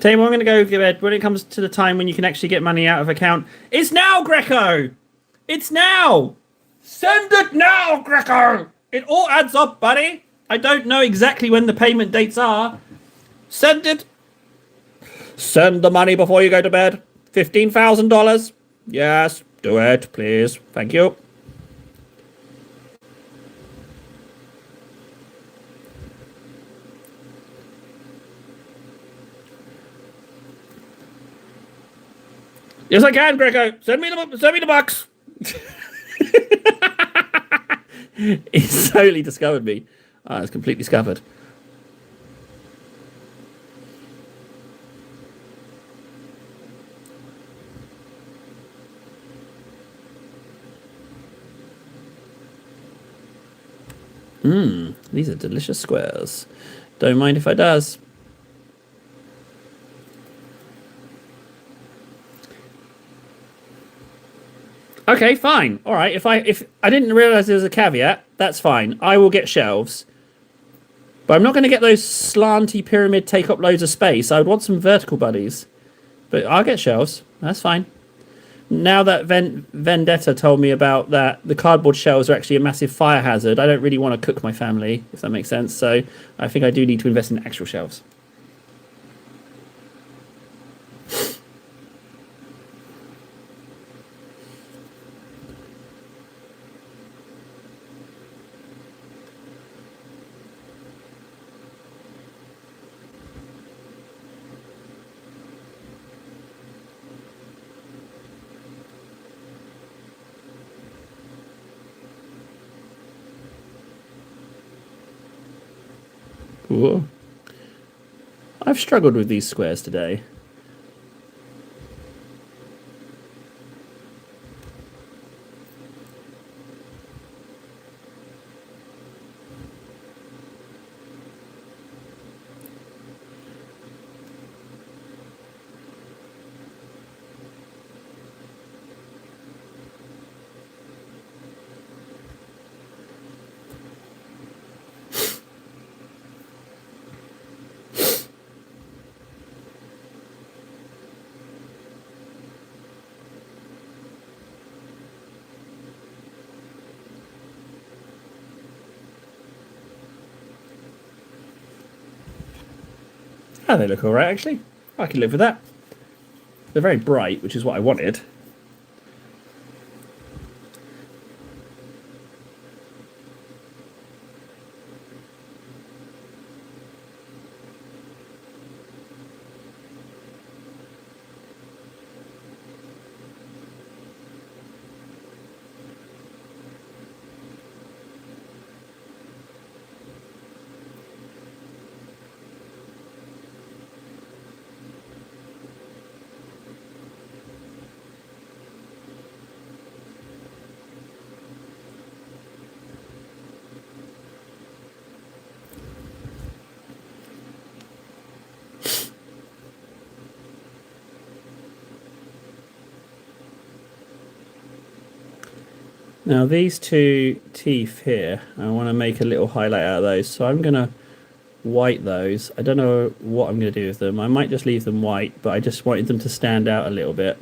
Team, I'm going to go give Ed. When it comes to the time when you can actually get money out of account, it's now, Greco! It's now! Send it now, Greco! It all adds up, buddy. I don't know exactly when the payment dates are. Send it. Send the money before you go to bed. $15,000. Yes, do it, please. Thank you. Yes, I can, Greco. Send me the bucks. He's totally discovered me. It's completely scuppered. These are delicious squares. Don't mind if I does. Okay, fine. All right. If I didn't realize there was a caveat, that's fine. I will get shelves. But I'm not going to get those slanty pyramid take up loads of space. I would want some vertical buddies. But I'll get shelves. That's fine. Now that Vendetta told me about that, the cardboard shelves are actually a massive fire hazard. I don't really want to cook my family, if that makes sense. So I think I do need to invest in actual shelves. Ooh. I've struggled with these squares today. Oh, they look alright, actually. I can live with that. They're very bright, which is what I wanted. Now these two teeth here, I want to make a little highlight out of those. So I'm going to white those. I don't know what I'm going to do with them. I might just leave them white, but I just wanted them to stand out a little bit.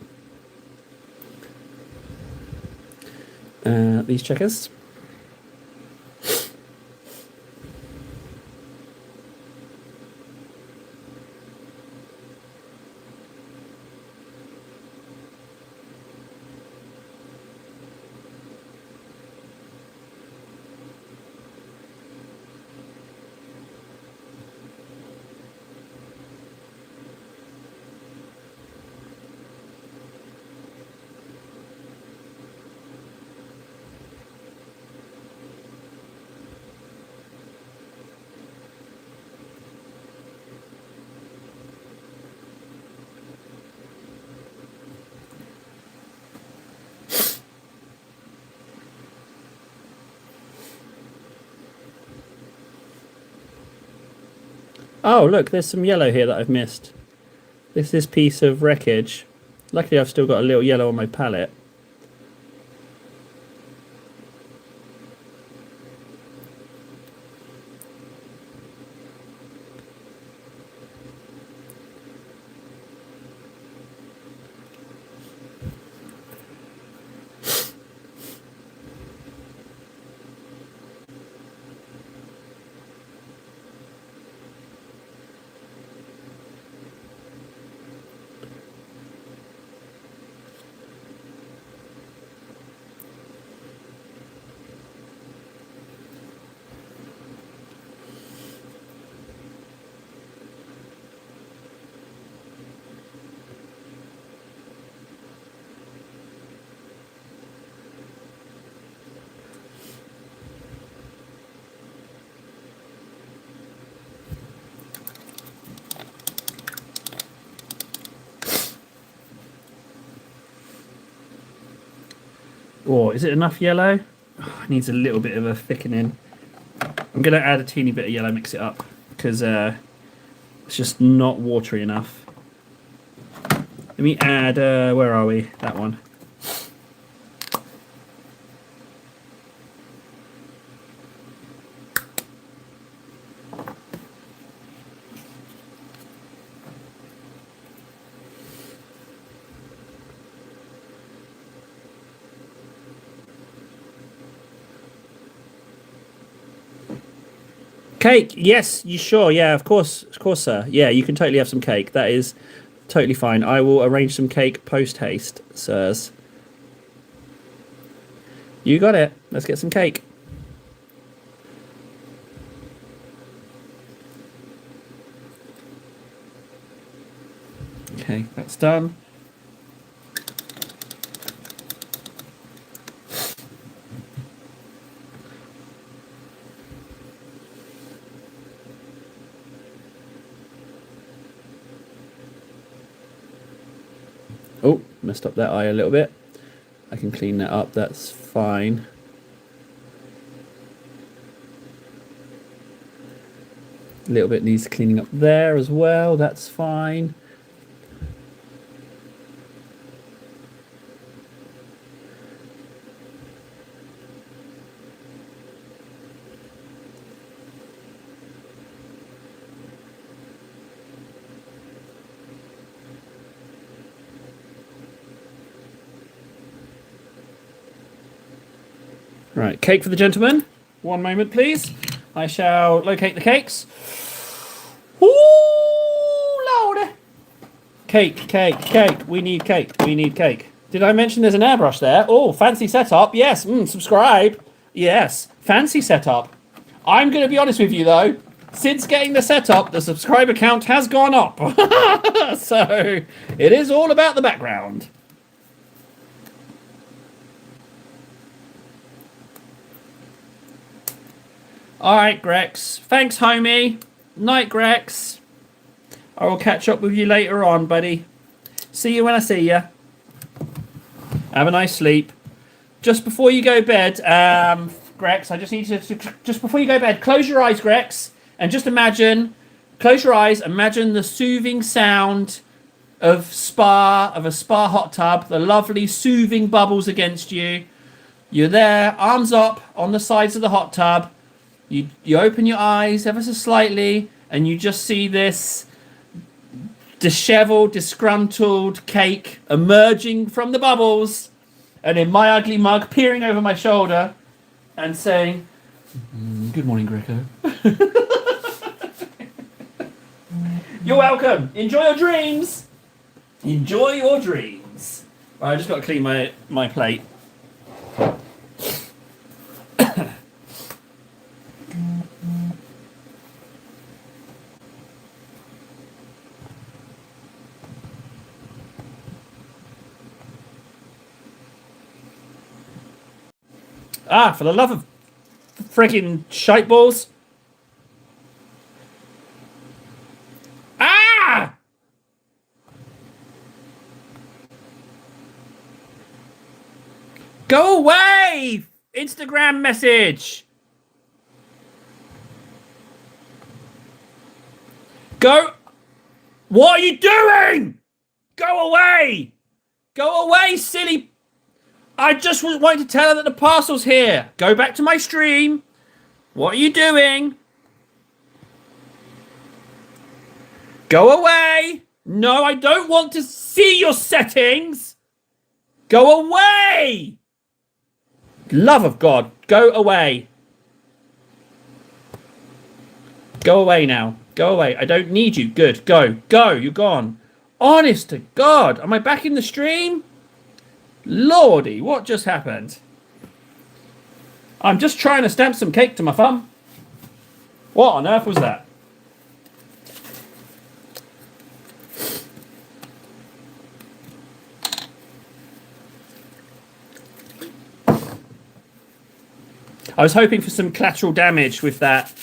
These checkers. Oh, look, there's some yellow here that I've missed. This piece of wreckage. Luckily, I've still got a little yellow on my palette. Oh, is it enough yellow? Oh, it needs a little bit of a thickening. I'm going to add a teeny bit of yellow, mix it up, because it's just not watery enough. Let me add, where are we? That one. Cake, yes, you sure? Yeah, of course, sir. Yeah, you can totally have some cake. That is totally fine. I will arrange some cake post haste, sirs. You got it. Let's get some cake. Okay, that's done. Oh, messed up that eye a little bit. I can clean that up, that's fine. A little bit needs cleaning up there as well, that's fine. Right, cake for the gentleman. One moment, please. I shall locate the cakes. Ooh, Lord! Cake, cake, cake. We need cake. We need cake. Did I mention there's an airbrush there? Oh, fancy setup. Yes. Subscribe. Yes. Fancy setup. I'm going to be honest with you, though. Since getting the setup, the subscriber count has gone up. So, it is all about the background. Alright, Grex. Thanks, homie. Night, Grex. I will catch up with you later on, buddy. See you when I see you. Have a nice sleep. Just before you go to bed, Grex, I just need to just before you go to bed, close your eyes, Grex, and just imagine, close your eyes, imagine the soothing sound of a spa hot tub, the lovely soothing bubbles against you. You're there, arms up on the sides of the hot tub. You open your eyes ever so slightly, and you just see this disheveled, disgruntled cake emerging from the bubbles, and in my ugly mug peering over my shoulder and saying, "Good morning, Greco." You're welcome. Enjoy your dreams. Enjoy your dreams. Right, I just got to clean my plate. Ah, for the love of friggin' shite balls. Ah! Go away! Instagram message! Go. What are you doing? Go away. Go away, silly. I just was wanting to tell her that the parcel's here. Go back to my stream. What are you doing? Go away. No, I don't want to see your settings. Go away. Love of God, go away. Go away now. Go away. I don't need you. Good. Go. Go. You're gone. Honest to God. Am I back in the stream? Lordy, what just happened? I'm just trying to stamp some cake to my thumb. What on earth was that? I was hoping for some collateral damage with that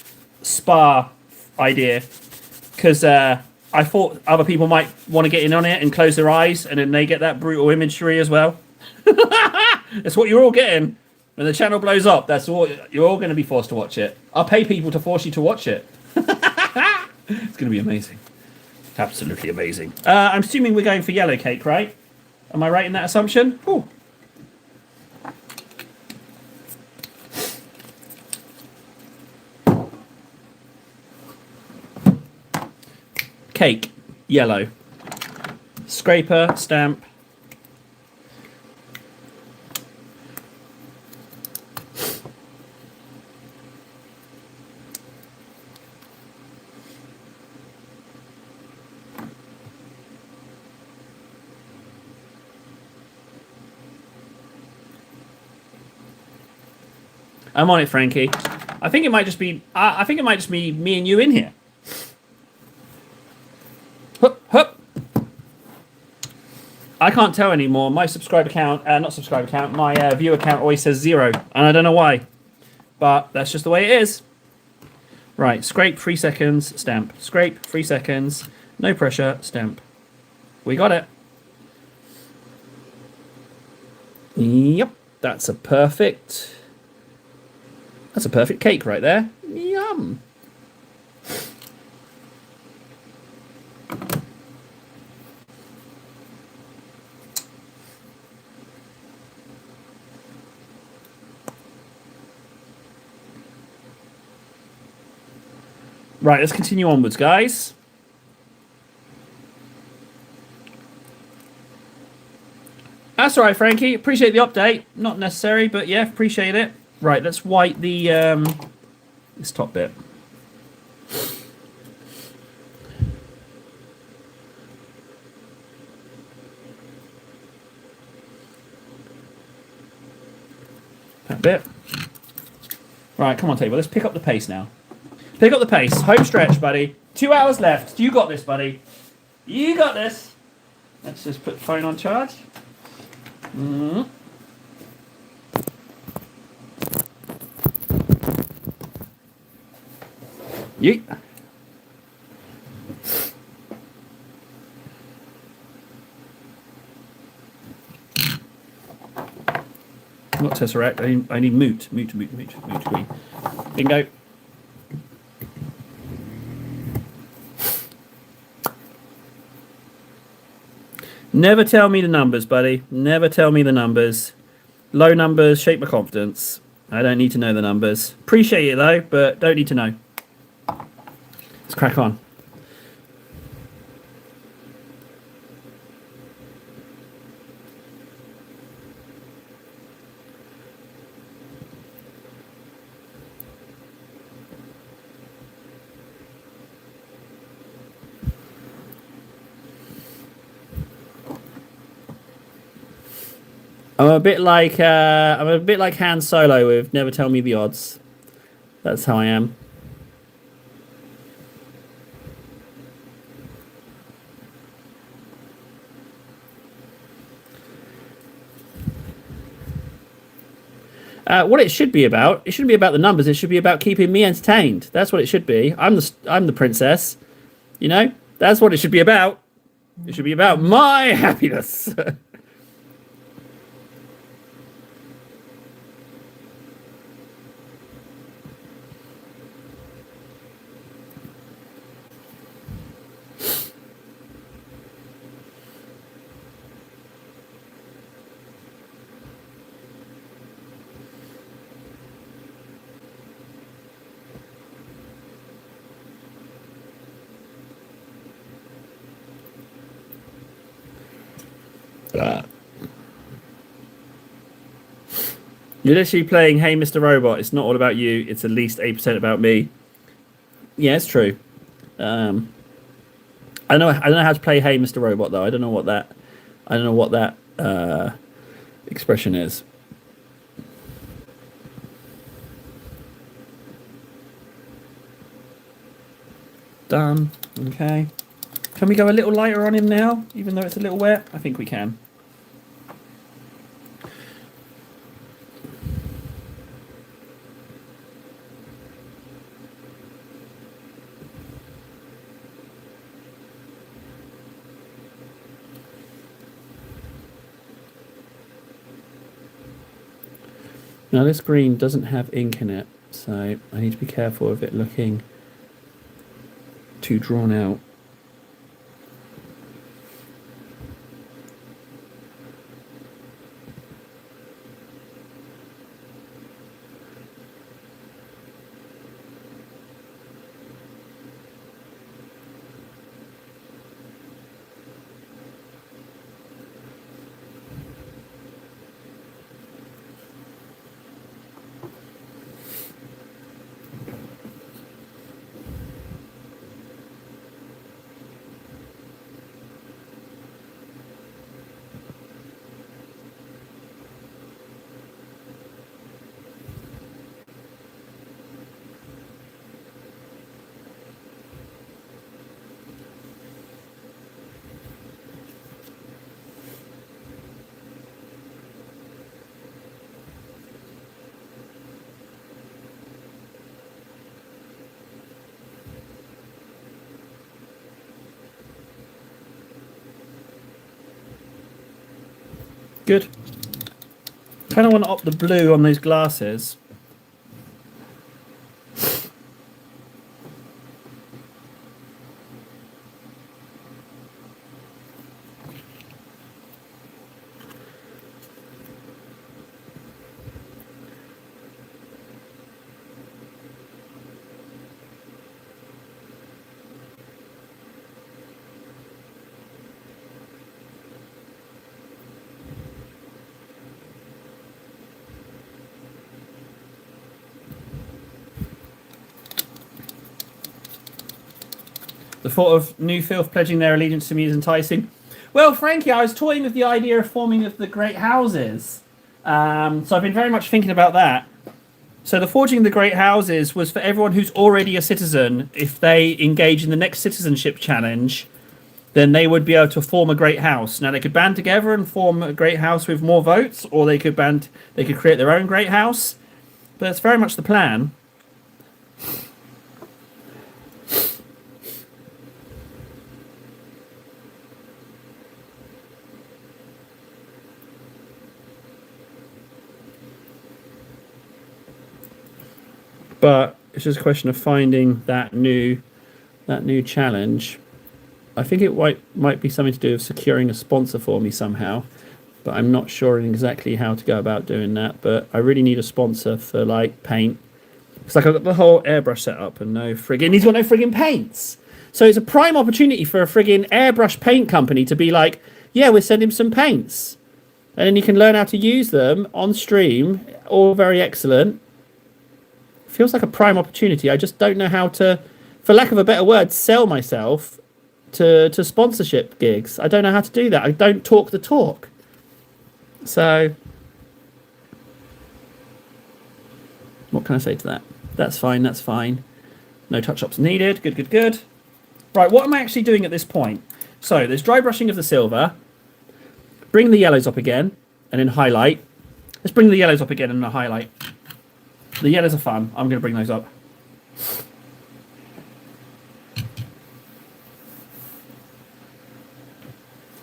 spa idea, because I thought other people might want to get in on it and close their eyes, and then they get that brutal imagery as well. That's what you're all getting when the channel blows up. That's what you're all going to be forced to watch it. I'll pay people to force you to watch it. It's going to be amazing, absolutely amazing. I'm assuming we're going for yellow cake, right? Am I right in that assumption? Ooh. Cake, yellow. Scraper, stamp. I'm on it, Frankie. I think it might just be. I think it might just be me and you in here. Hup, hup. I can't tell anymore. My subscriber count, not subscriber count, my viewer count always says 0, and I don't know why, but that's just the way it is. Right, scrape 3 seconds, stamp. Scrape 3 seconds, no pressure, stamp. We got it. Yep, that's a perfect cake right there. Yum. Right, let's continue onwards, guys. That's all right, Frankie. Appreciate the update. Not necessary, but yeah, appreciate it. Right, let's white the this top bit. That bit. Right, come on, table. Let's pick up the pace now. Pick up the pace. Home stretch, buddy. 2 hours left. You got this, buddy. You got this. Let's just put the phone on charge. Yeet. Not Tesseract. I need Moot. Moot. Green. Bingo. Never tell me the numbers, buddy. Never tell me the numbers. Low numbers shape my confidence. I don't need to know the numbers. Appreciate it, though, but don't need to know. Let's crack on. I'm a bit like Han Solo with Never Tell Me the Odds. That's how I am. What it should be about? It shouldn't be about the numbers. It should be about keeping me entertained. That's what it should be. I'm the princess. You know, that's what it should be about. It should be about my happiness. You're literally playing Hey Mr. Robot. It's not all about you. It's at least 8% about me. Yeah, it's true. I don't know how to play Hey Mr. Robot though. I don't know what that expression is. Done. Okay. Can we go a little lighter on him now, even though it's a little wet? I think we can. Now this green doesn't have ink in it, so I need to be careful of it looking too drawn out. Good. Kind of want to up the blue on those glasses. The thought of New Filth pledging their allegiance to me is enticing. Well, Frankie, I was toying with the idea of forming of the Great Houses. So I've been very much thinking about that. So the Forging the Great Houses was for everyone who's already a citizen. If they engage in the next citizenship challenge, then they would be able to form a great house. Now they could band together and form a great house with more votes, or they could create their own great house. But that's very much the plan. But it's just a question of finding that new challenge. I think it might be something to do with securing a sponsor for me somehow, but I'm not sure exactly how to go about doing that. But I really need a sponsor for like paint. It's like I've got the whole airbrush set up and he's got no friggin' paints. So it's a prime opportunity for a friggin' airbrush paint company to be like, yeah, we'll send him some paints. And then you can learn how to use them on stream, all very excellent. Feels like a prime opportunity. I just don't know how to, for lack of a better word, sell myself to sponsorship gigs. I don't know how to do that. I don't talk the talk. So, what can I say to that? That's fine, that's fine. No touch-ups needed. Good, good, good. Right, what am I actually doing at this point? So, there's dry brushing of the silver. Bring the yellows up again, and then highlight. Let's bring the yellows up again and highlight. The yellows are fun. I'm going to bring those up.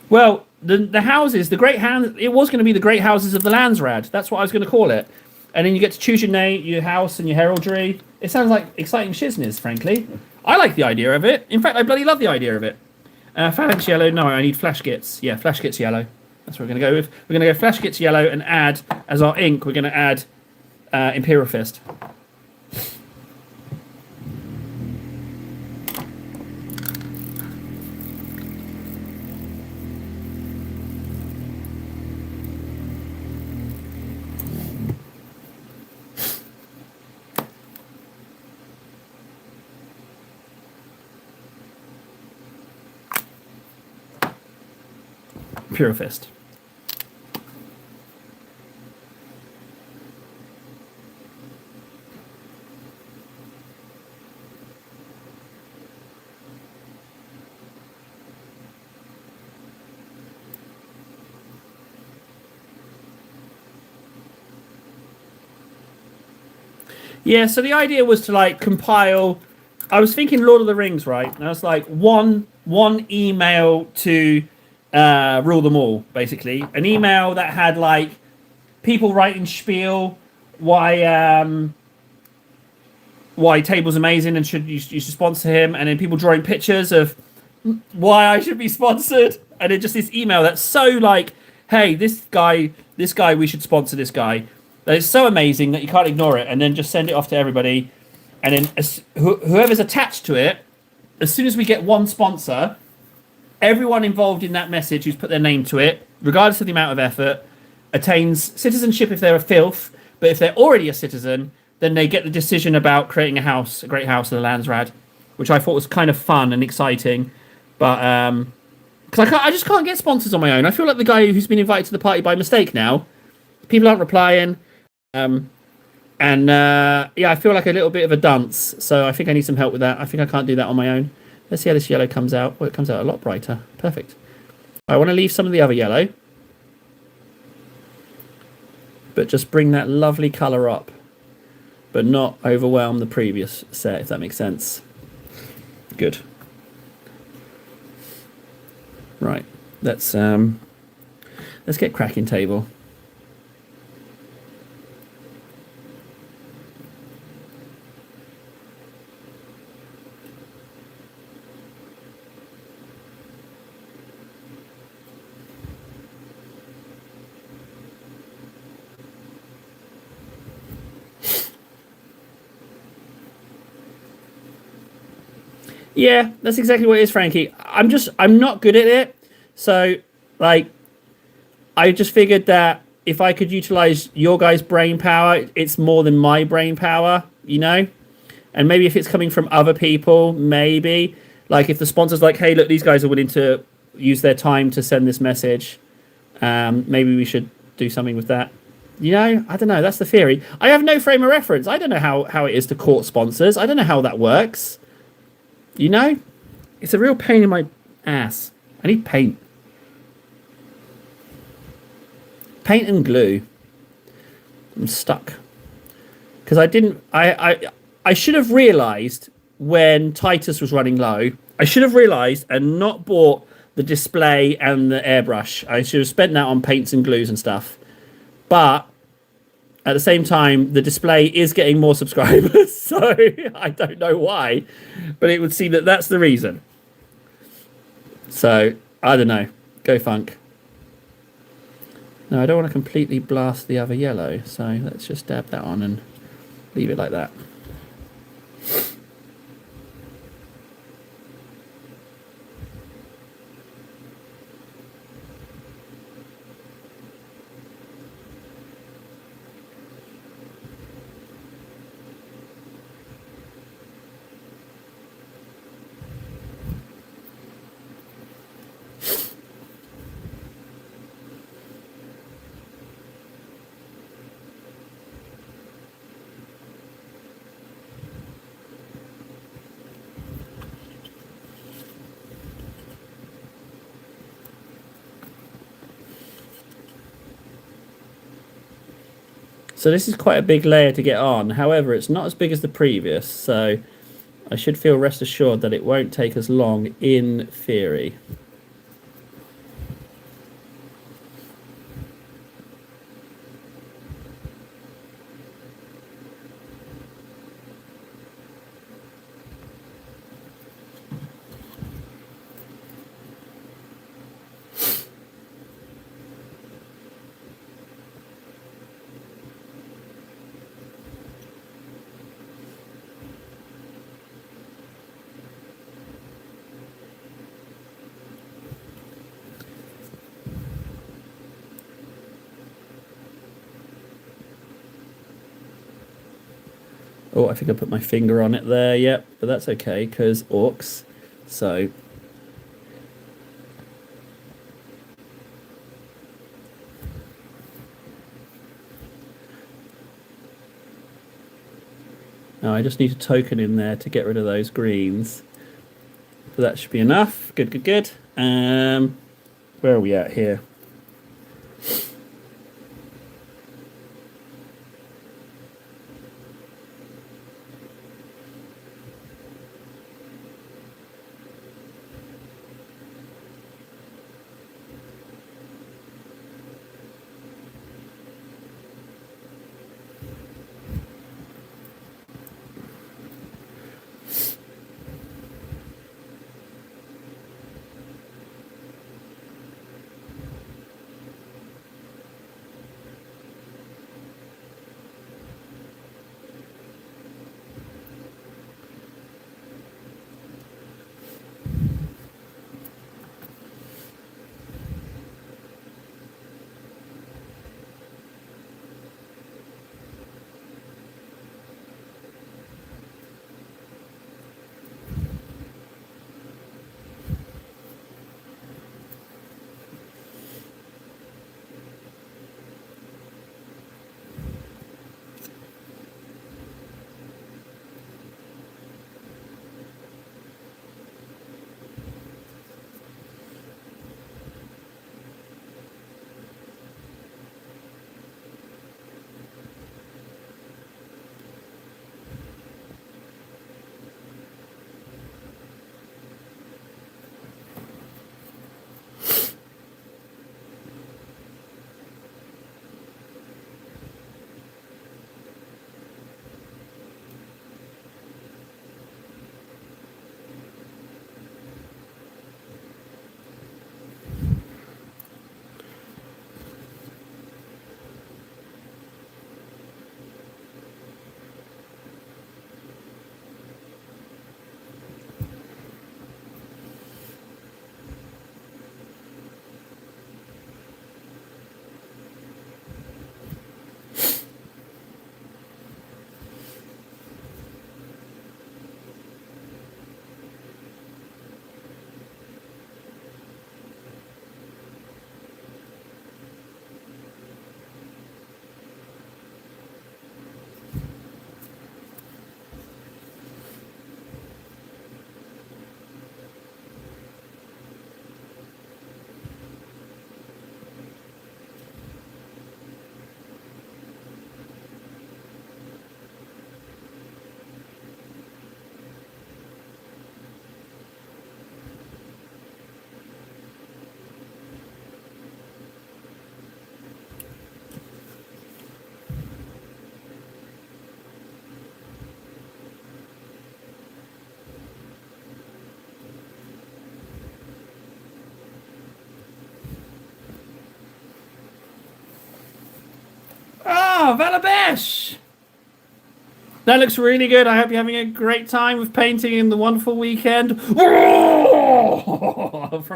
Well, the houses, the great hand, it was going to be the great houses of the Landsraad. That's what I was going to call it. And then you get to choose your name, your house, and your heraldry. It sounds like exciting shizness, frankly. I like the idea of it. In fact, I bloody love the idea of it. Phalanx yellow. No, I need Flash Gits. Yeah, Flash Gits yellow. That's what we're going to go with. We're going to go Flash Gits yellow and add, as our ink, we're going to add Imperial Fist. Purifist. Yeah, so the idea was to like compile. I was thinking Lord of the Rings, right? And I was like one email to rule them all, basically. An email that had like people writing spiel why Table's amazing and you should sponsor him, and then people drawing pictures of why I should be sponsored, and then just this email that's so like, hey, this guy, we should sponsor this guy. That it's so amazing that you can't ignore it, and then just send it off to everybody, and then whoever's attached to it, as soon as we get one sponsor, everyone involved in that message who's put their name to it, regardless of the amount of effort, attains citizenship if they're a filth, but if they're already a citizen, then they get the decision about creating a great house of the Landsraad, which I thought was kind of fun and exciting, but because I just can't get sponsors on my own. I feel like the guy who's been invited to the party by mistake now. People aren't replying. Yeah, I feel like a little bit of a dunce, so I think I need some help with that. I think I can't do that on my own. Let's see how this yellow comes out. Well, it comes out a lot brighter. Perfect. I want to leave some of the other yellow, but just bring that lovely colour up, but not overwhelm the previous set, if that makes sense. Good. Right. Let's get cracking, Table. Yeah, that's exactly what it is, Frankie. I'm not good at it. So, like, I just figured that if I could utilize your guys' brain power, it's more than my brain power, you know? And maybe if it's coming from other people, maybe. Like, if the sponsor's like, hey, look, these guys are willing to use their time to send this message, maybe we should do something with that. You know, I don't know. That's the theory. I have no frame of reference. I don't know how it is to court sponsors. I don't know how that works. You know? It's a real pain in my ass. I need paint. Paint and glue. I'm stuck. Because I didn't... I should have realised when Titus was running low. I should have realised and not bought the display and the airbrush. I should have spent that on paints and glues and stuff. But... at the same time, the display is getting more subscribers, so I don't know why, but it would seem that that's the reason. So, I don't know. Go Funk. No, I don't want to completely blast the other yellow, so let's just dab that on and leave it like that. So this is quite a big layer to get on. However, it's not as big as the previous, so I should feel rest assured that it won't take as long in theory. Oh, I think I put my finger on it there, yep, but that's okay, because orcs, so... Now I just need a token in there to get rid of those greens. So that should be enough. Good, good, good. Where are we at here? Oh, Valabesh! That looks really good. I hope you're having a great time with painting in the wonderful weekend. From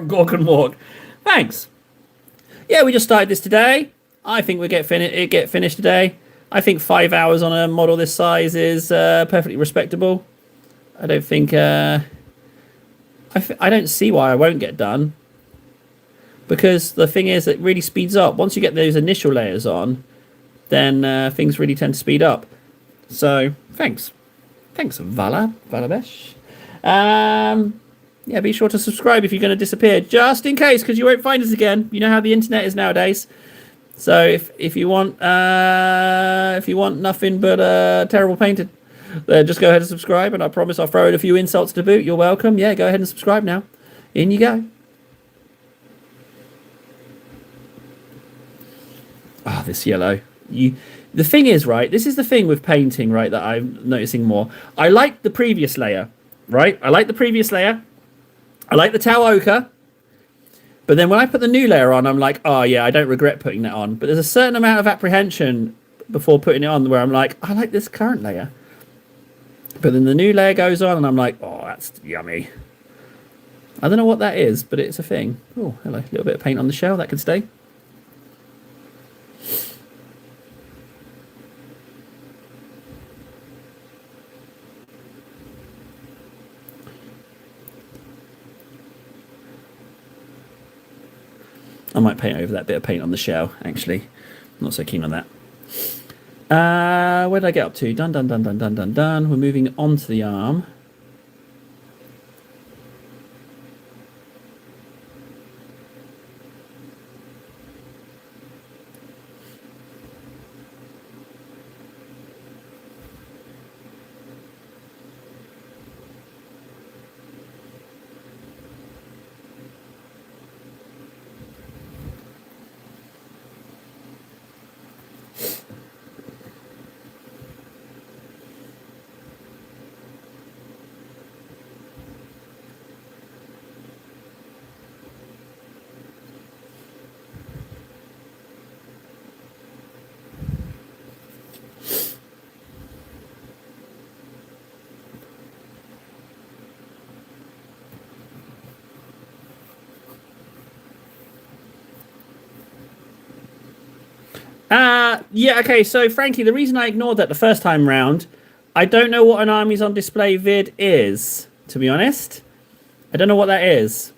Gork and Walk. Thanks. Yeah, we just started this today. I think we get finished today. I think 5 hours on a model this size is perfectly respectable. I don't think... I don't see why I won't get done. Because the thing is, it really speeds up. Once you get those initial layers on, then things really tend to speed up. So, thanks. Thanks, Valabesh. Yeah, be sure to subscribe if you're going to disappear, just in case, because you won't find us again. You know how the internet is nowadays. So, if you want nothing but terrible painted, then just go ahead and subscribe, and I promise I'll throw in a few insults to boot. You're welcome. Yeah, go ahead and subscribe now. In you go. Ah, this yellow. The thing is, right, this is the thing with painting, right, that I'm noticing more. I like the previous layer, right? I like the previous layer. I like the Tau Ochre. But then when I put the new layer on, I'm like, oh, yeah, I don't regret putting that on. But there's a certain amount of apprehension before putting it on where I'm like, I like this current layer. But then the new layer goes on, and I'm like, oh, that's yummy. I don't know what that is, but it's a thing. Oh, hello. A little bit of paint on the shell. That could stay. I might paint over that bit of paint on the shell, actually. I'm not so keen on that. Where did I get up to? Done, done, done, done, done, done, done. We're moving on to the arm. Yeah, okay, so Frankie, the reason I ignored that the first time round, I don't know what an armies on display vid is, to be honest. I don't know what that is.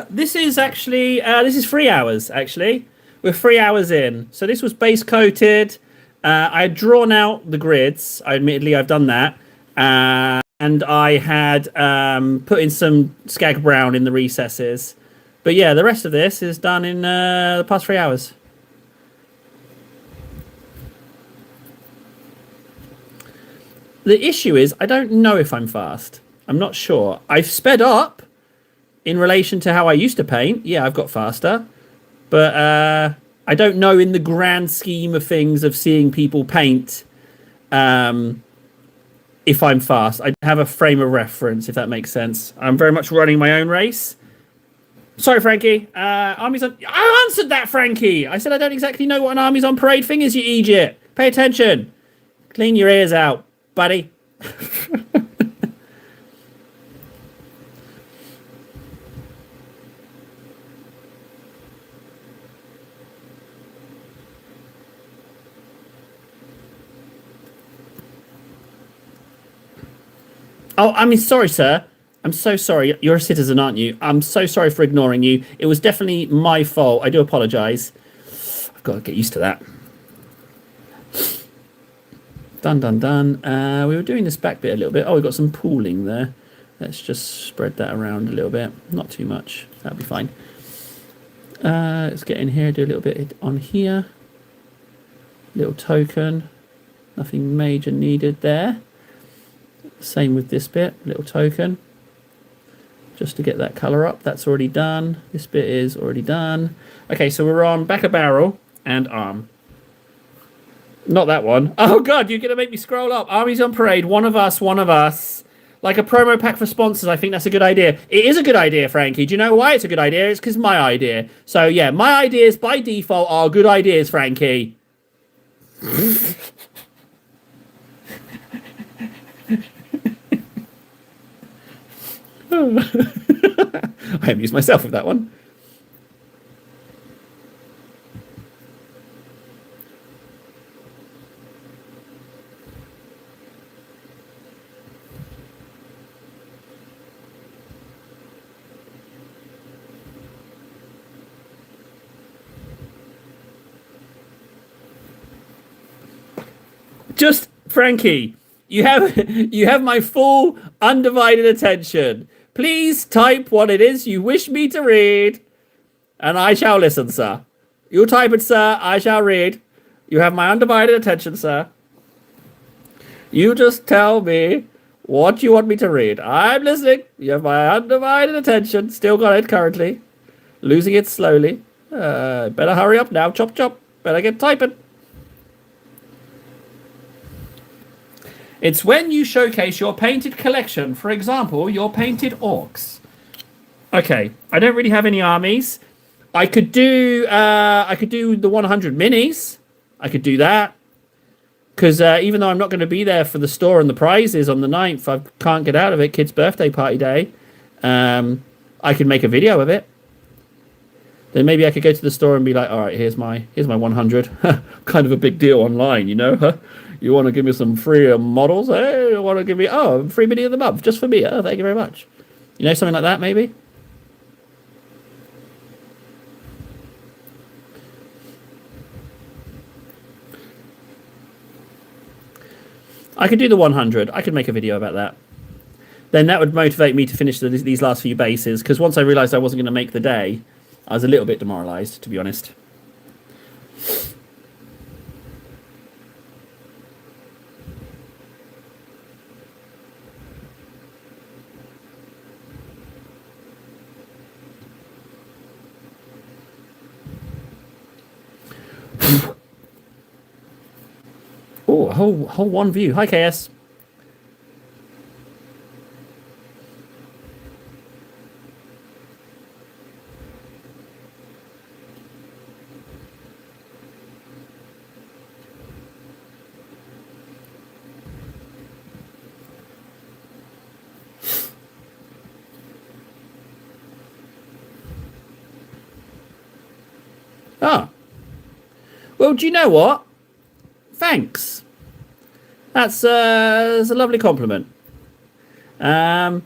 This is actually this is 3 hours actually. We're 3 hours in. So this was base coated. I had drawn out the grids. Admittedly, I've done that. And I had put in some Skag Brown in the recesses. But yeah, the rest of this is done in the past 3 hours. The issue is I don't know if I'm fast. I'm not sure. I've sped up in relation to how I used to paint. Yeah, I've got faster. But I don't know in the grand scheme of things of seeing people paint if I'm fast. I have a frame of reference, if that makes sense. I'm very much running my own race. Sorry, Frankie. Armies on... I answered that, Frankie! I said I don't exactly know what an armies on parade thing is, you idiot. Pay attention. Clean your ears out, buddy. Oh, I mean, sorry, sir. I'm so sorry. You're a citizen, aren't you? I'm so sorry for ignoring you. It was definitely my fault. I do apologise. I've got to get used to that. Done, done, done. We were doing this back bit a little bit. Oh, we've got some pooling there. Let's just spread that around a little bit. Not too much. That'll be fine. Let's get in here, do a little bit on here. Little token. Nothing major needed there. Same with this bit, little token. Just to get that colour up. That's already done. This bit is already done. Okay, so we're on back of barrel and arm. Not that one. Oh, God, you're going to make me scroll up. Armies on parade, one of us, one of us. Like a promo pack for sponsors, I think that's a good idea. It is a good idea, Frankie. Do you know why it's a good idea? It's because my idea. So, yeah, my ideas by default are good ideas, Frankie. I amused myself with that one. Just Frankie, you have my full undivided attention. Please type what it is you wish me to read, and I shall listen, sir. You type it, sir. I shall read. You have my undivided attention, sir. You just tell me what you want me to read. I'm listening. You have my undivided attention. Still got it currently. Losing it slowly. Better hurry up now. Chop, chop. Better get typing. It's when you showcase your painted collection. For example, your painted orcs. Okay, I don't really have any armies. I could do the 100 minis. I could do that. Because even though I'm not going to be there for the store and the prizes on the 9th, I can't get out of it. Kid's birthday party day. I could make a video of it. Then maybe I could go to the store and be like, all right, here's my 100. Kind of a big deal online, you know? You want to give me some free models? Hey, you want to give me, free mini of the month just for me. Oh, thank you very much. You know, something like that, maybe? I could do the 100. I could make a video about that. Then that would motivate me to finish these last few bases, because once I realised I wasn't going to make the day, I was a little bit demoralised, to be honest. Oh, whole one view. Hi, KS. Ah. Well, do you know what? Thanks. That's a lovely compliment. But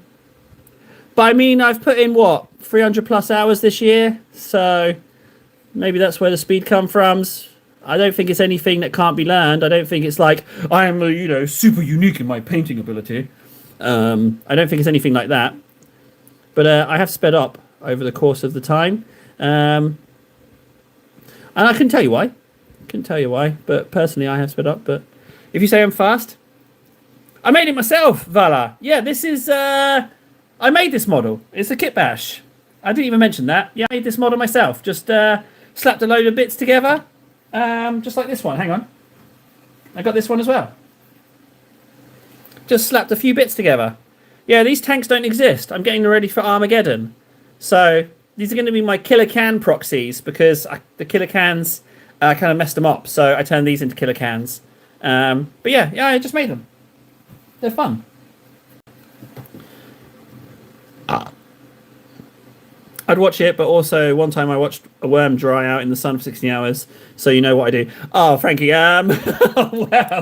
I mean, I've put in, 300 plus hours this year, so maybe that's where the speed comes from. I don't think it's anything that can't be learned. I don't think it's like, I am, super unique in my painting ability. I don't think it's anything like that. But I have sped up over the course of the time. And I can tell you why. But personally, I have sped up. But if you say I'm fast, I made it myself, Vala. Yeah, this is... I made this model. It's a kit bash. I didn't even mention that. Yeah, I made this model myself. Just slapped a load of bits together. Just like this one. Hang on. I got this one as well. Just slapped a few bits together. Yeah, these tanks don't exist. I'm getting them ready for Armageddon. So these are going to be my killer can proxies, because the killer cans kind of messed them up. So I turned these into killer cans. But yeah, I just made them. They're fun. I'd watch it, but also one time I watched a worm dry out in the sun for 16 hours. So you know what I do. Oh, Frankie, wow,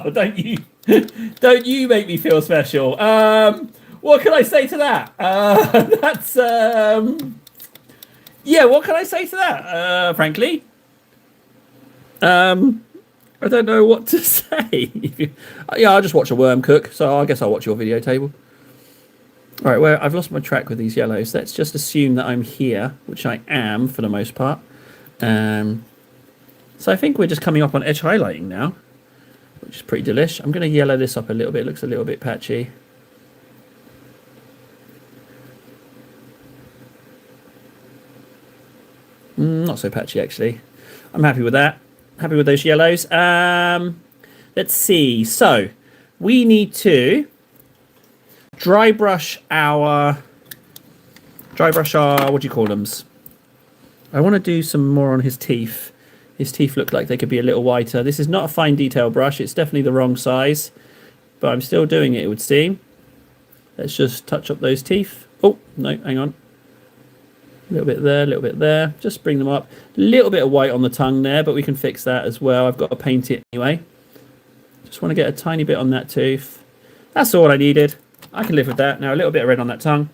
don't you make me feel special. What can I say to that? Yeah, what can I say to that, frankly? I don't know what to say. Yeah, I'll just watch a worm cook, so I guess I'll watch your video table. All right, well, I've lost my track with these yellows. Let's just assume that I'm here, which I am for the most part. So I think we're just coming up on edge highlighting now, which is pretty delish. I'm going to yellow this up a little bit. It looks a little bit patchy. Not so patchy, actually. I'm happy with that. Happy with those yellows. Let's see. So we need to dry brush our, what do you call them? I want to do some more on his teeth. His teeth look like they could be a little whiter. This is not a fine detail brush. It's definitely the wrong size, but I'm still doing it, it would seem. Let's just touch up those teeth. Oh, no, hang on. A little bit there, a little bit there. Just bring them up. A little bit of white on the tongue there, but we can fix that as well. I've got to paint it anyway. Just want to get a tiny bit on that tooth. That's all I needed. I can live with that. Now a little bit of red on that tongue.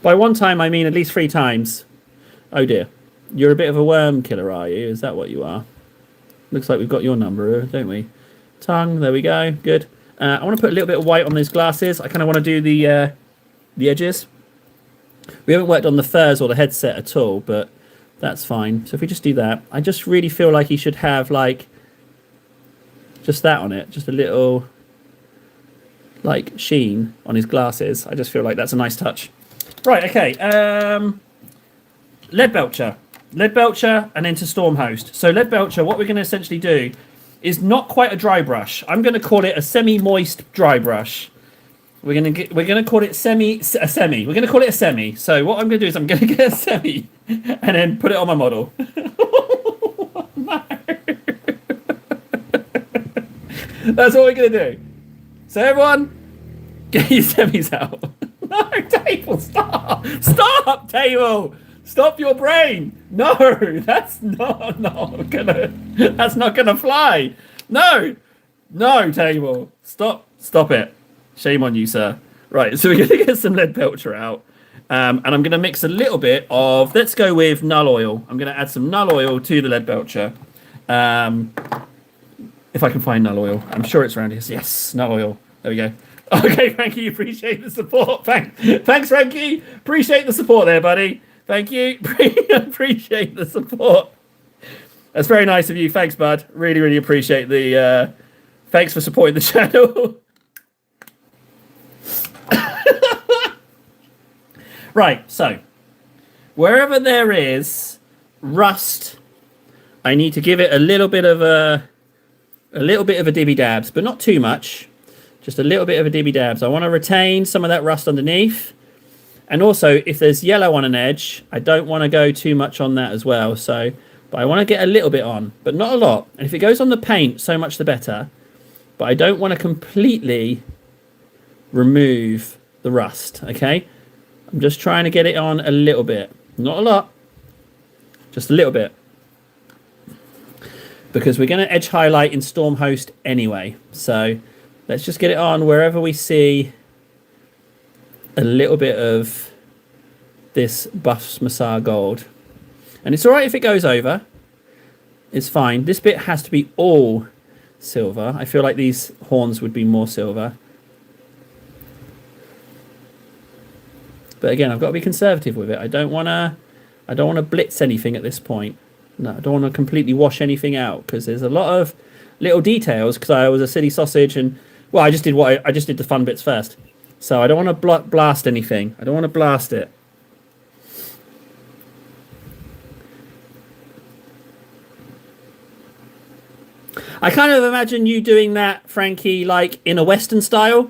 By one time, I mean at least 3 times. Oh dear. You're a bit of a worm killer, are you? Is that what you are? Looks like we've got your number, don't we? Tongue, there we go. Good. I want to put a little bit of white on those glasses. I kind of want to do the edges. We haven't worked on the furs or the headset at all, but that's fine. So if we just do that, I just really feel like he should have like just that on it, just a little like sheen on his glasses. I just feel like that's a nice touch. Right, okay. Leadbelcher. Leadbelcher and then to Stormhost. So Leadbelcher, what we're going to essentially do is not quite a dry brush. I'm going to call it a semi-moist dry brush. We're gonna call it a semi. We're gonna call it a semi. So what I'm gonna do is I'm gonna get a semi and then put it on my model. No. That's what we're gonna do. So everyone, get your semis out. No, table, stop! Stop, table! Stop your brain! No, that's not gonna fly. No, no, table. Stop it. Shame on you, sir. Right, so we're going to get some Leadbelcher out. And I'm going to mix a little bit of, let's go with Null Oil. I'm going to add some Null Oil to the Leadbelcher. If I can find Null Oil. I'm sure it's around here. Yes, Null Oil. There we go. Okay, Frankie, appreciate the support. Thanks, Frankie. Appreciate the support there, buddy. Thank you. Appreciate the support. That's very nice of you. Thanks, bud. Really, really appreciate the... thanks for supporting the channel. Right, so wherever there is rust, I need to give it a little bit of a dibby dabs, but not too much. Just a little bit of a dibby dabs. I want to retain some of that rust underneath. And also, if there's yellow on an edge, I don't want to go too much on that as well. So, but I want to get a little bit on, but not a lot. And if it goes on the paint, so much the better. But I don't want to completely remove the rust, okay? I'm just trying to get it on a little bit. Not a lot. Just a little bit. Because we're going to edge highlight in Stormhost anyway. So let's just get it on wherever we see a little bit of this Buffs Messar gold. And it's alright if it goes over. It's fine. This bit has to be all silver. I feel like these horns would be more silver. But again, I've got to be conservative with it. I don't want to blitz anything at this point. No, I don't want to completely wash anything out because there's a lot of little details because I was a silly sausage and well, I just did the fun bits first. So I don't want to blast anything. I don't want to blast it. I kind of imagine you doing that, Frankie, like in a Western style.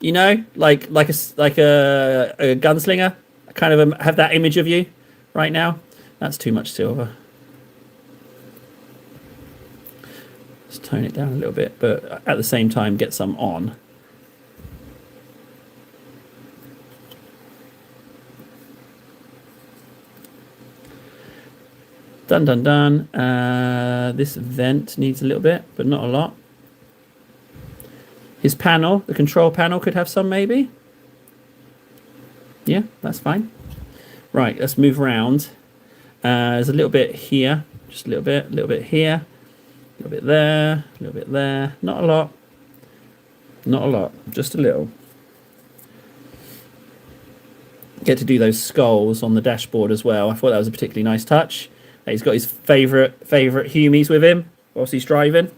You know, like a gunslinger. I kind of have that image of you right now. That's too much silver. Let's tone it down a little bit, but at the same time get some on. Done. This vent needs a little bit, but not a lot. His panel, the control panel, could have some maybe. Yeah, that's fine. Right, let's move around. There's a little bit here, just a little bit here, a little bit there, a little bit there. Not a lot. Not a lot, just a little. Get to do those skulls on the dashboard as well. I thought that was a particularly nice touch. He's got his favourite Humies with him whilst he's driving.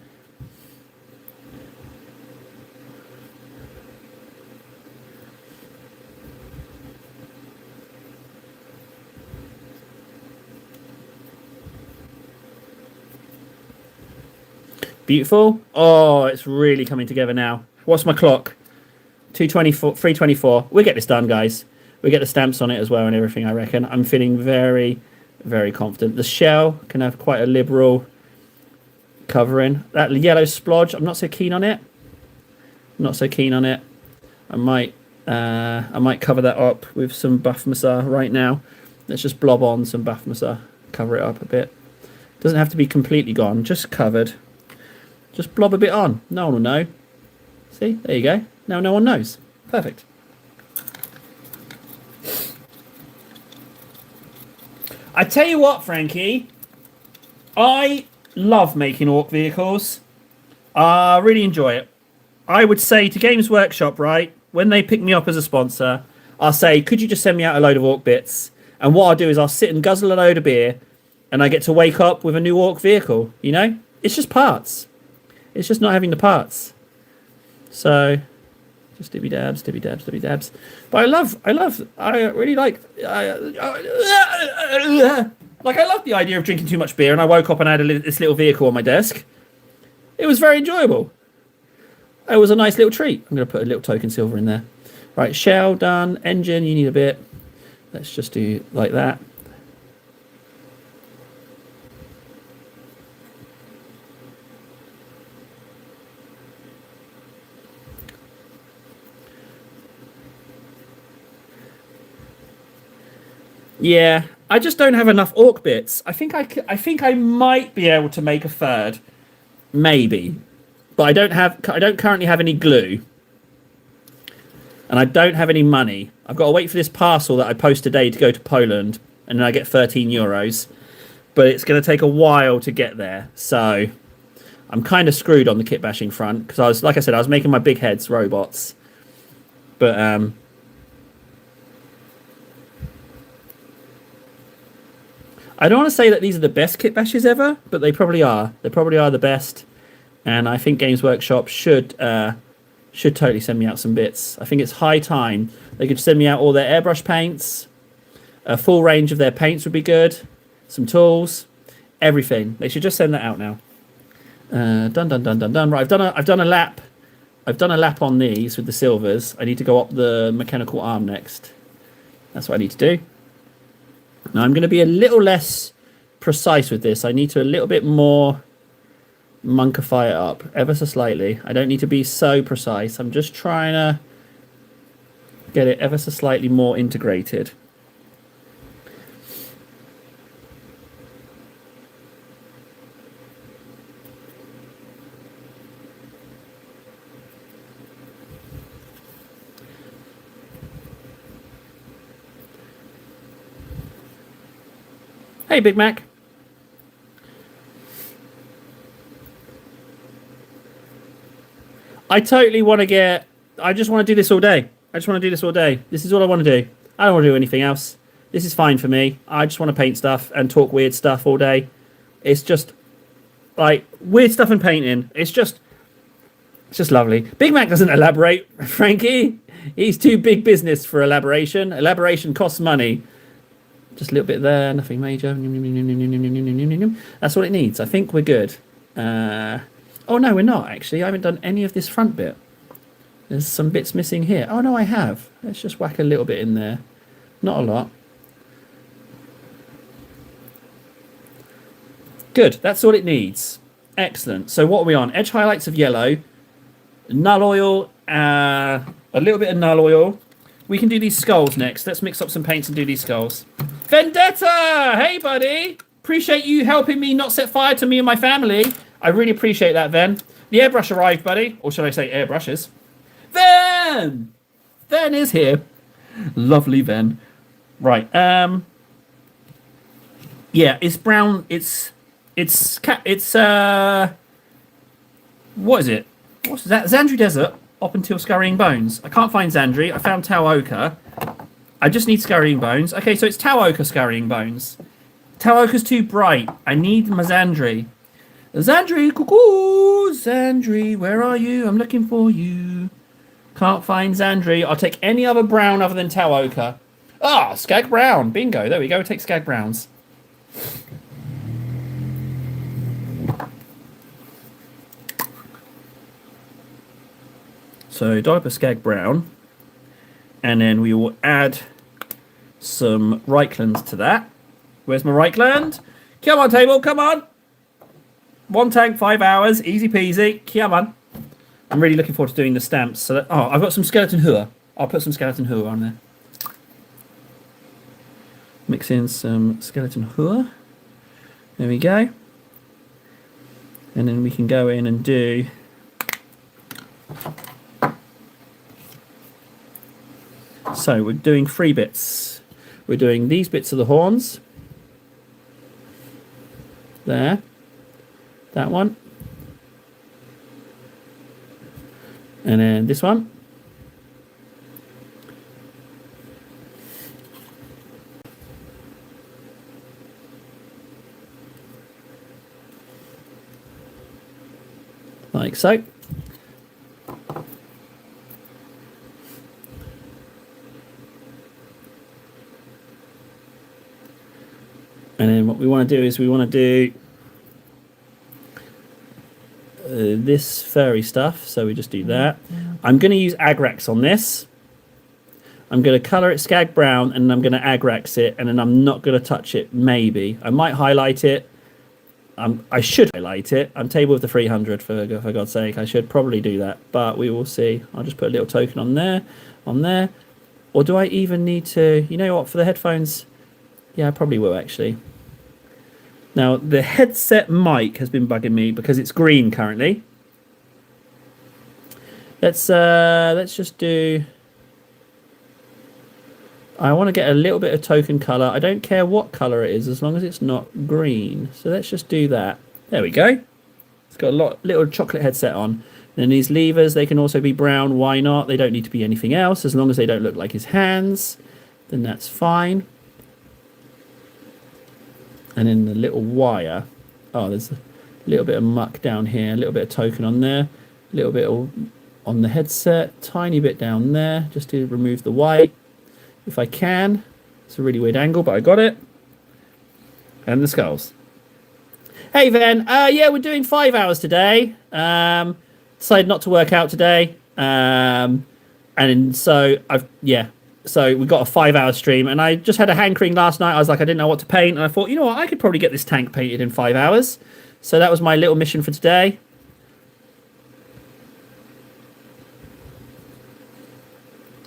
Beautiful. Oh, it's really coming together now. What's my clock? 2:24, 3:24. We'll get this done, guys. We get the stamps on it as well and everything, I reckon. I'm feeling very, very confident. The shell can have quite a liberal covering. That yellow splodge, I'm not so keen on it. Not so keen on it. I might cover that up with some Buff Messar right now. Let's just blob on some Buff Messar. Cover it up a bit. Doesn't have to be completely gone, just covered. Just blob a bit on. No one will know. See? There you go. Now no one knows. Perfect. I tell you what, Frankie. I love making Orc vehicles. I really enjoy it. I would say to Games Workshop, right, when they pick me up as a sponsor, I'll say, could you just send me out a load of Orc bits? And what I'll do is I'll sit and guzzle a load of beer and I get to wake up with a new Orc vehicle, you know? It's just parts. It's just not having the parts. So, Just dibby dabs, dibby dabs, dibby dabs. But I really like, like I love the idea of drinking too much beer. And I woke up and I had this little vehicle on my desk. It was very enjoyable. It was a nice little treat. I'm going to put a little token silver in there. Right, shell done. Engine, you need a bit. Let's just do like that. Yeah, I just don't have enough orc bits. I think I might be able to make a third, maybe, but I don't currently have any glue, and I don't have any money. I've got to wait for this parcel that I post today to go to Poland, and then I get 13 euros. But it's going to take a while to get there, so I'm kind of screwed on the kit bashing front because like I said, I was making my big heads robots, but I don't want to say that these are the best kit bashes ever, but they probably are. They probably are the best, and I think Games Workshop should totally send me out some bits. I think it's high time they could send me out all their airbrush paints. A full range of their paints would be good. Some tools, everything. They should just send that out now. Done. Right, I've done a lap. I've done a lap on these with the silvers. I need to go up the mechanical arm next. That's what I need to do. Now I'm going to be a little less precise with this. I need to a little bit more monkify it up ever so slightly. I don't need to be so precise. I'm just trying to get it ever so slightly more integrated. Hey, Big Mac. I totally want to get... I just want to do this all day. I just want to do this all day. This is all I want to do. I don't want to do anything else. This is fine for me. I just want to paint stuff and talk weird stuff all day. It's just... like, weird stuff and painting. It's just lovely. Big Mac doesn't elaborate, Frankie. He's too big business for elaboration. Elaboration costs money. Just a little bit there, nothing major. That's what it needs. I think we're good. Oh, no, we're not, actually. I haven't done any of this front bit. There's some bits missing here. Oh, no, I have. Let's just whack a little bit in there. Not a lot. Good. That's all it needs. Excellent. So what are we on? Edge highlights of yellow. Null oil. A little bit of null oil. We can do these skulls next. Let's mix up some paints and do these skulls. Vendetta! Hey, buddy! Appreciate you helping me not set fire to me and my family. I really appreciate that, Ven. The airbrush arrived, buddy. Or should I say airbrushes? Ven! Ven is here. Lovely Ven. Right. Yeah, it's brown. It's what is it? What's that? Zandri Desert. Up until Scurrying Bones. I can't find Zandri. I found Tau Oka. I just need Scurrying Bones. Okay, so it's Tau Oka Scurrying Bones. Tau Oka's too bright. I need my Zandri. Zandri, cuckoo! Zandri, where are you? I'm looking for you. Can't find Zandri. I'll take any other brown other than Tau Oka. Ah, Skag Brown. Bingo. There we go. Take Skag Browns. So Diaper Skag Brown, and then we will add some Reichland to that. Where's my Reichland? Come on, table, come on. One tank, 5 hours, easy peasy. Come on. I'm really looking forward to doing the stamps. So that, oh, I've got some Skeleton Hua. I'll put some Skeleton Hua on there. Mix in some Skeleton Hua. There we go. And then we can go in and do... So we're doing 3 bits. We're doing these bits of the horns. There. That one. And then this one. Like so. And then what we want to do is we want to do this furry stuff. So we just do that. I'm going to use Agrax on this. I'm going to colour it Skag Brown, and I'm going to Agrax it, and then I'm not going to touch it, maybe. I might highlight it. I should highlight it. I'm table with the 300, for God's sake. I should probably do that, but we will see. I'll just put a little token on there. Or do I even need to... You know what, for the headphones... Yeah, I probably will, actually. Now, the headset mic has been bugging me because it's green currently. Let's just do... I want to get a little bit of token colour. I don't care what colour it is as long as it's not green. So let's just do that. There we go. It's got a little chocolate headset on. Then these levers, they can also be brown. Why not? They don't need to be anything else. As long as they don't look like his hands, then that's fine. And then the little wire. Oh, there's a little bit of muck down here. A little bit of token on there. A little bit on the headset. Tiny bit down there just to remove the white. If I can. It's a really weird angle, but I got it. And the skulls. Hey, Ven. Yeah, we're doing 5 hours today. Decided not to work out today. And so, So we got a 5-hour stream. And I just had a hankering last night. I was like, I didn't know what to paint. And I thought, you know what? I could probably get this tank painted in 5 hours. So that was my little mission for today.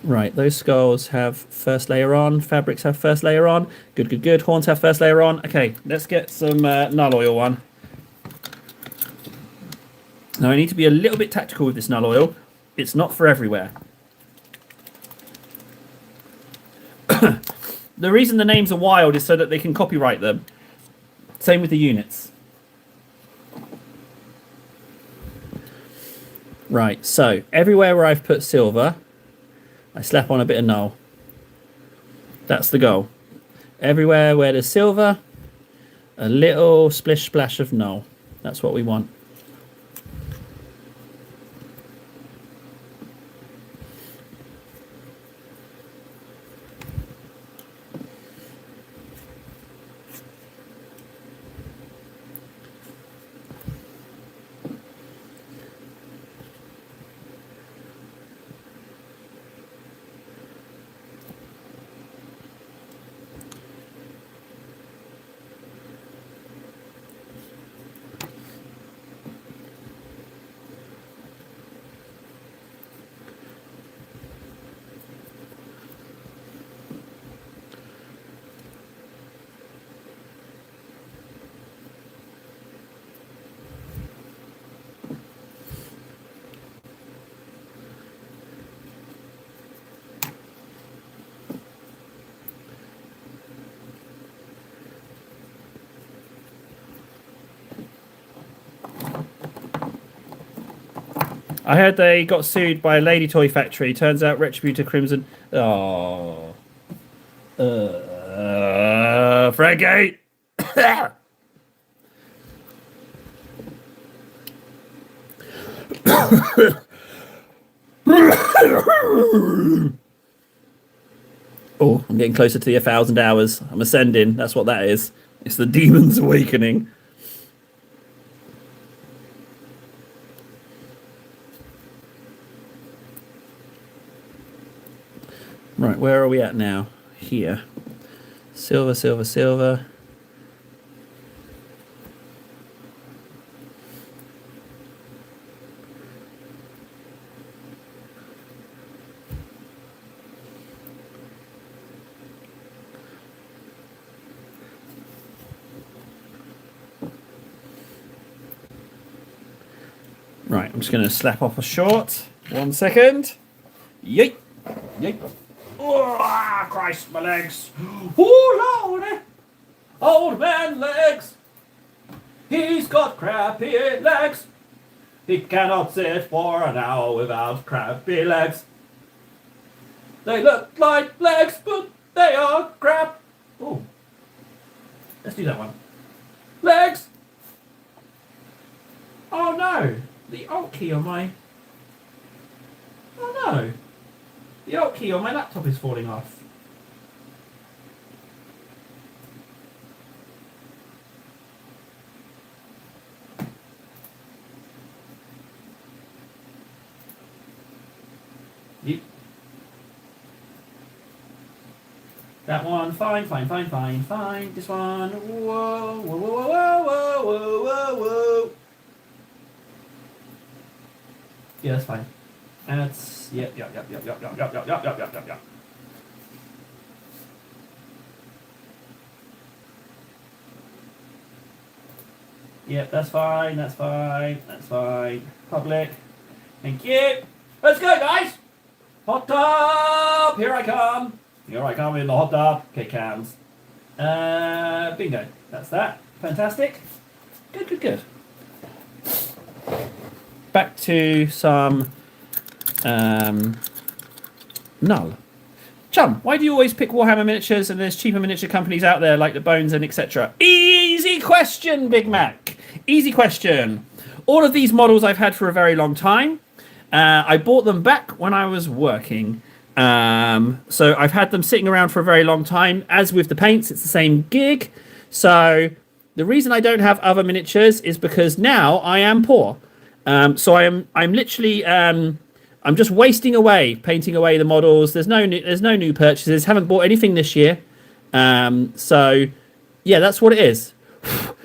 Right, those skulls have first layer on. Fabrics have first layer on. Good. Horns have first layer on. Okay, let's get some null oil on. Now, I need to be a little bit tactical with this null oil. It's not for everywhere. The reason the names are wild is so that they can copyright them. Same with the units. Right, so everywhere where I've put silver... I slap on a bit of null. That's the goal. Everywhere where there's silver, a little splish splash of null. That's what we want. I heard they got sued by a lady toy factory. Turns out Retributor Crimson... Oh. Frankie! Oh, I'm getting closer to the 1,000 hours. I'm ascending. That's what that is. It's the demon's awakening. Right, where are we at now? Here. Silver. Right, I'm just going to slap off a short. 1 second. Yeet. Oh, Christ, my legs. Oh, Lord. Old man legs. He's got crappy legs. He cannot sit for an hour without crappy legs. They look like legs, but they are crap. Oh. Let's do that one. Legs. Oh, no. The Alt key on my... Oh, no. The Alt key on my laptop is falling off. That one, fine. This one, whoa. Yeah, that's fine. That's, yep. Yep, that's fine. Public. Thank you. Let's go, guys. Hot tub. Here I come in the hot tub. Okay, cans. Bingo. That's that. Fantastic. Good. Back to some null. Chum, why do you always pick Warhammer miniatures and there's cheaper miniature companies out there like the Bones and etc.? Easy question, Big Mac. Easy question. All of these models I've had for a very long time. I bought them back when I was working. So I've had them sitting around for a very long time. As with the paints, it's the same gig. So the reason I don't have other miniatures is because now I am poor. So I'm literally I'm just wasting away, painting away the models. There's no new purchases. Haven't bought anything this year. So yeah, that's what it is.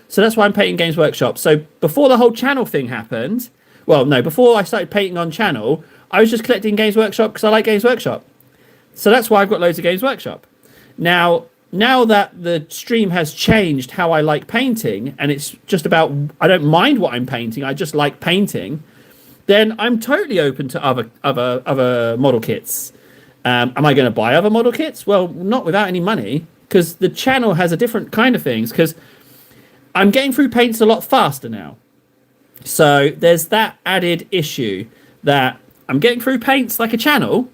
So that's why I'm painting Games Workshop. So before the whole channel thing happened, well, no, before I started painting on channel, I was just collecting Games Workshop because I like Games Workshop. So that's why I've got loads of Games Workshop. Now that the stream has changed how I like painting, and it's just about, I don't mind what I'm painting, I just like painting, then I'm totally open to other model kits. Am I going to buy other model kits? Well, not without any money, because the channel has a different kind of things, because I'm getting through paints a lot faster now. So there's that added issue that I'm getting through paints like a channel,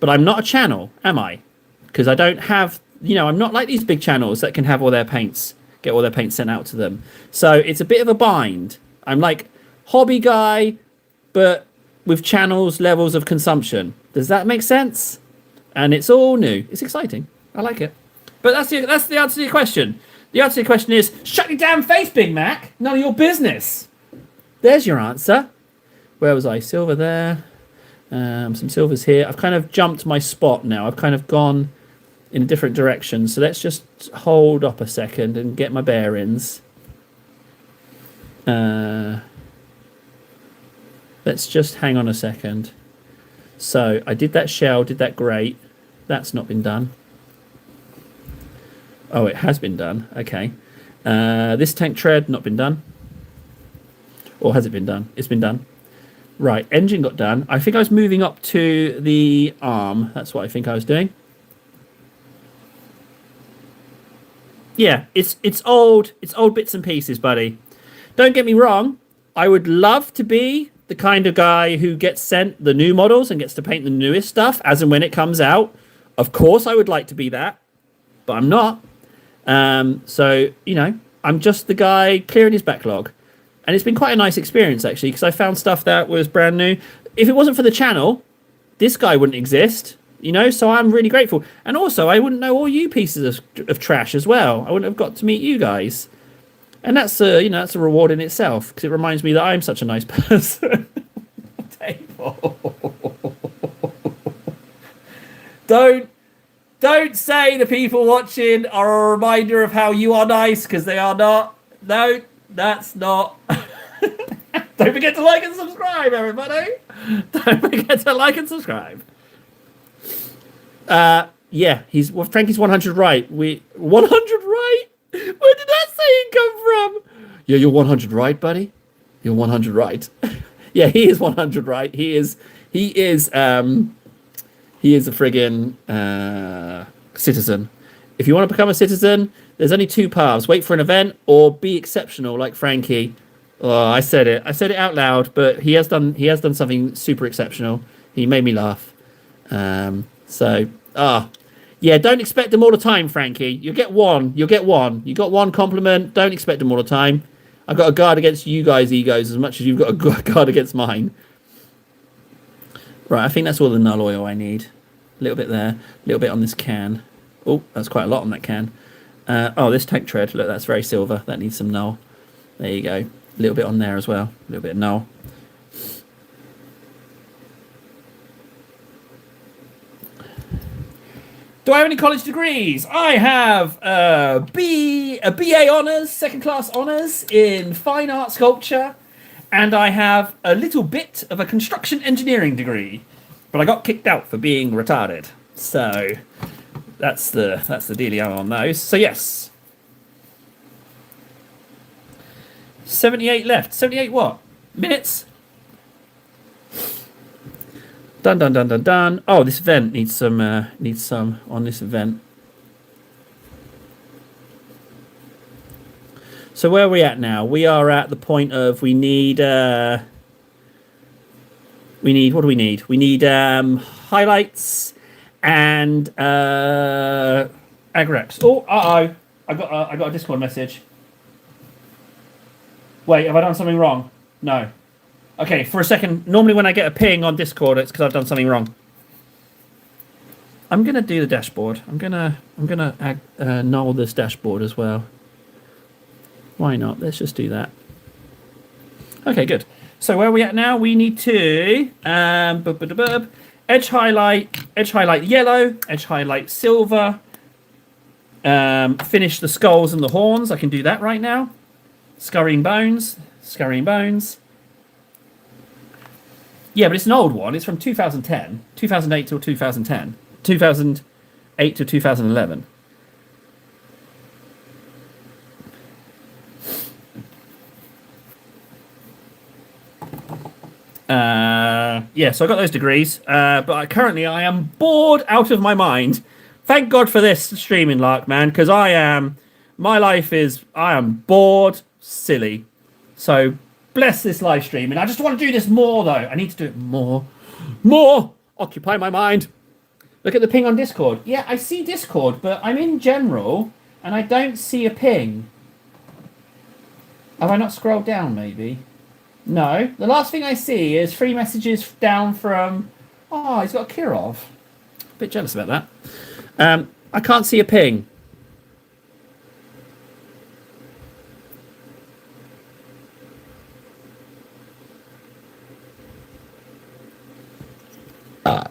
but I'm not a channel, am I? Because I don't have, I'm not like these big channels that can have all their paints, get all their paints sent out to them. So it's a bit of a bind. I'm like hobby guy, but with channels levels of consumption. Does that make sense? And it's all new. It's exciting. I like it. But that's the answer to your question. The answer to your question is, shut your damn face, Big Mac. None of your business. There's your answer. Where was I? Silver there. Some silvers here. I've kind of jumped my spot now. I've kind of gone in a different direction. So let's just hold up a second and get my bearings. Let's just hang on a second. So I did that shell, did that grate. That's not been done. Oh, it has been done. Okay. This tank tread, not been done. Or has it been done? It's been done. Right, engine got done. I think I was moving up to the arm. That's what I think I was doing. Yeah, it's old bits and pieces, buddy. Don't get me wrong. I would love to be the kind of guy who gets sent the new models and gets to paint the newest stuff as and when it comes out. Of course, I would like to be that, but I'm not. So, I'm just the guy clearing his backlog. And it's been quite a nice experience, actually, because I found stuff that was brand new. If it wasn't for the channel, this guy wouldn't exist, so I'm really grateful. And also, I wouldn't know all you pieces of trash as well. I wouldn't have got to meet you guys. And that's that's a reward in itself, because it reminds me that I'm such a nice person. Don't say the people watching are a reminder of how you are nice, because they are not. No, that's not. Don't forget to like and subscribe, everybody. Don't forget to like and subscribe. Yeah, Frankie's 100 right. 100 right? Where did that saying come from? Yeah, you're 100 right, buddy. You're 100 right. Yeah, he is 100 right. He is a friggin' citizen. If you want to become a citizen, there's only two paths: wait for an event or be exceptional, like Frankie. Oh, I said it out loud, but he has done something super exceptional. He made me laugh. Yeah, don't expect them all the time, Frankie. You'll get one. You got one compliment. Don't expect them all the time. I've got a guard against you guys' egos as much as you've got a guard against mine. Right, I think that's all the null oil I need. A little bit there, a little bit on this can. Oh, that's quite a lot on that can. This tank tread, look, that's very silver. That needs some null. There you go. A little bit on there as well. A little bit of null. Do I have any college degrees? I have a BA honours, second class honours in fine art sculpture, and I have a little bit of a construction engineering degree, but I got kicked out for being retarded. So that's the dealio on those. So yes, 78 left. 78 what? Minutes? Done, done, done, done, done. Oh, this event needs some on this event. So where are we at now? We are at the point of we need what do we need? We need highlights and agrex. Oh, I got a Discord message. Wait, have I done something wrong? No. Okay, for a second. Normally when I get a ping on Discord, it's because I've done something wrong. I'm gonna do the dashboard. I'm gonna null this dashboard as well. Why not? Let's just do that. Okay, good. So where are we at now? We need to edge highlight yellow, edge highlight silver. Finish the skulls and the horns. I can do that right now. Scurrying bones. Yeah, but it's an old one. It's from 2010. 2008 till 2010. 2008 to 2011. Yeah, so I got those degrees. But currently I am bored out of my mind. Thank God for this streaming lark, man, because I am bored silly. So bless this live stream, and I just want to do this more though. I need to do it more. Occupy my mind. Look at the ping on Discord. Yeah, I see Discord, but I'm in general and I don't see a ping. Have I not scrolled down maybe? No. The last thing I see is 3 messages down from... Oh, he's got a Kirov. A bit jealous about that. I can't see a ping.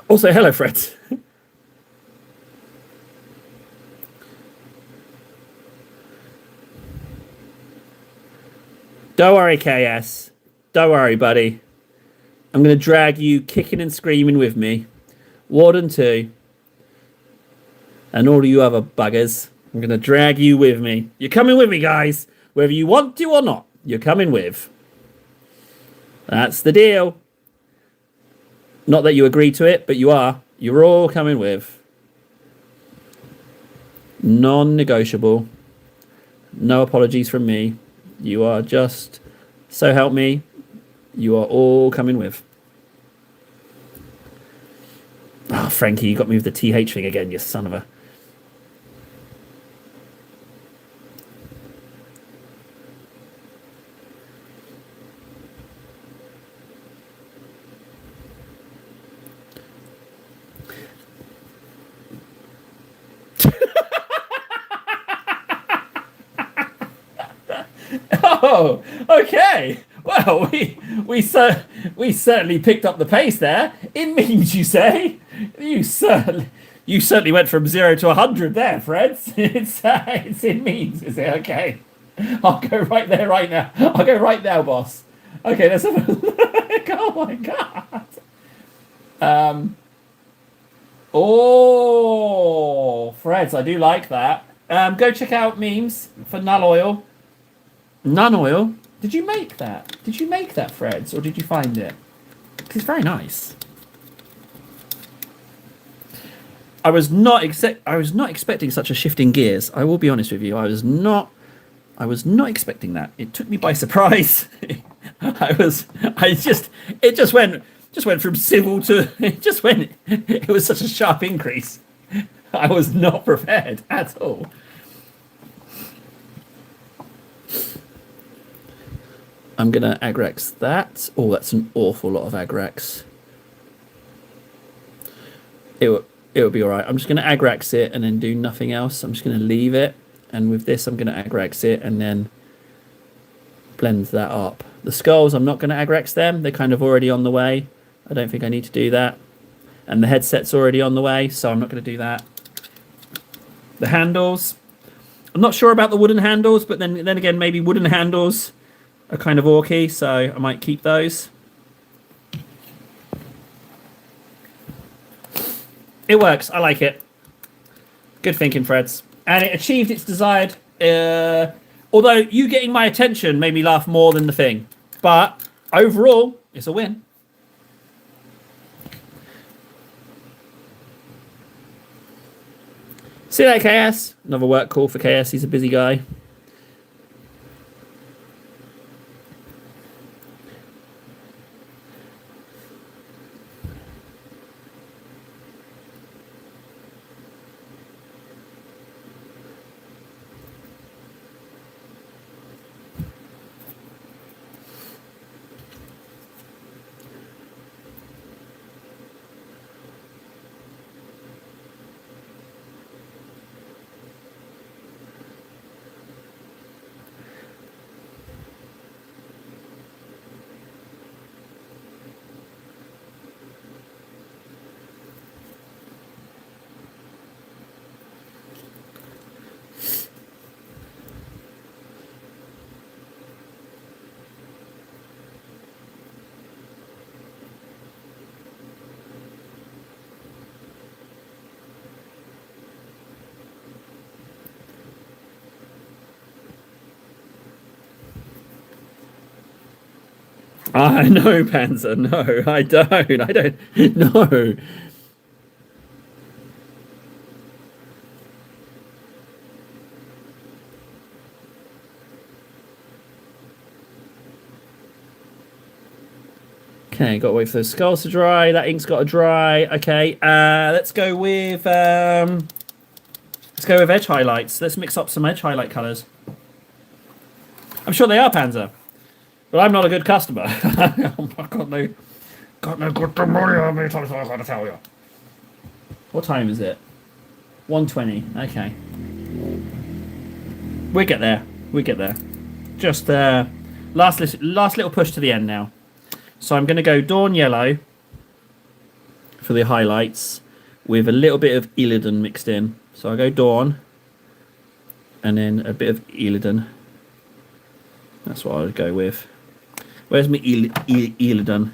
Also, hello, Fred. Don't worry, KS. Don't worry, buddy. I'm going to drag you kicking and screaming with me. Warden 2. And all of you other buggers. I'm going to drag you with me. You're coming with me, guys. Whether you want to or not, you're coming with. That's the deal. Not that you agree to it, but you are. You're all coming with. Non-negotiable. No apologies from me. You are just, so help me, you are all coming with. Oh, Frankie, you got me with the TH thing again, you son of a... Oh, okay. Well, we certainly picked up the pace there. In memes, you say? You certainly went from 0 to 100 there, Fred. It's in memes, is it? Okay. I'll go right there right now. I'll go right now, boss. Okay, let's have a look. Oh my god. Oh, Freds, I do like that. Go check out memes for Null Oil. Nun Oil? Did you make that? Did you make that, Freds, or did you find it? It's very nice. I was not expecting such a shift in gears. I will be honest with you. I was not expecting that. It took me by surprise. It just went from civil to it was such a sharp increase. I was not prepared at all. I'm going to agrex that. Oh, that's an awful lot of agrex. It will be all right. I'm just going to agrex it and then do nothing else. I'm just going to leave it. And with this, I'm going to agrex it and then blend that up. The skulls, I'm not going to agrex them. They're kind of already on the way. I don't think I need to do that. And the headset's already on the way, so I'm not going to do that. The handles. I'm not sure about the wooden handles, but then again, maybe wooden handles are kind of orky, so I might keep those. It works. I like it. Good thinking, Freds. And it achieved its desired... although you getting my attention made me laugh more than the thing. But overall, it's a win. See you later, KS. Another work call for KS. He's a busy guy. No, Panzer. No, I don't. I don't. No. Okay, got to wait for those skulls to dry. That ink's got to dry. Okay, let's go with edge highlights. Let's mix up some edge highlight colours. I'm sure they are, Panzer. But I'm not a good customer. I've got no good money on me, so I've got to tell you. What time is it? 1:20. Okay. We get there. We get there. Just last little push to the end now. So I'm going to go Dawn Yellow for the highlights with a little bit of Illidan mixed in. So I go Dawn and then a bit of Illidan. That's what I would go with. Where's my Illidan?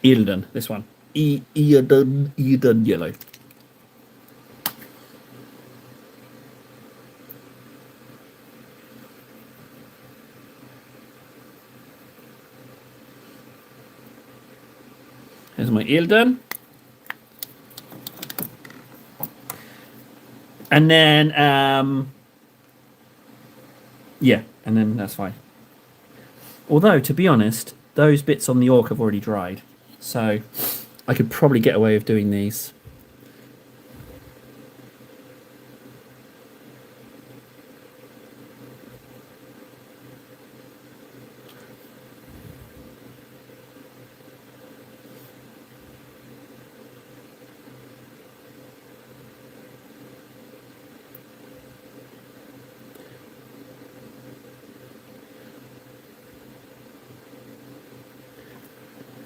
Illidan, this one. Illidan Yellow. Here's my Illidan. And then, yeah, and then that's fine. Although, to be honest, those bits on the orc have already dried. So, I could probably get away with doing these.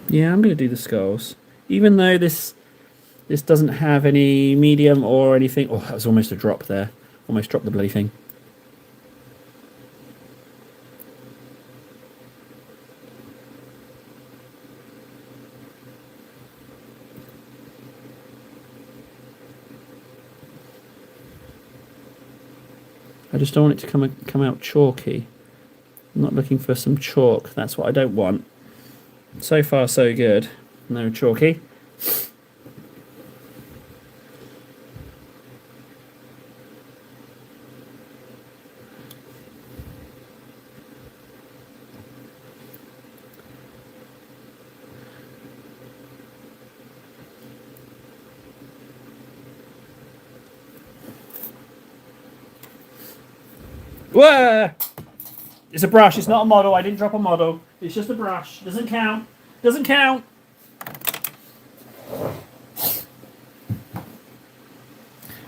Yeah, I'm going to do the skulls. Even though this doesn't have any medium or anything. Oh, that was almost a drop there. Almost dropped the bloody thing. I just don't want it to come out chalky. I'm not looking for some chalk. That's what I don't want. So far, so good. No chalky. Whoa! It's a brush. It's not a model. I didn't drop a model. It's just a brush. Doesn't count. Doesn't count.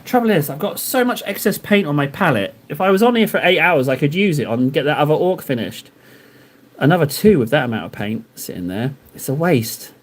Trouble is, I've got so much excess paint on my palette. If I was on here for 8 hours, I could use it on and get that other orc finished. Another 2 with that amount of paint sitting there. It's a waste.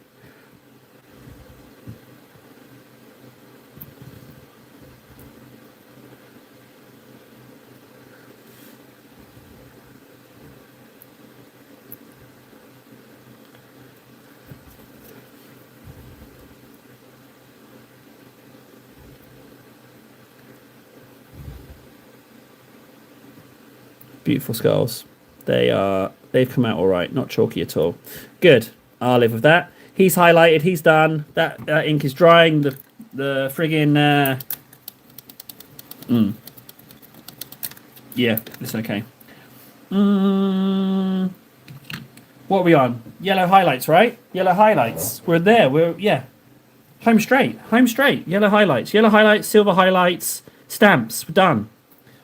Beautiful skulls. They've come out all right. Not chalky at all. Good. I'll live with that. He's highlighted. He's done. That ink is drying. The friggin' yeah, it's okay. What are we on? Yellow highlights, right? Yellow highlights. We're there. Yeah. Home straight. Home straight. Yellow highlights. Yellow highlights. Silver highlights. Stamps. We're done.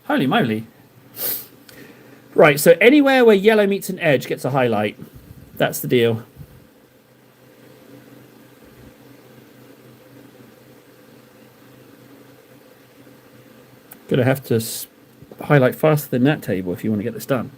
Holy moly. Right, so anywhere where yellow meets an edge gets a highlight. That's the deal. Gonna have to highlight faster than that table if you want to get this done.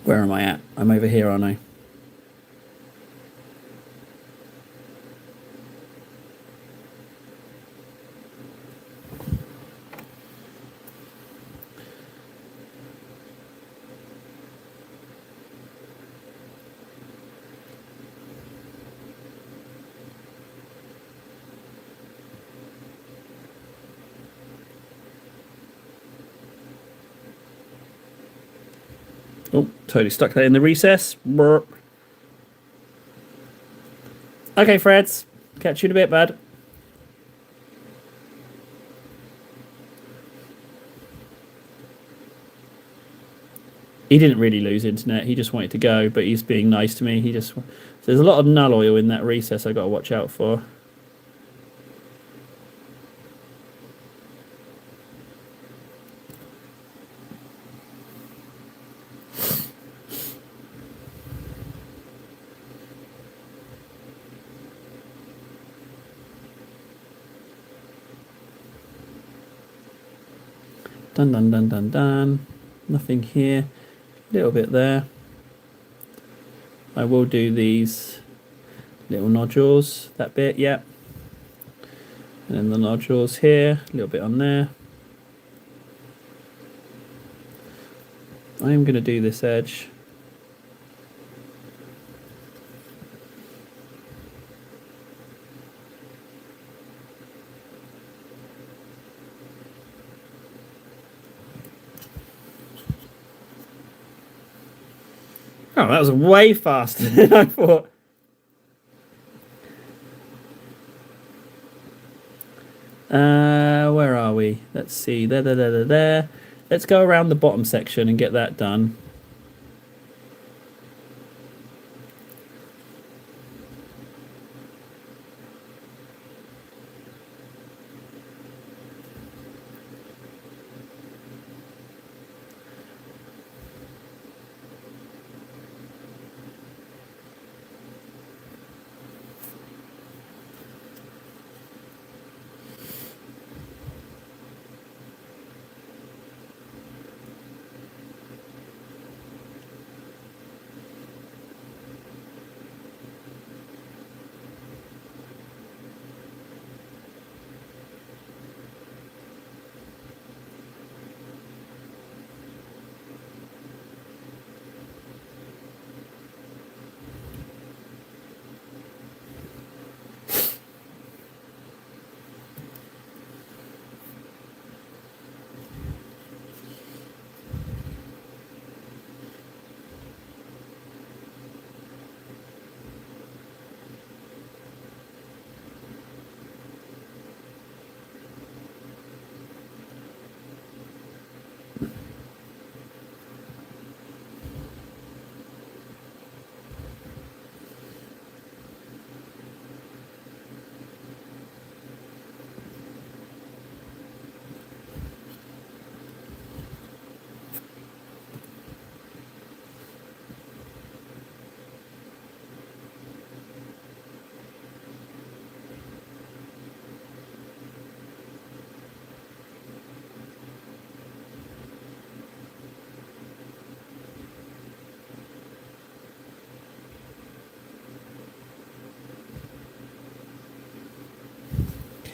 Where am I at? I'm over here, aren't I? Oh, totally stuck that in the recess. Burp. Okay, Freds. Catch you in a bit, bud. He didn't really lose internet. He just wanted to go, but he's being nice to me. So there's a lot of null oil in that recess I got to watch out for. Dun dun dun dun dun. Nothing here. A little bit there. I will do these little nodules. That bit, yep. And then the nodules here. A little bit on there. I am going to do this edge. Oh, that was way faster than I thought. Where are we? Let's see. There. Let's go around the bottom section and get that done.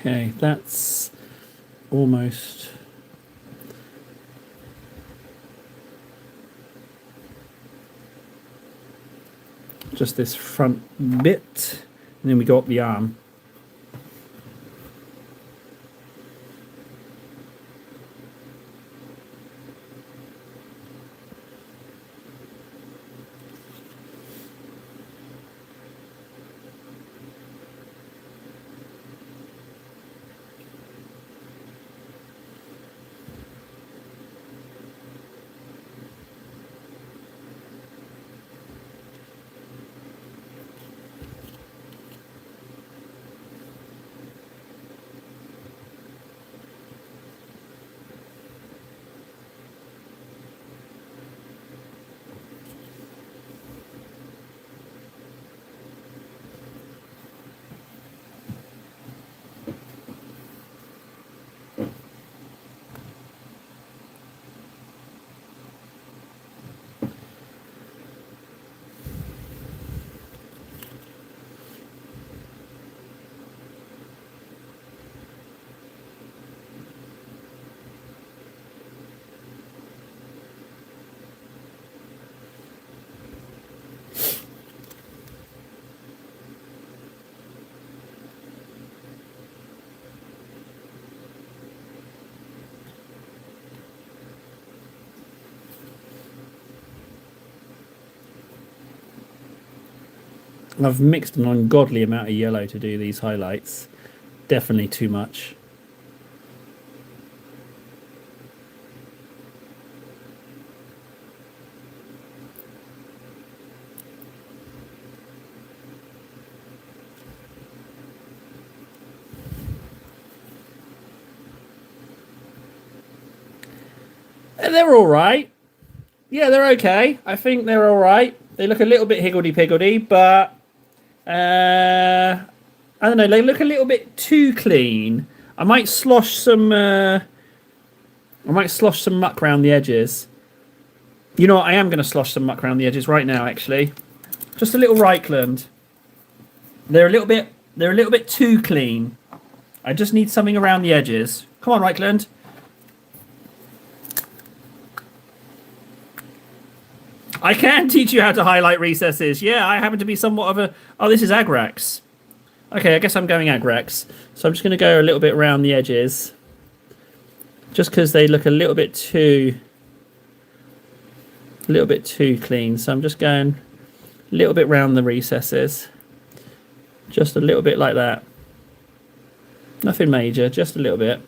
Okay, that's almost... just this front bit, and then we go up the arm. I've mixed an ungodly amount of yellow to do these highlights. Definitely too much. They're all right. Yeah, they're okay. I think they're all right. They look a little bit higgledy-piggledy, but I don't know. They look a little bit too clean. I might slosh some. I might slosh some muck around the edges. You know what? I am going to slosh some muck around the edges right now. Actually, just a little Reichland. They're a little bit. They're a little bit too clean. I just need something around the edges. Come on, Reichland. I can teach you how to highlight recesses. Yeah, I happen to be somewhat of a... Oh, this is Agrax. Okay, I guess I'm going Agrax. So I'm just going to go a little bit around the edges. Just because they look a little bit too clean. So I'm just going a little bit round the recesses. Just a little bit like that. Nothing major, just a little bit.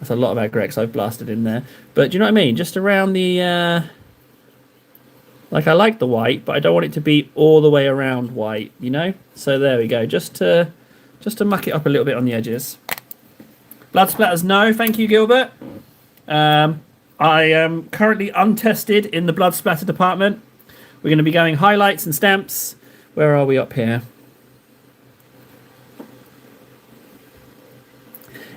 That's a lot of Agrax I've blasted in there. But do you know what I mean? Just around the... Like, I like the white, but I don't want it to be all the way around white, you know? So there we go, just to muck it up a little bit on the edges. Blood splatters, no, thank you, Gilbert. I am currently untested in the blood splatter department. We're going to be going highlights and stamps. Where are we up here?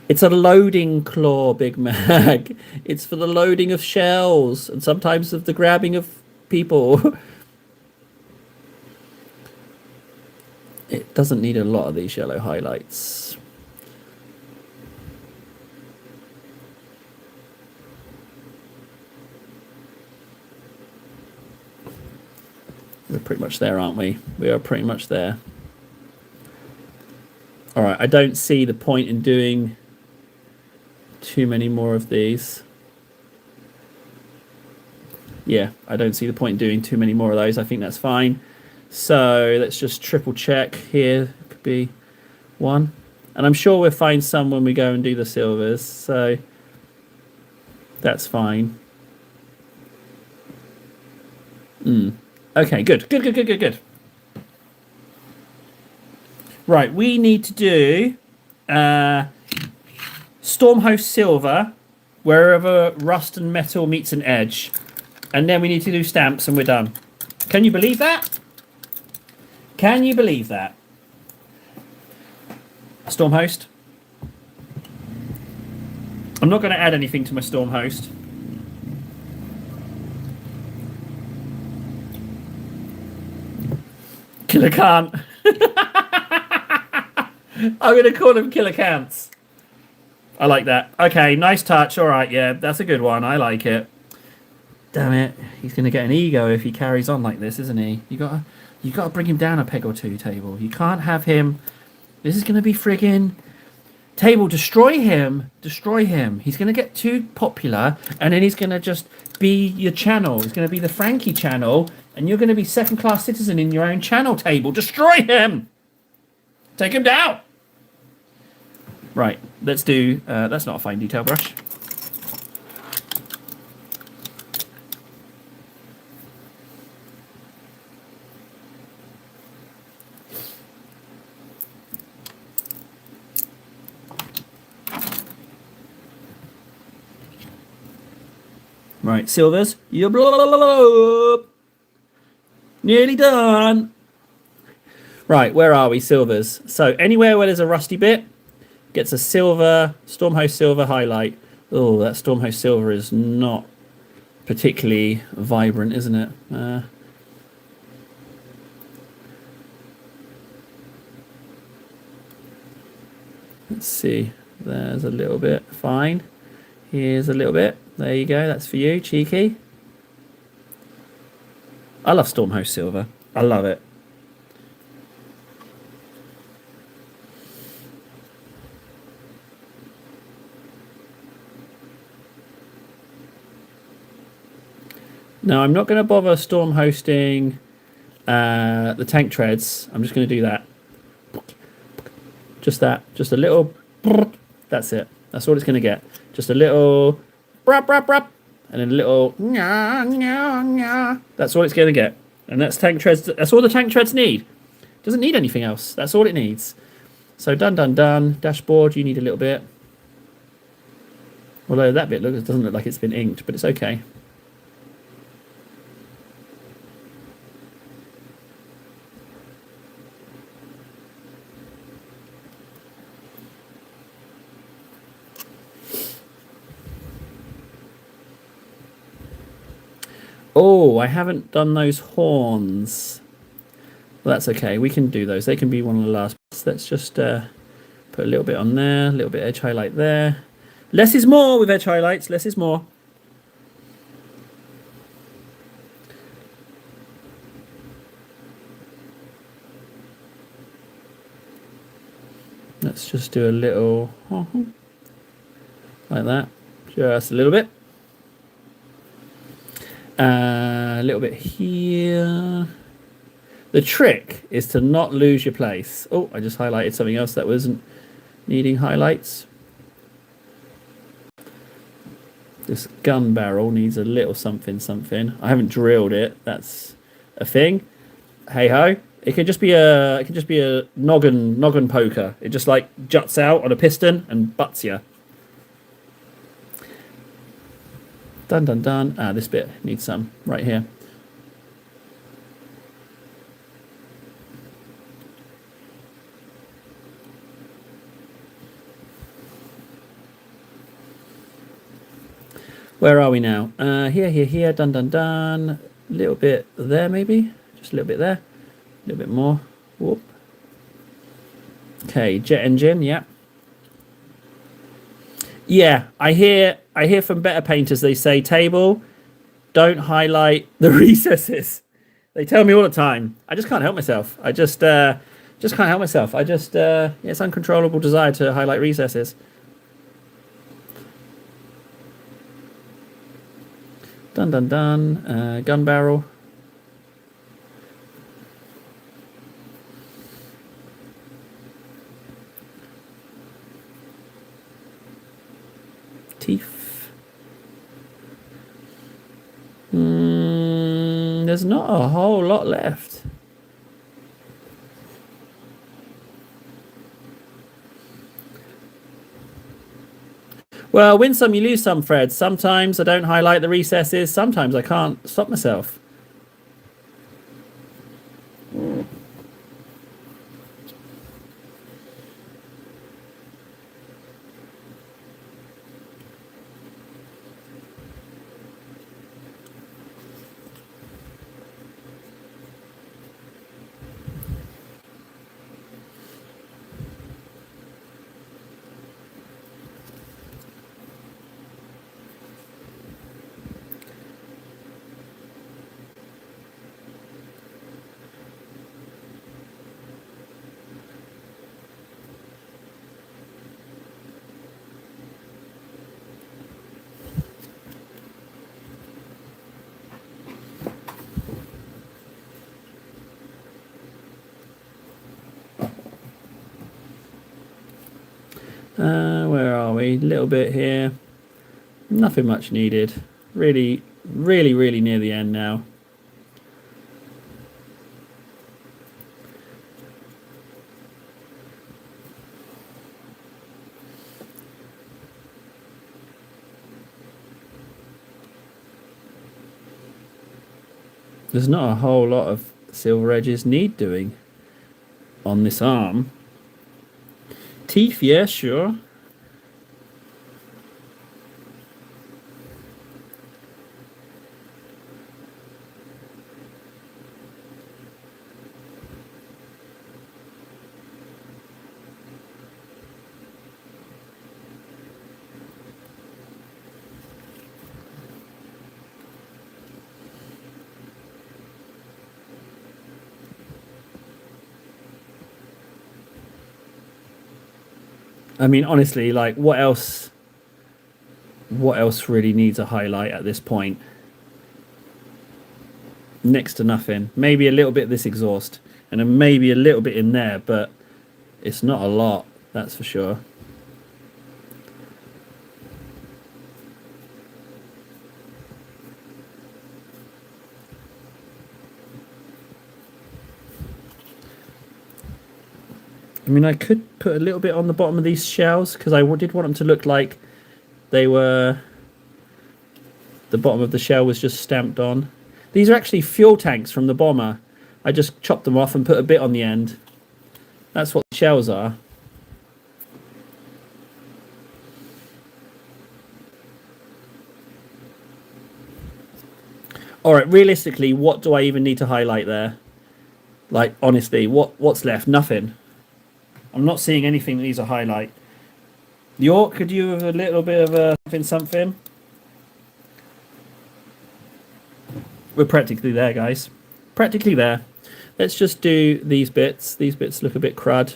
It's a loading claw, Big Mag. It's for the loading of shells and sometimes of the grabbing of people. It doesn't need a lot of these yellow highlights. We're pretty much there, aren't we? We are pretty much there. All right, I don't see the point in doing too many more of these. Yeah, I don't see the point in doing too many more of those. I think that's fine. So let's just triple check here. Could be one. And I'm sure we'll find some when we go and do the silvers. So that's fine. Okay, good. Right, we need to do Stormhost Silver, wherever rust and metal meets an edge. And then we need to do stamps and we're done. Can you believe that? Can you believe that? Stormhost. I'm not going to add anything to my Stormhost. Killer can't. I'm going to call them killer cants. I like that. Okay, nice touch. All right, yeah, that's a good one. I like it. Damn it, he's going to get an ego if he carries on like this, isn't he? You got to bring him down a peg or two, Table. You can't have him. This is going to be friggin' Table. Destroy him. Destroy him. He's going to get too popular, and then he's going to just be your channel. He's going to be the Frankie channel, and you're going to be second-class citizen in your own channel. Table. Destroy him. Take him down. Right. Let's do. That's not a fine detail brush. Right, silvers. Nearly done. Right, where are we? Silvers. So anywhere where there's a rusty bit gets a silver, Stormhost silver highlight. Oh, that Stormhost silver is not particularly vibrant, isn't it? Let's see. There's a little bit. Fine. Here's a little bit. There you go. That's for you, cheeky. I love Stormhost silver. I love it. No, I'm not going to bother storm hosting the tank treads. I'm just going to do that. Just that. Just a little. That's it. That's all it's going to get. Just a little. And then a little. That's all it's going to get. And that's tank treads. That's all the tank treads need. Doesn't need anything else. That's all it needs. So done. Dashboard, you need a little bit. Although that bit doesn't look like it's been inked, but it's okay. Oh, I haven't done those horns. Well, that's okay. We can do those. They can be one of the last bits. Let's just put a little bit on there, a little bit edge highlight there. Less is more with edge highlights. Less is more. Let's just do a little like that. Just a little bit. A little bit here. The trick is to not lose your place. Oh, I just highlighted something else that wasn't needing highlights. This gun barrel needs a little something. I haven't drilled it. That's a thing. Hey ho. It could just be a noggin poker. It just like juts out on a piston and butts you. Done. This bit needs some right here. Where are we now? Here. Done. A little bit there, maybe. Just a little bit there. A little bit more. Whoop. Okay, jet engine. Yeah. Yeah, I hear from better painters, they say, Table, don't highlight the recesses. They tell me all the time. I just can't help myself. I just can't help myself. It's uncontrollable desire to highlight recesses. Done. Gun barrel. Teeth. There's not a whole lot left. Well, win some, you lose some, Fred. Sometimes I don't highlight the recesses. Sometimes I can't stop myself. Where are we? A little bit here. Nothing much needed. Really, really, really near the end now. There's not a whole lot of silver edges need doing on this arm. Teeth, yeah, sure. I mean, honestly, like, what else? What else really needs a highlight at this point? Next to nothing. Maybe a little bit of this exhaust, and then maybe a little bit in there, but it's not a lot. That's for sure. I mean, I could put a little bit on the bottom of these shells because I did want them to look like they were. The bottom of the shell was just stamped on. These are actually fuel tanks from the bomber. I just chopped them off and put a bit on the end. That's what the shells are. Alright, realistically, what do I even need to highlight there? Like, honestly, what's left? Nothing. I'm not seeing anything that needs a highlight. York, could you have a little bit of a something? We're practically there, guys. Practically there. Let's just do these bits. These bits look a bit crud.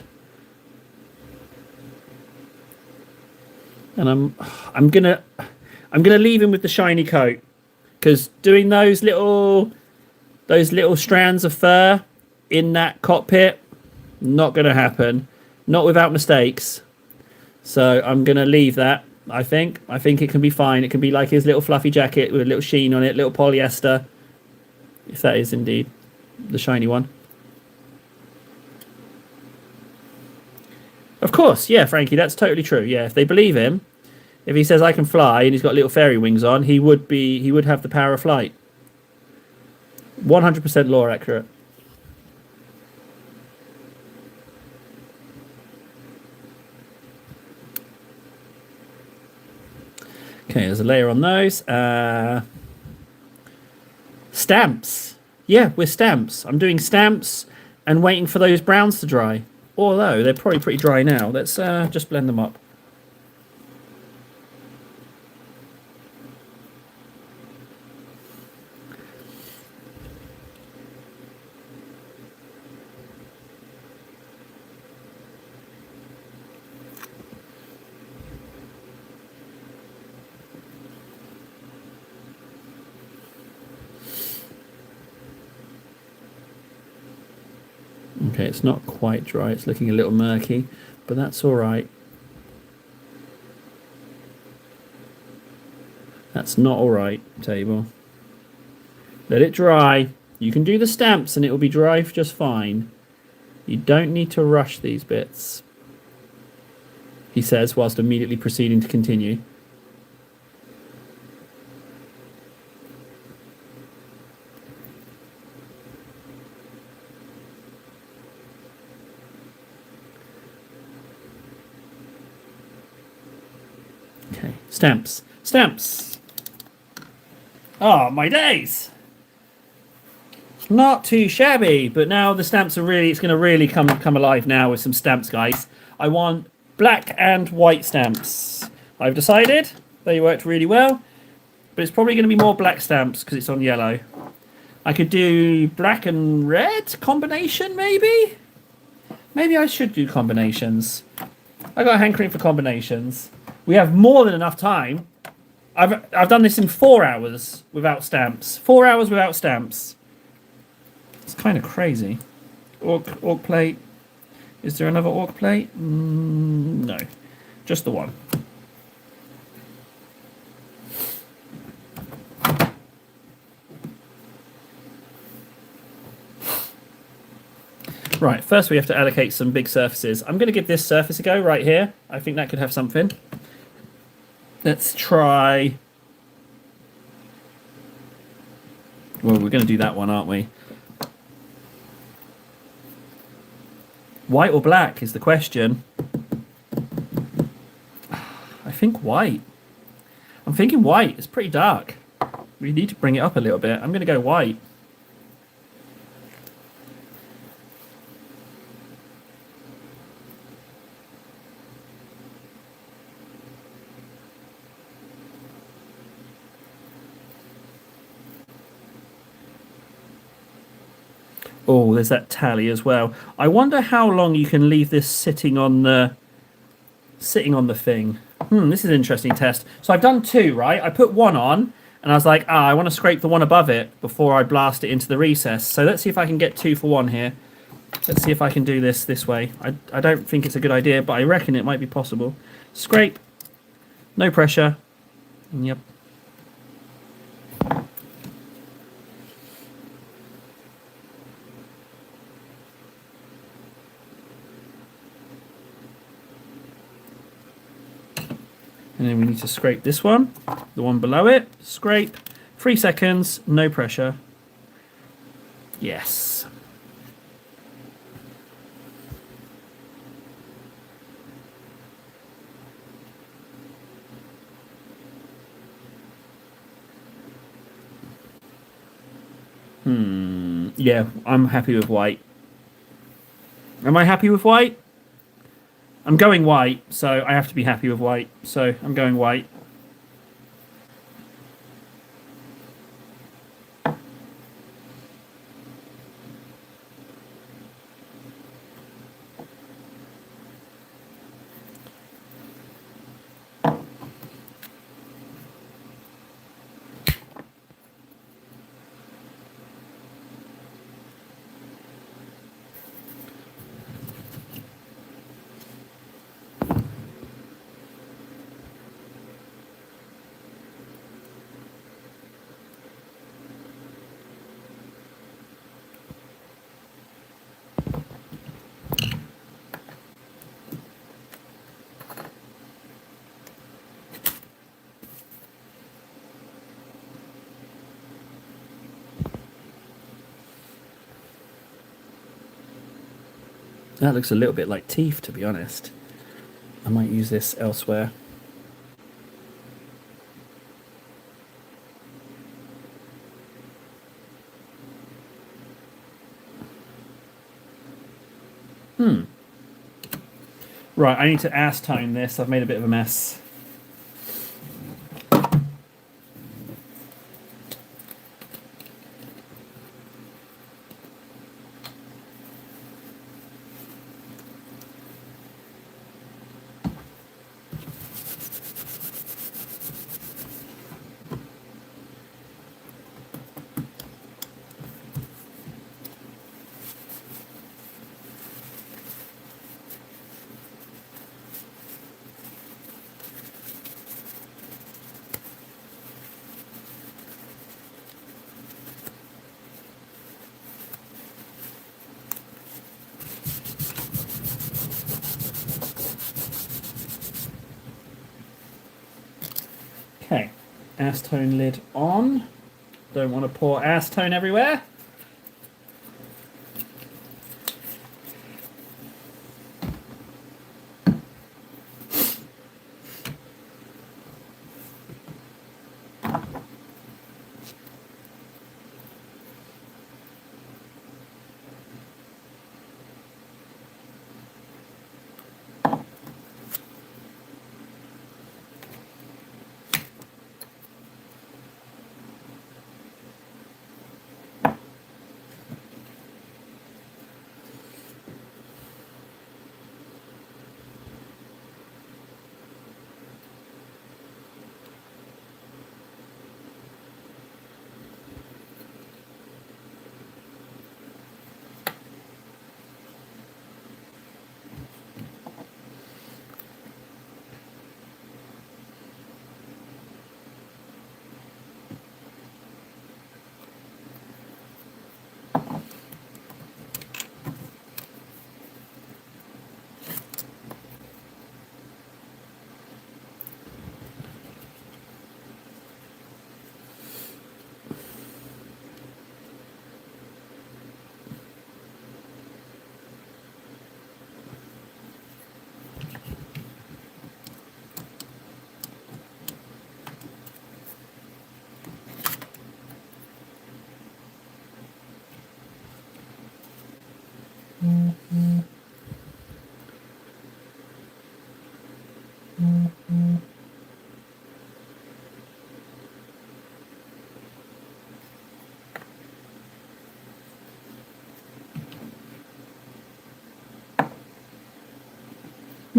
And I'm gonna leave him with the shiny coat, because doing those little strands of fur in that cockpit, not gonna happen. Not without mistakes. So I'm gonna leave that. I think it can be fine. It can be like his little fluffy jacket with a little sheen on it, little polyester. If that is indeed the shiny one. Of course, yeah, Frankie, that's totally true. Yeah, if they believe him, if he says I can fly and he's got little fairy wings on, he would have the power of flight. 100% lore accurate. Okay, there's a layer on those. Stamps. Yeah, with stamps. I'm doing stamps and waiting for those browns to dry. Although, they're probably pretty dry now. Let's just blend them up. Okay, it's not quite dry. It's looking a little murky, but that's all right. That's not all right, table. Let it dry. You can do the stamps and it will be dry just fine. You don't need to rush these bits, he says, whilst immediately proceeding to continue. Okay, stamps. Stamps! Oh, my days! Not too shabby, but now the stamps are really, it's going to really come alive now with some stamps, guys. I want black and white stamps. I've decided they worked really well, but it's probably going to be more black stamps because it's on yellow. I could do black and red combination, maybe? Maybe I should do combinations. I got a hankering for combinations. We have more than enough time. I've done this in 4 hours without stamps. 4 hours without stamps. It's kind of crazy. Orc plate. Is there another orc plate? No. Just the one. Right, first we have to allocate some big surfaces. I'm going to give this surface a go right here. I think that could have something. Let's try... Well, we're going to do that one, aren't we? White or black is the question. I think white. I'm thinking white. It's pretty dark. We need to bring it up a little bit. I'm going to go white. Oh, there's that tally as well. I wonder how long you can leave this sitting on the thing. This is an interesting test. So I've done two, right? I put one on, and I was like, I want to scrape the one above it before I blast it into the recess. So let's see if I can get 2 for 1 here. Let's see if I can do this way. I don't think it's a good idea, but I reckon it might be possible. Scrape. No pressure. Yep. And then we need to scrape this one, the one below it. Scrape. 3 seconds, no pressure. Yes. Yeah, I'm happy with white. Am I happy with white? I'm going white, so I have to be happy with white. So I'm going white. That looks a little bit like teeth, to be honest. I might use this elsewhere. Right, I need to acetone this. I've made a bit of a mess. Okay, acetone lid on. Don't want to pour acetone everywhere.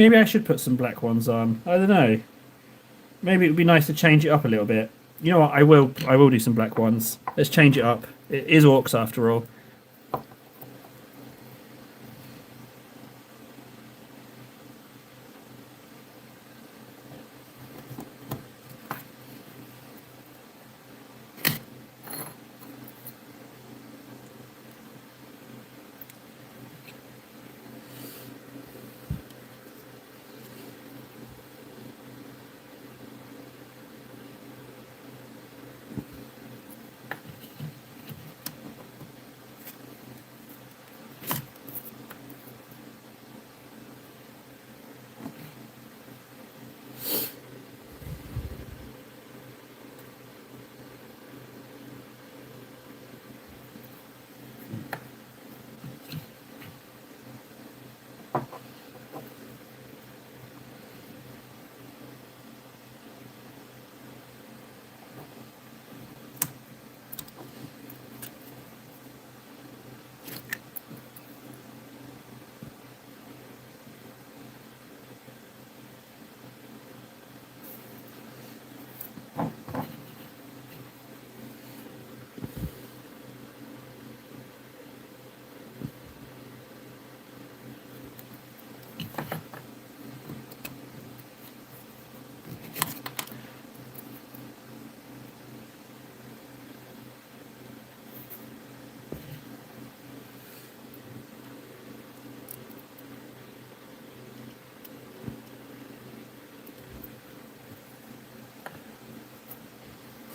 Maybe I should put some black ones on. I don't know. Maybe it would be nice to change it up a little bit. You know what? I will do some black ones. Let's change it up. It is orcs after all.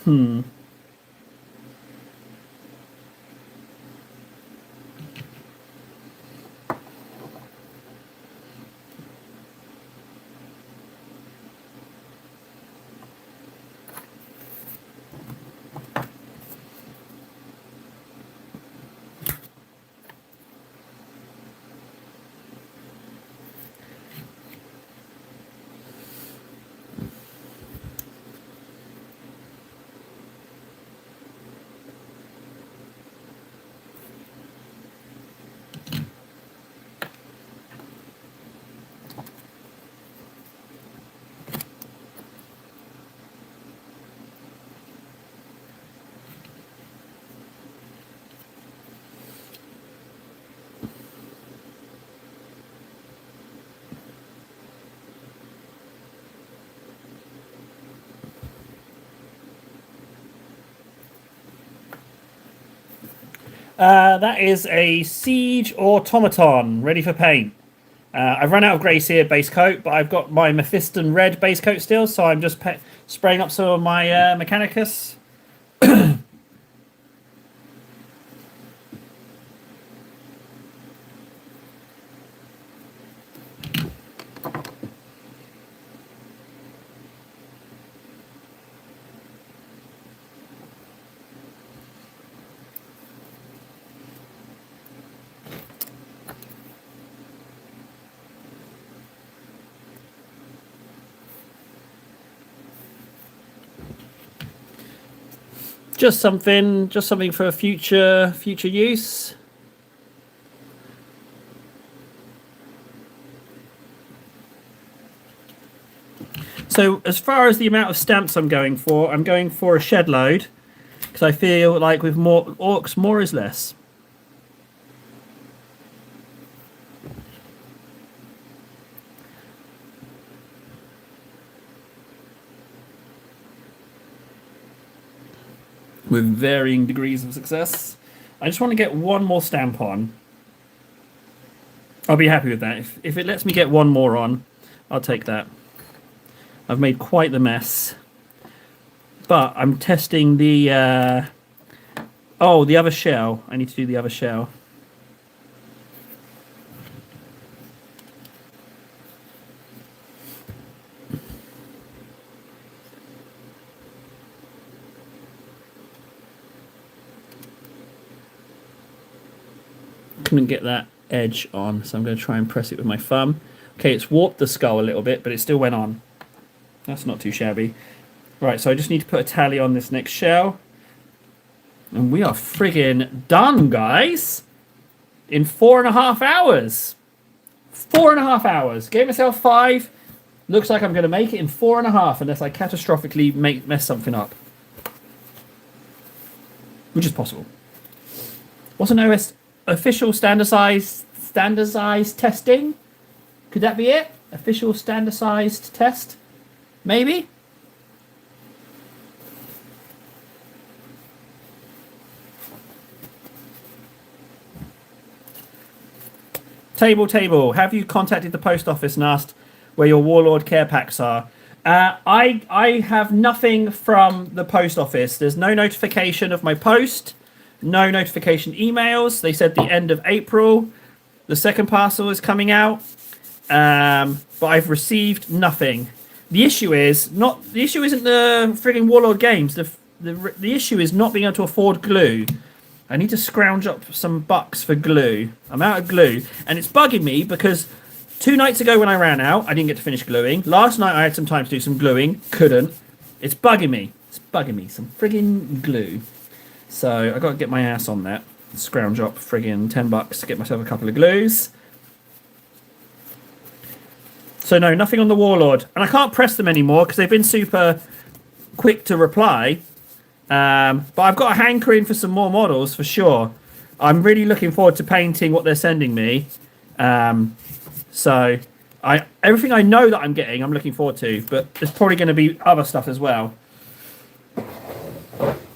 Hmm. That is a Siege Automaton, ready for paint. I've run out of Grey Seer base coat, but I've got my Mephiston red base coat still, so I'm just spraying up some of my Mechanicus. Just something for future use. So as far as the amount of stamps I'm going for a shed load, because I feel like with more orcs, more is less. With varying degrees of success. I just want to get one more stamp on. I'll be happy with that. If it lets me get one more on, I'll take that. I've made quite the mess. But I'm testing the... oh, the other shell. I need to do the other shell. Couldn't get that edge on, so I'm going to try and press it with my thumb. Okay, it's warped the skull a little bit, but it still went on. That's not too shabby. Right, so I just need to put a tally on this next shell. And we are friggin' done, guys! In 4.5 hours! 4.5 hours. Gave myself 5. Looks like I'm going to make it in 4.5 unless I catastrophically mess something up. Which is possible. What's an OS official standardized testing? Could that be it? Official standardized test? Maybe? Table. Have you contacted the post office and asked where your Warlord care packs are? I have nothing from the post office. There's no notification of my post. No notification emails. They said the end of April. The second parcel is coming out. But I've received nothing. The issue isn't the frigging Warlord games. The issue is not being able to afford glue. I need to scrounge up some bucks for glue. I'm out of glue. And it's bugging me because 2 nights ago when I ran out, I didn't get to finish gluing. Last night I had some time to do some gluing. Couldn't. It's bugging me. Some frigging glue. So I got to get my ass on that. Scrounge up friggin' $10 to get myself a couple of glues. So no, nothing on the Warlord. And I can't press them anymore because they've been super quick to reply. But I've got a hankering for some more models for sure. I'm really looking forward to painting what they're sending me. So everything I know that I'm getting, I'm looking forward to. But there's probably going to be other stuff as well.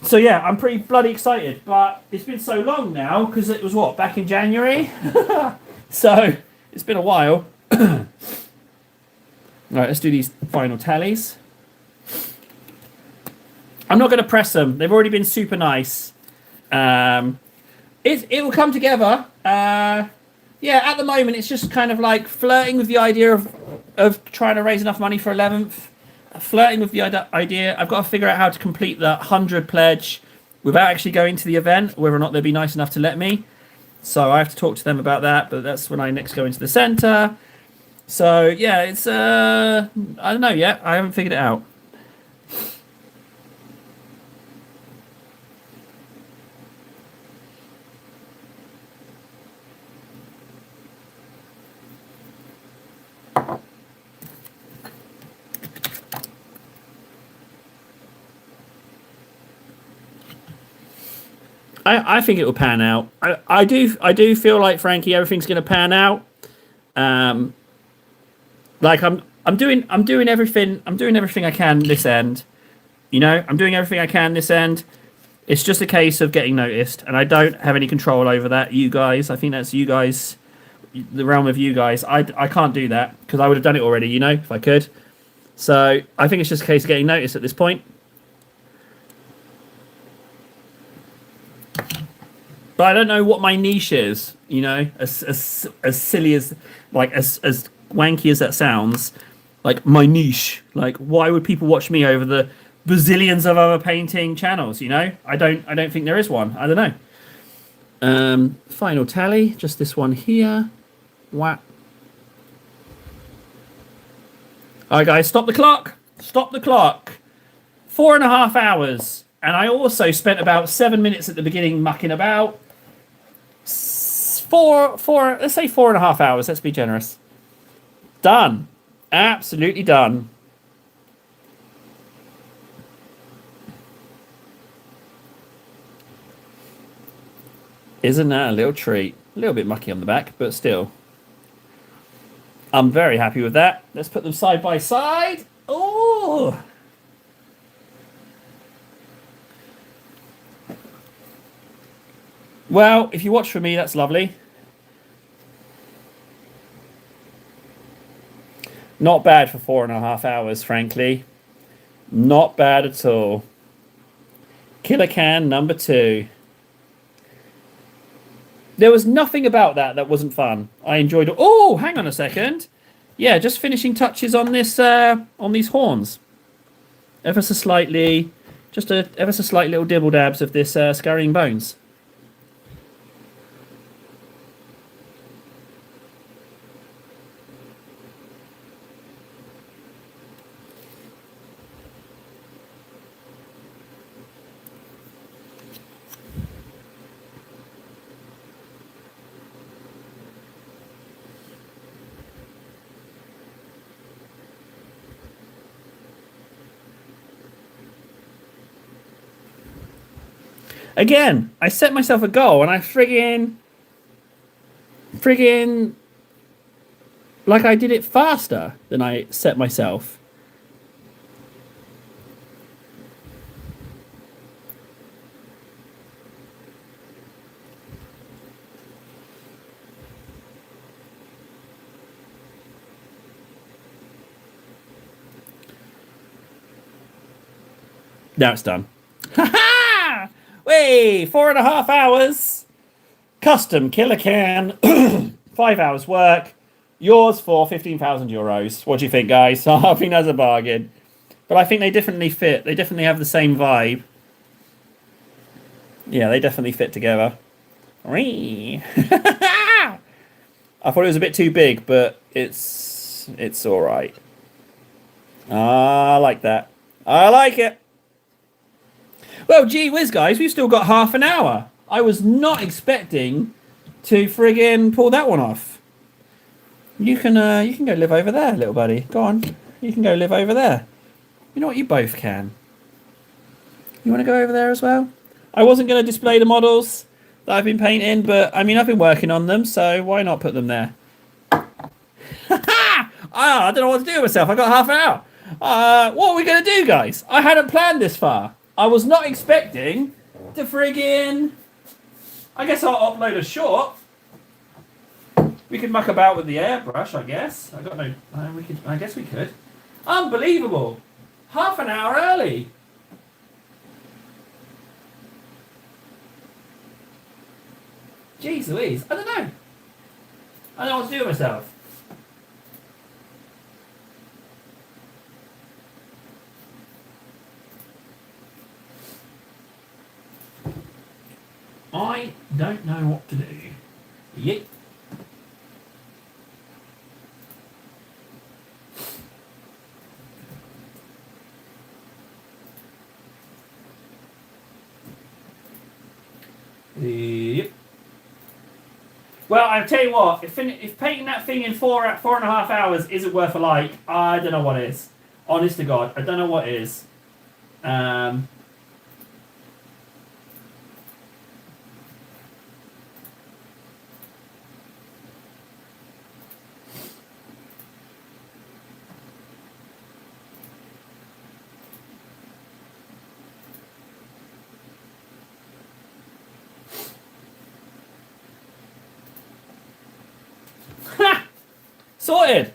So yeah, I'm pretty bloody excited. But it's been so long now because it was back in January. So it's been a while. Right, let's do these final tallies. I'm not going to press them. They've already been super nice. It will come together. Yeah, at the moment, it's just kind of like flirting with the idea of trying to raise enough money for 11th. Flirting with the idea. I've got to figure out how to complete the 100 pledge without actually going to the event, whether or not they'll be nice enough to let me. So I have to talk to them about that, but that's when I next go into the centre. So, yeah, it's... I don't know yet. I haven't figured it out. I think it will pan out. I do feel like, Frankie, everything's going to pan out. Like I'm doing everything I can this end. You know, I'm doing everything I can this end. It's just a case of getting noticed, and I don't have any control over that. You guys, I think that's you guys, the realm of you guys. I can't do that because I would have done it already. You know, if I could. So I think it's just a case of getting noticed at this point. But I don't know what my niche is, you know, as silly as, like, as wanky as that sounds, like, my niche. Like, why would people watch me over the bazillions of other painting channels, you know? I don't think there is one. I don't know. Final tally, just this one here. What? Alright, guys, stop the clock. Stop the clock. 4.5 hours. And I also spent about 7 minutes at the beginning mucking about. Let's say 4.5 hours. Let's be generous. Done. Absolutely done. Isn't that a little treat? A little bit mucky on the back, but still. I'm very happy with that. Let's put them side by side. Oh! Well, if you watch for me, that's lovely. Not bad for 4.5 hours, frankly. Not bad at all. Killer Can number 2. There was nothing about that wasn't fun. I enjoyed it. Oh, hang on a second. Yeah, just finishing touches on this, on these horns. Ever so slightly, just ever so slight little dibble dabs of this scurrying bones. Again, I set myself a goal and I friggin', like I did it faster than I set myself. Now it's done. Ha ha! Wait, 4.5 hours. Custom killer can. 5 hours work. Yours for 15,000 euros. What do you think, guys? I think that's a bargain. But I think they definitely fit. They definitely have the same vibe. Yeah, they definitely fit together. I thought it was a bit too big, but it's all right. I like that. I like it. Well, gee whiz, guys, we've still got half an hour. I was not expecting to friggin' pull that one off. You can go live over there, little buddy. Go on. You can go live over there. You know what? You both can. You want to go over there as well? I wasn't going to display the models that I've been painting, but I mean, I've been working on them, so why not put them there? I don't know what to do with myself. I got half an hour. What are we going to do, guys? I hadn't planned this far. I was not expecting to friggin'... I guess I'll upload a short. We could muck about with the airbrush, I guess. I got no... I guess we could. Unbelievable. Half an hour early. Jeez Louise. I don't know. I don't know what to do with myself. I don't know what to do. Yep. Yep. Well, I'll tell you what. If painting that thing in 4.5 hours isn't worth a like, I don't know what is. Honest to God, I don't know what is. Sorted.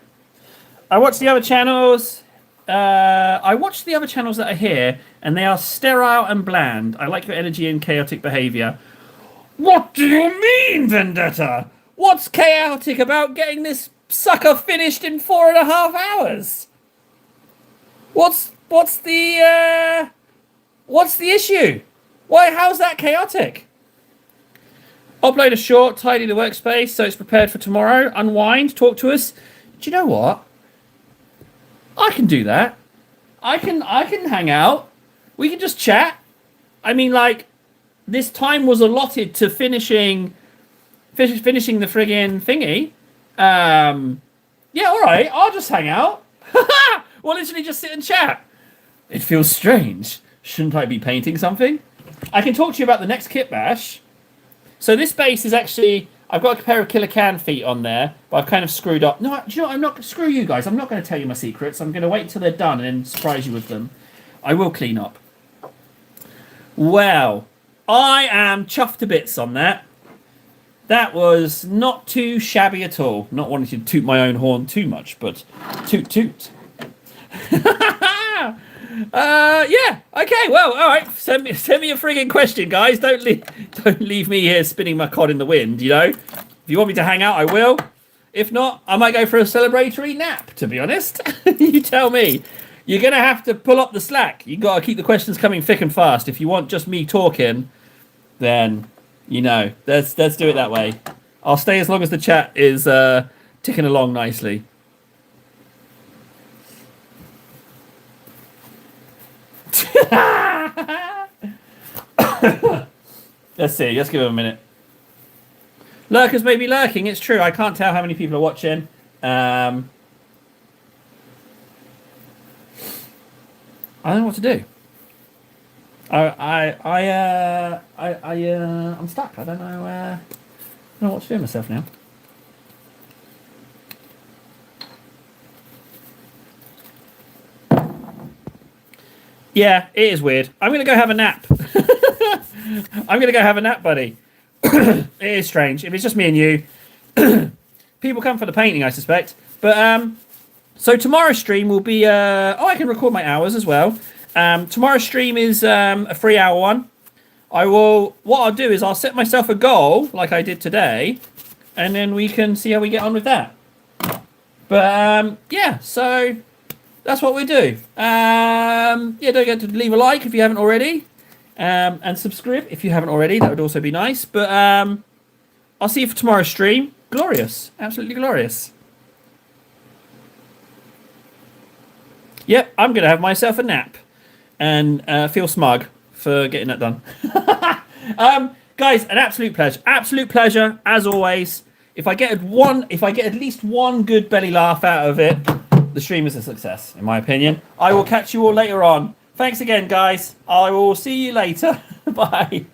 I watch the other channels. I watch the other channels that are here, and they are sterile and bland. I like your energy and chaotic behavior. What do you mean, Vendetta? What's chaotic about getting this sucker finished in 4.5 hours? What's the issue? Why? How's that chaotic? Upload a short, tidy the workspace so it's prepared for tomorrow. Unwind, talk to us. Do you know what? I can do that. I can hang out. We can just chat. I mean, like, this time was allotted to finishing the friggin' thingy. Yeah, all right. I'll just hang out. We'll literally just sit and chat. It feels strange. Shouldn't I be painting something? I can talk to you about the next kit bash. So this base is actually... I've got a pair of Killer Can feet on there, but I've kind of screwed up. No, do you know what? I'm not... Screw you guys. I'm not going to tell you my secrets. I'm going to wait until they're done and then surprise you with them. I will clean up. Well, I am chuffed to bits on that. That was not too shabby at all. Not wanting to toot my own horn too much, but toot toot. Yeah. Okay. Well, all right. Send me a frigging question, guys. Don't leave me here spinning my cod in the wind. You know. If you want me to hang out, I will. If not, I might go for a celebratory nap. To be honest, you tell me. You're gonna have to pull up the slack. You gotta keep the questions coming thick and fast. If you want just me talking, then you know. Let's do it that way. I'll stay as long as the chat is ticking along nicely. Let's see. Let's give it a minute. Lurkers may be lurking. It's true. I can't tell how many people are watching. I don't know what to do. I'm stuck. I don't know what to do with myself now. Yeah, it is weird. I'm gonna go have a nap. I'm gonna go have a nap, buddy. It is strange. If it's just me and you, people come for the painting, I suspect. But so tomorrow's stream will be. I can record my hours as well. Tomorrow's stream is a 3-hour one. I will. What I'll do is I'll set myself a goal like I did today, and then we can see how we get on with that. But yeah, so that's what we do. Yeah, don't forget to leave a like if you haven't already, and subscribe if you haven't already. That would also be nice. But I'll see you for tomorrow's stream. Glorious, absolutely glorious. Yep, I'm gonna have myself a nap and feel smug for getting that done. Guys, an absolute pleasure as always. If I get at least one good belly laugh out of it, the stream is a success, in my opinion. I will catch you all later on. Thanks again, guys. I will see you later. Bye.